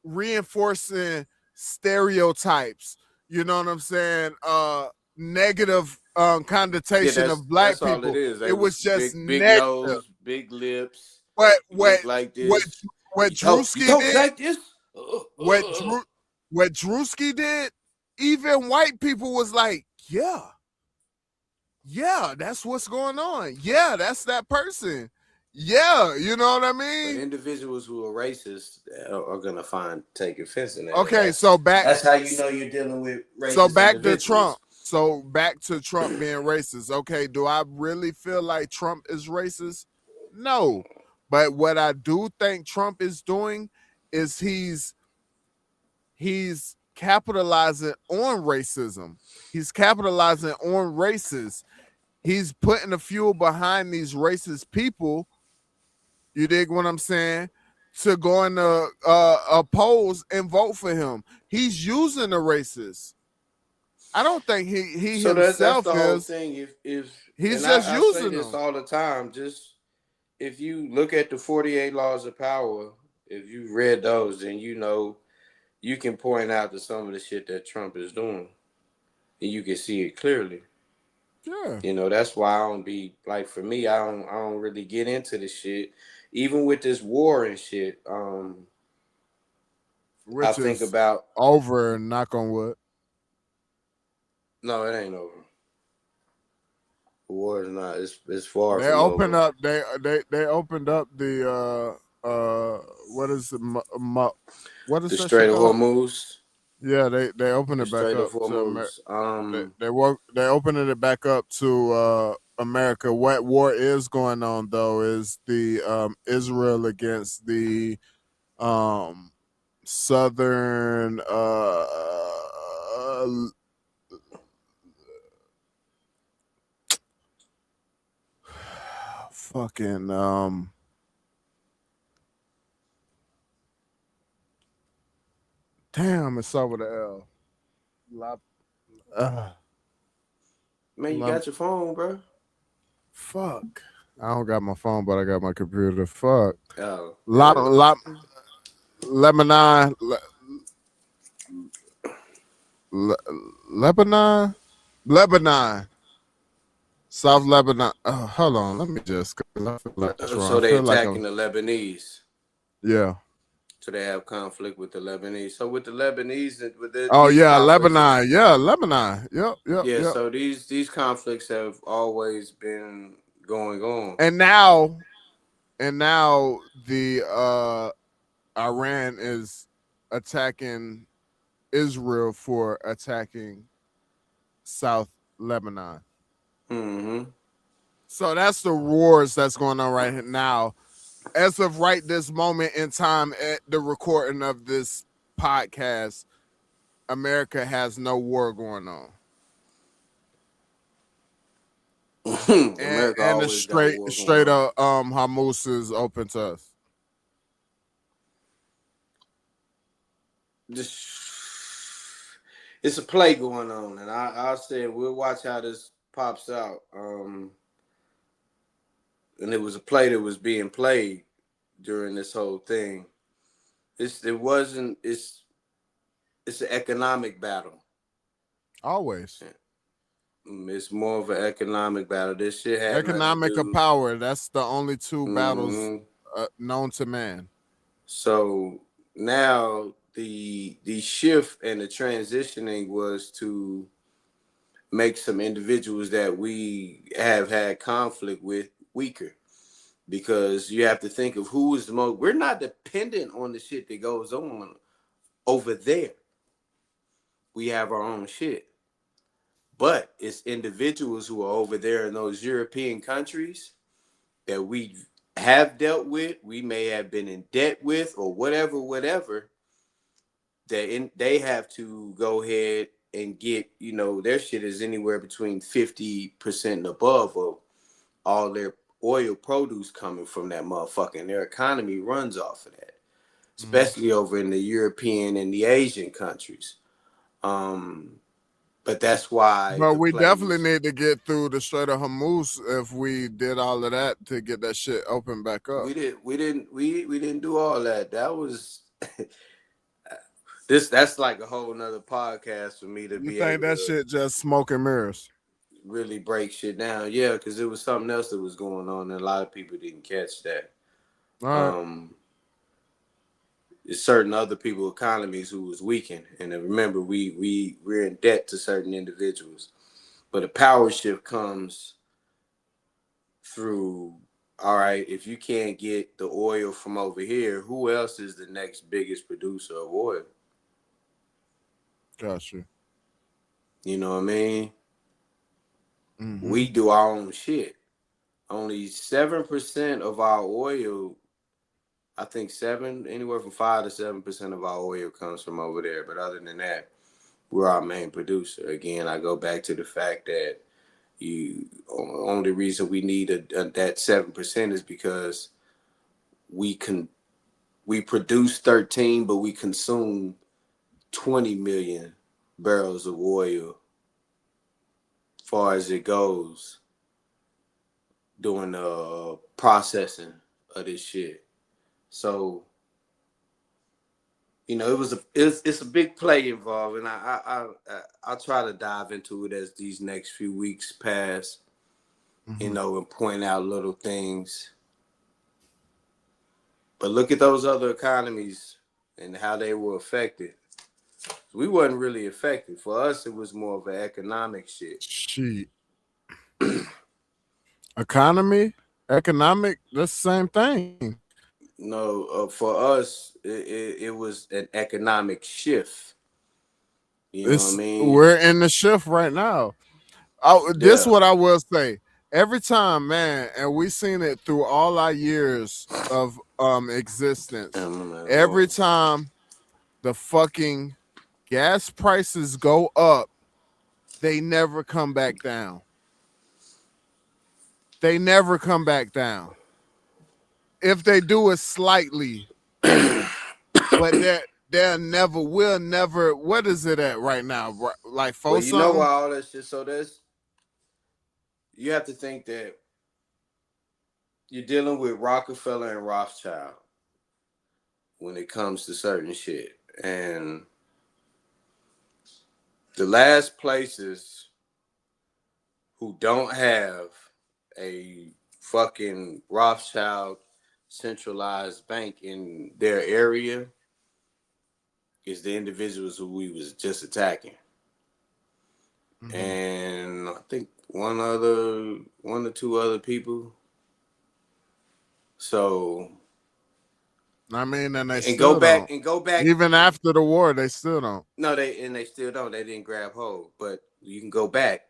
reinforcing stereotypes. You know what I'm saying? Negative Yeah, connotation of black that's all it people. is. They It was was just big negative. nose, big lips. But You look like what this. what You Drewski talk did, like this. what Drew what Drewski did, even white people was like, yeah, that's what's going on. Yeah, that's that person. Yeah, you know what I But mean? individuals who are racist are gonna take offense in that, and Okay, so that's how you know you're dealing with So racist back to Trump. individuals. So back to Trump being racist. Okay, do I really feel like Trump is racist? No. But what I do think Trump is doing is he's capitalizing on racism. He's capitalizing on racists. He's putting the fuel behind these racist people. You dig what I'm saying? To go and oppose and vote for him. He's using the racists. I don't think he So that's himself the whole is. thing. If He's and just I say using this them. all the time, just if you look at the 48 laws of power, if you read those, then you can point out to some of the shit that Trump is doing, and you can see it clearly. Yeah. That's why I don't be like, for me, I don't really get into the shit. Even with this war and shit, I Which think is about over, knock on wood. No, it ain't over. The war is not. It's far They from opened over. up. They opened up the what is it? What is The that shit Strait of called? Hormuz. Yeah, they opened The it back Strait of up to America. Hormuz. They opened it back up to America. What war is going on though is the Israel against the um southern fucking damn, it's over the L. La, uh, Man, you la, got your phone, bro. fuck. I don't got my phone, but I got my computer. Fuck. Oh, La, yeah. la, Lebanon. Lebanon. Lebanon. South Lebanon. Oh, hold on. Let me just. 'Cause I feel like that's wrong. So I they feel like I'm. attacking the Lebanese. Yeah. So they have conflict with the Lebanese. So with the Lebanese, Oh these yeah, conflicts, Lebanon. Yeah, Lebanon. Yep, yep, yeah. yep. So these conflicts have always been going on. And now the Iran is attacking Israel for attacking South Lebanon. Mm-hmm. So that's the wars that's going on right now. As of right this moment in time at the recording of this podcast, America has no war going on. America And the always got war going straight on. up Hamas is open to us. Just it's a play going on, and I said we'll watch how this pops out. And it was a play that was being played during this whole thing. It wasn't. It's an economic battle. Always. It's more of an economic battle. This shit had nothing to Economic or do. power, that's the only two battles Mm-hmm. known to man. So now the shift and the transitioning was to make some individuals that we have had conflict with weaker, because you have to think of who is the most. We're not dependent on the shit that goes on over there. We have our own shit, but it's individuals who are over there in those European countries that we have dealt with, we may have been in debt with, or whatever. They have to go ahead and get, their shit is anywhere between 50% and above of all their oil produce coming from that motherfucker, and their economy runs off of that, especially over in the European and the Asian countries. But that's why But the we play definitely was. need to get through the Strait of Hormuz if we did all of that to get that shit open back up. We didn't do all that. That was that's like a whole nother podcast for me to You be think able that to shit just smoke and mirrors? really break shit down. Yeah, because there was something else that was going on, and a lot of people didn't catch that. All right. It's certain other people economies who was weakened, and then remember we're in debt to certain individuals, but a power shift comes through. All right, if you can't get the oil from over here, who else is the next biggest producer of oil? Gotcha. You know what I mean? Mm-hmm. We do our own shit. Only 7% of our oil, I think anywhere from 5 to 7% of our oil comes from over there. But other than that, we're our main producer. Again, I go back to the fact that only reason we need that 7% is because we produce 13, but we consume 20 million barrels of oil, far as it goes, doing the processing of this shit. So, it's a big play involved, and I'll try to dive into it as these next few weeks pass, Mm-hmm. and point out little things. But look at those other economies and how they were affected. We wasn't really affected. For us, it was more of an economic shit. Shit. Economic, that's the same thing. No, for us, it was an economic shift. You know what I mean? We're in the shift right now. This Yeah. what I will say. Every time, man, and we seen it through all our years of existence. Every time the fucking gas prices go up, they never come back down. They never come back down. If they do it slightly, but they'll never, will never. What is it at right now? Like Well, for you know something? why all that shit. So you have to think that you're dealing with Rockefeller and Rothschild when it comes to certain shit, and the last places who don't have a fucking Rothschild centralized bank in their area is the individuals who we was just attacking. Mm-hmm. And I think one or two other people. So I mean, and they go still back. Even after the war, they still don't. No, they still don't. They didn't grab hold. But you can go back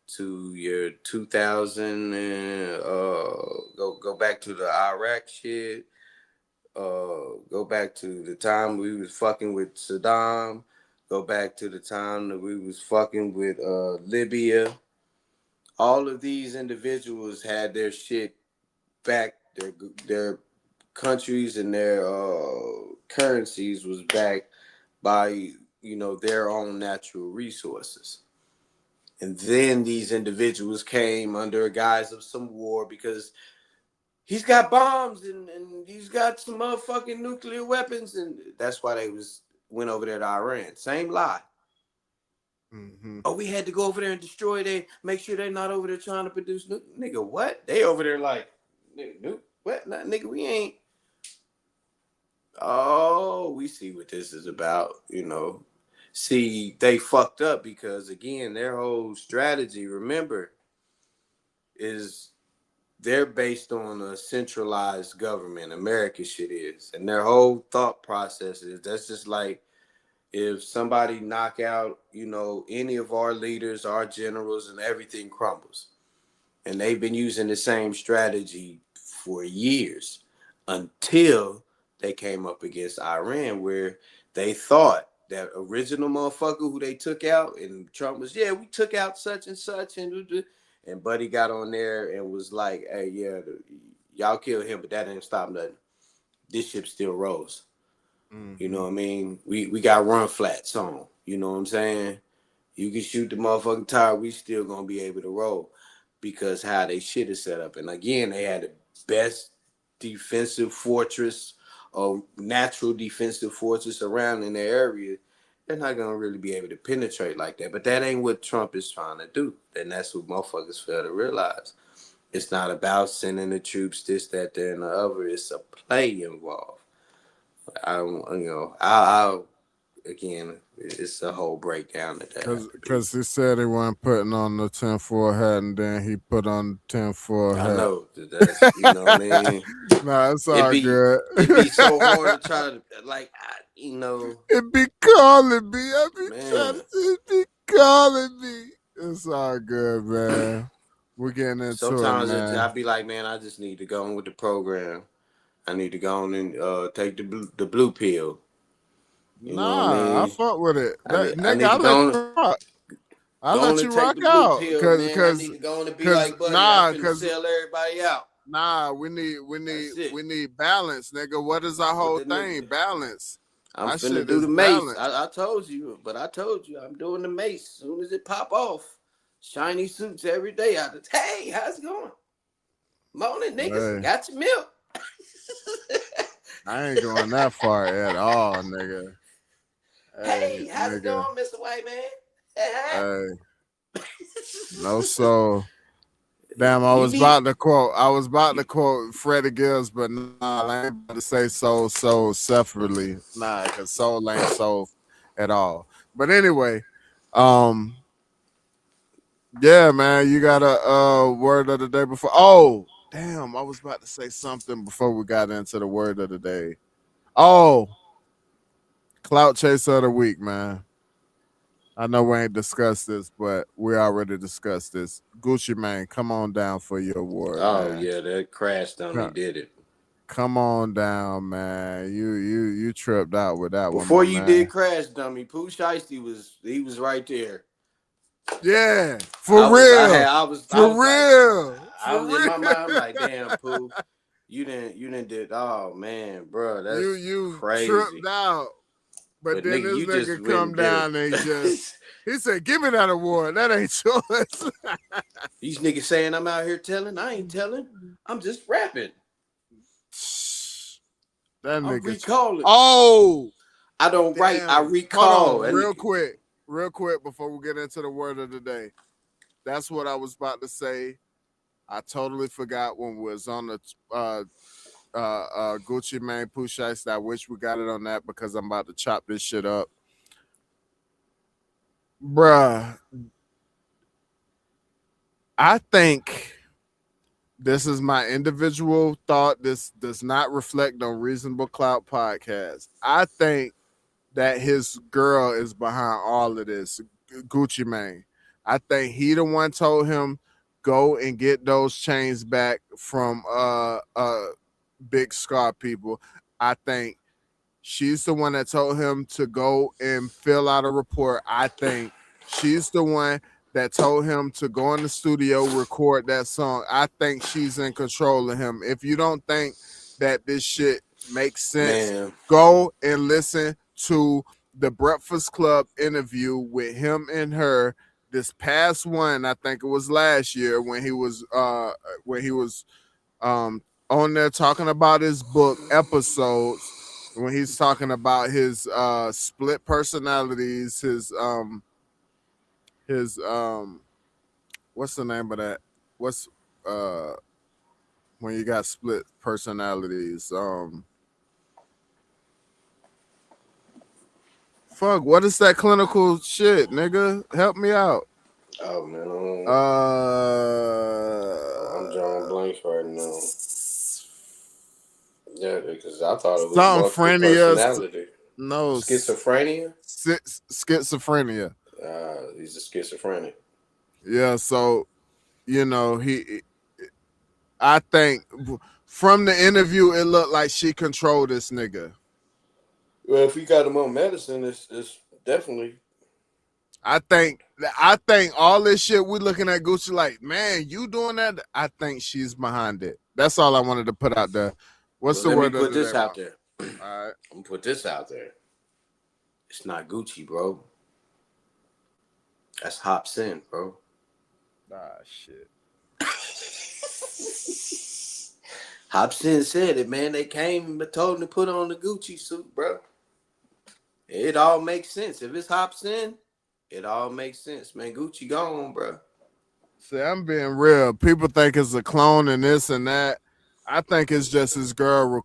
to your 2000 and go back to the Iraq shit. Go back to the time we was fucking with Saddam. Go back to the time that we was fucking with Libya. All of these individuals had their shit back. Their countries and their currencies was backed by their own natural resources. And then these individuals came under a guise of some war because he's got bombs and he's got some motherfucking nuclear weapons, and that's why they went over there to Iran. Same lie. Mm-hmm. Oh, we had to go over there and destroy they, make sure they're not over there trying to produce nigga. What? They over there like, nigga, what? Nah, nigga, we ain't. Oh, we see what this is about, See, they fucked up because again, their whole strategy, remember, is they're based on a centralized government. America shit is. And their whole thought process is that's just like if somebody knock out, any of our leaders, our generals, and everything crumbles. And they've been using the same strategy for years until they came up against Iran, where they thought that original motherfucker who they took out, and Trump was, yeah, we took out such and such, and Buddy got on there and was like, hey, yeah, y'all killed him, but that didn't stop nothing. This ship still rose. Mm-hmm. You know what I mean? We got run flats on. You know what I'm saying? You can shoot the motherfucking tire, we still gonna be able to roll because how they shit is set up. And again, they had the best defensive fortress or natural defensive fortress around in their area. They're not gonna really be able to penetrate like that. But that ain't what Trump is trying to do. And that's what motherfuckers fail to realize. It's not about sending the troops, this, that, there, and the other. It's a play involved. I'll again, it's a whole breakdown of that. Because he said he wasn't putting on the 10-4 hat, and then he put on the 10-4 hat. I know. That's, what I mean? Nah, it's all good. It'd be so hard to try to, like, It be calling me. I be trying to say it be calling me. It's all good, man. We're getting into sometimes it, man. I'd be like, man, I just need to go on with the program. I need to go on and take the blue pill. You know what I mean? I fuck with it. Nigga, I'll let you rock out. Cause I need to go on and be like, buddy, I'm finna sell everybody out. Nah, we need balance, nigga. What is our whole thing? Balance. I'm finna do the mace. I told you, I'm doing the mace. As soon as it pop off, shiny suits every day. Hey, how's it going? Morning, niggas. Hey. Got your milk. I ain't going that far at all, nigga. Hey, how's it going, Mr. White Man? Hey. No soul. Damn, I was about to quote Freddie Gibbs, but nah, I ain't about to say soul separately. Nah, because soul ain't soul. at all. But anyway, yeah, man, you got a word of the day before. Oh, damn, I was about to say something before we got into the word of the day. Oh, Clout Chaser of the week, man. I know we ain't discussed this, but we already discussed this. Gucci Mane, come on down for your award, Oh man. yeah, that crash dummy Co- did it. Come on down, man. You tripped out with that one, Before my you man. did crash dummy, POOH SHIESTY was right there. Yeah, I for was I had real. I For was like real. I For was in real. my mind. I'm like, damn, Pooh, you didn't did. Oh man, bro, that's You tripped crazy. out. But But then nigga, this you just nigga went come and did down and it. he said, give me that award. That ain't yours. These niggas saying I'm out here telling. I ain't telling. I'm just rapping. That I'm nigga. recalling. Oh, I don't write. I damn. Hold recall. on, And real quick before we get into the word of the day. That's what I was about to say. I totally forgot when we was on the Gucci Mane POOH SHIESTY. I wish we got it on that because I'm about to chop this shit up. Bruh, I think this is my individual thought. This does not reflect on Reasonable Clout Podcast. I think that his girl is behind all of this, Gucci Mane. I think he the one told him go and get those chains back from Big Scar people. I think she's the one that told him to go and fill out a report. I think she's the one that told him to go in the studio, record that song. I think she's in control of him. If you don't think that this shit makes sense, man, go and listen to the Breakfast Club interview with him and her. This past one, I think it was last year when he was on there talking about his book episodes, when he's talking about his split personalities, his what's the name of that? What's uh when you got split personalities? Fuck, what is that clinical shit, nigga? Help me out. oh man, I'm drawing Uh blanks right now. Yeah, because I thought it was something multiple frenia. personality. No, Schizophrenia. schizophrenia. He's a schizophrenic. Yeah, so you know I think from the interview it looked like she controlled this nigga. Well, if he got him on medicine, it's definitely. I think all this shit we looking at Gucci like, man, you doing that? I think she's behind it. That's all I wanted to put out there. What's Well, the let me word of put the day, this out Mom? there. All right. I'm gonna put this out there. It's not Gucci, bro. That's Hop Sin, bro. Ah, shit. Hop Sin said it, man. They came and told him to put on the Gucci suit, bro. It all makes sense. If it's Hop Sin, it all makes sense, man. Gucci gone, bro. See, I'm being real. People think it's a clone and this and that. I think it's just his girl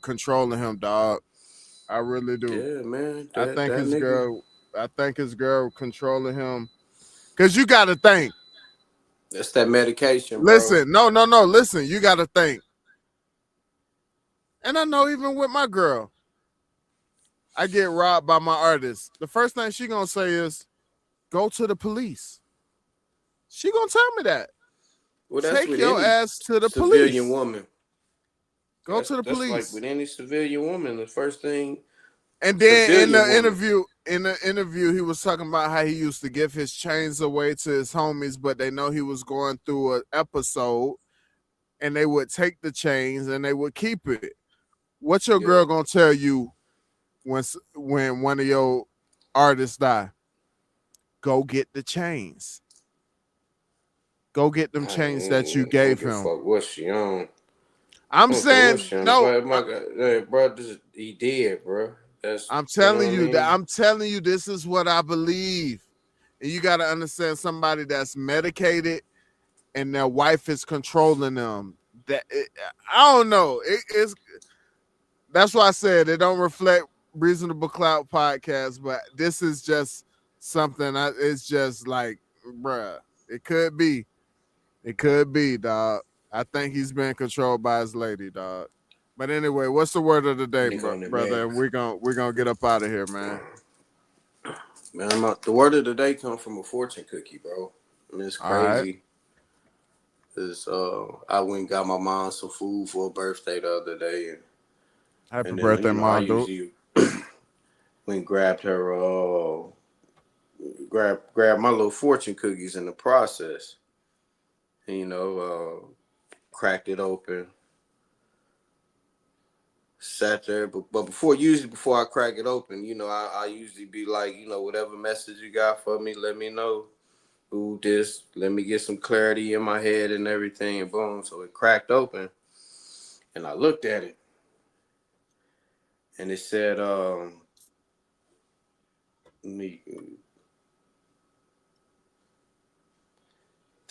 controlling him, dog. I really do. Yeah, man. I That think that his nigga. girl. I think his girl controlling him. Cause you got to think. That's that medication, bro. Listen, no. Listen, you got to think. And I know even with my girl, I get robbed by my artist. The first thing she gonna say is, "Go to the police." She gonna tell me that. Well, that's Take with your any ass to the civilian police. woman. Go to the That's like police. with any civilian woman. The first thing And then civilian woman. in the interview, he was talking about how he used to give his chains away to his homies, but they know he was going through an episode, and they would take the chains and they would keep it. What's your Yeah. girl gonna tell you when one of your artists die? Go get the chains. Go get them chains that you I don't gave give a him. fuck what she on. I'm I don't care what saying she on. no. But my God, hey, bro, he dead, bro. That's I'm you know telling what I you that mean. I'm telling you this is what I believe. And you got to understand somebody that's medicated and their wife is controlling them. I don't know. It's that's why I said it don't reflect Reasonable Clout podcast, but this is just something. It's just like, bruh, it could be. It could be, dog. I think he's been controlled by his lady, dog. But anyway, what's the word of the day, Nigga on the brother? man. And we're gonna get up out of here, man. Man, the word of the day comes from a fortune cookie, bro. And it's All right. crazy. Cause I went and got my mom some food for her birthday the other day, Happy and then birthday, I mom, dude. usually went and grabbed her grab my little fortune cookies in the process, and cracked it open, sat there, but before I crack it open, I usually be like, whatever message you got for me, let me know. Ooh, this, let me get some clarity in my head and everything, and boom. So it cracked open, and I looked at it, and it said,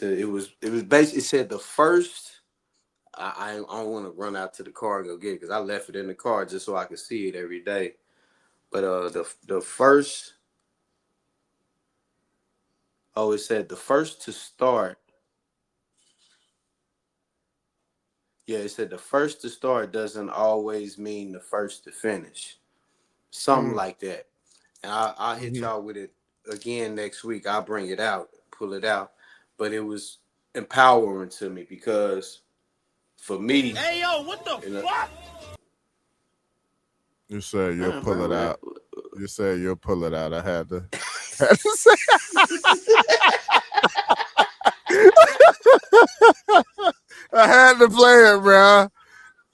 it was basically, it said the first. I don't want to run out to the car and go get it because I left it in the car just so I could see it every day. But the first, it said the first to start. Yeah, it said the first to start doesn't always mean the first to finish. Something like that. And I'll hit y'all with it again next week. I'll bring it out, pull it out. But it was empowering to me because for me. Hey, yo, what the fuck? You said you'll pull it Man. out. You said you'll pull it out. I had to say. I had to play it, bro.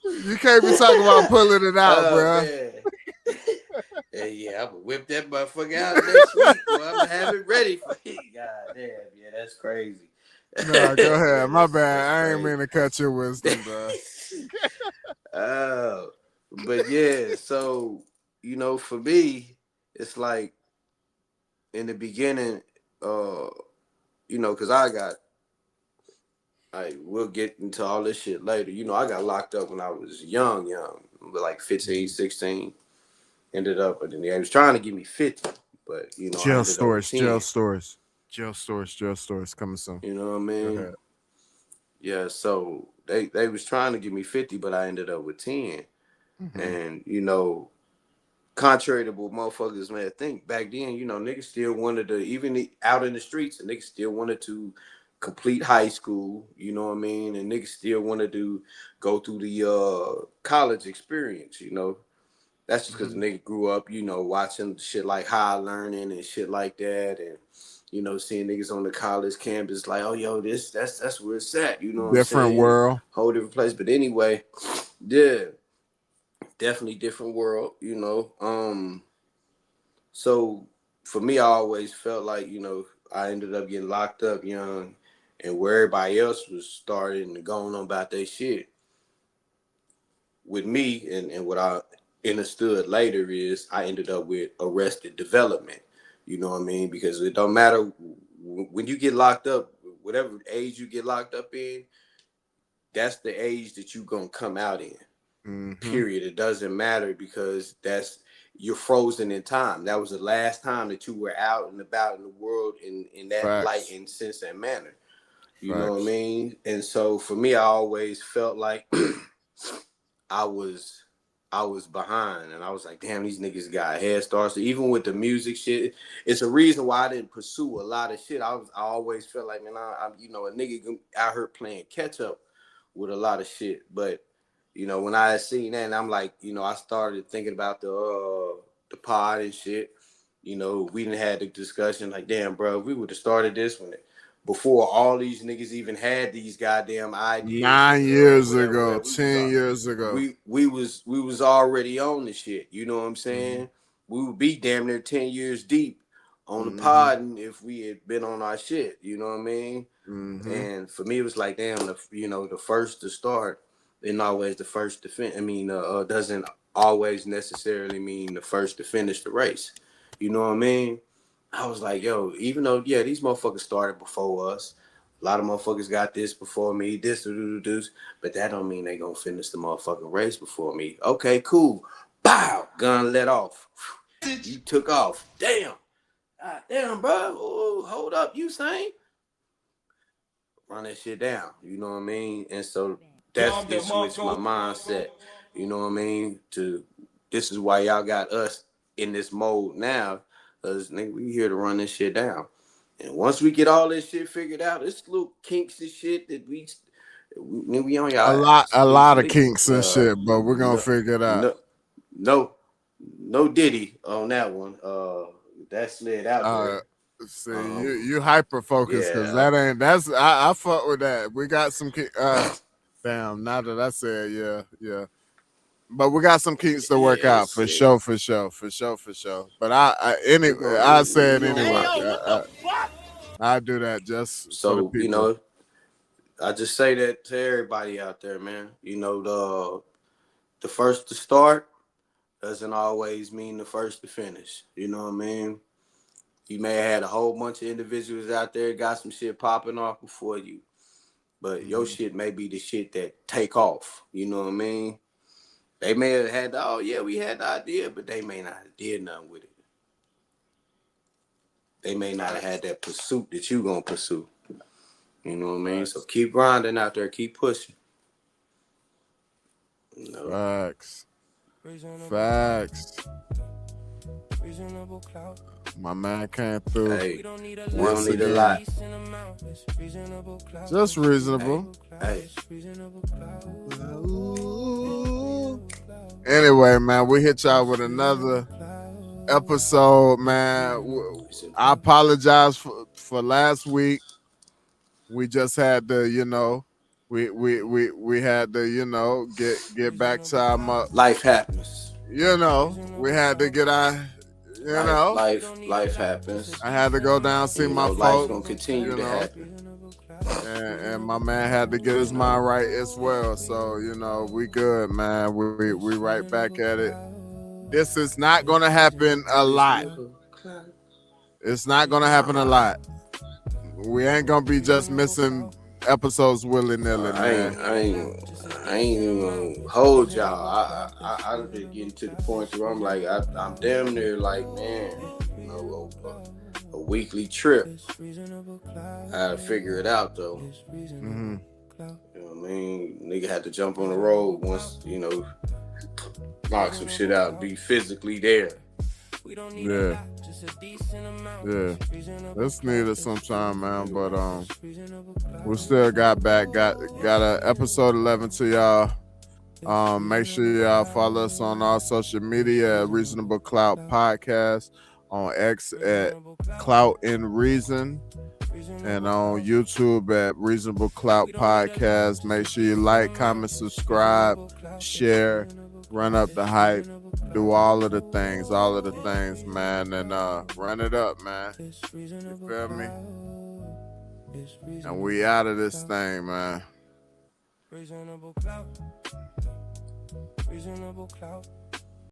You can't be talking about pulling it out, bro. Man. Yeah, I'm gonna whip that motherfucker out next week. Well, I'm gonna have it ready for you. God damn, yeah, that's crazy. No, go ahead. Yeah, My bad. I ain't crazy. mean to cut your wisdom, bro. Oh, but yeah, so for me, it's like in the beginning, because we'll get into all this shit later. I got locked up when I was young, like 15, 16. Ended up, and then they was trying to give me 50, but I Jail ended up with stories, 10. jail stories, jail stories coming soon. You know what I Go mean? ahead. Yeah, so they was trying to give me 50, but I ended up with 10. And contrary to what motherfuckers may think, back then, niggas still wanted to, even out in the streets, and niggas still wanted to complete high school, you know what I mean? And niggas still wanted to go through the college experience, That's just because the nigga grew up, watching shit like High Learning and shit like that, and seeing niggas on the college campus like, oh yo, that's where it's at, you know what I'm Different saying? world. Whole different place. But anyway, yeah, definitely different world, So for me, I always felt like, I ended up getting locked up young, and where everybody else was starting and going on about their shit. With me, and what I understood later is I ended up with arrested development. You know what I mean? Because it don't matter when you get locked up, whatever age you get locked up in, that's the age that you gonna come out in. Period. It doesn't matter because you're frozen in time. That was the last time that you were out and about in the world in that Facts. light and sense and manner. You Facts. know what I mean? And so for me, I always felt like I was behind, and I was like, damn, these niggas got head starts. So even with the music shit, it's a reason why I didn't pursue a lot of shit. I always felt like, man, I'm a nigga out here playing catch up with a lot of shit. But when I had seen that, and I'm like, I started thinking about the pod and shit. We didn't had the discussion like, damn, bro, if we would have started this before all these niggas even had these goddamn ideas. 9 years Whatever, ago, whatever. 10 years ago. We was already on the shit. You know what I'm saying? Mm-hmm. We would be damn near 10 years deep on the pod if we had been on our shit. You know what I mean? And for me, it was like, damn, the first to start isn't always the first to finish. I mean, doesn't always necessarily mean the first to finish the race. You know what I mean? I was like, yo, even though, yeah, these motherfuckers started before us. A lot of motherfuckers got this before me, but that don't mean they gonna finish the motherfucking race before me. Okay, cool. Bow, gun let off. You took off. Damn. God damn, bro. Ooh, hold up, you saying? Run that shit down. You know what I mean? And so that's it switched my mindset. You know what I mean? To this is why y'all got us in this mode now. Cause nigga, we here to run this shit down. And once we get all this shit figured out, it's little kinks and shit that we on y'all ass. A lot of kinks and shit, but we're gonna No, figure it out. no Diddy on that one. That slid out there. See, you hyper focused because that's I fuck with that. We got some damn. Now that I said yeah, but we got some kinks to work out for sure. But I said anyway. I do that just so for the people. You know, I just say that to everybody out there, man. You know, the first to start doesn't always mean the first to finish. You know what I mean? You may have had a whole bunch of individuals out there got some shit popping off before you, but your shit may be the shit that take off. You know what I mean? They may have had, we had the idea, but they may not have did nothing with it. They may not have had that pursuit that you gonna pursue. You know what I mean? So keep grinding out there, keep pushing. You know? Facts. My man came through. Hey, we don't need a lot. Just reasonable. Hey. Anyway, man, we hit y'all with another episode, man. I apologize for last week. We just had to, we had to, get back to our life happens. We had to get our life happens. I had to go down see my folks. Life's gonna continue to happen. And my man had to get his mind right as well. So, we good, man. We right back at it. This is not gonna happen a lot. It's not gonna happen a lot. We ain't gonna be just missing episodes willy-nilly, man. I ain't even gonna hold y'all. I've been getting to the point where I'm like, I'm damn near like, man, a weekly trip. I gotta figure it out though. Mm-hmm. You know what I mean? Nigga had to jump on the road once, knock some shit out and be physically there. Yeah. That's needed sometime, man. But we still got a episode 11 to y'all. Make sure y'all follow us on our social media at Reasonable Clout Podcast, on X at Clout in Reason, and on YouTube at Reasonable Clout Podcast. Make sure you like, comment, subscribe, share, run up the hype, do all of the things, man, and run it up, man. You feel me? And we out of this thing, man. Reasonable Clout.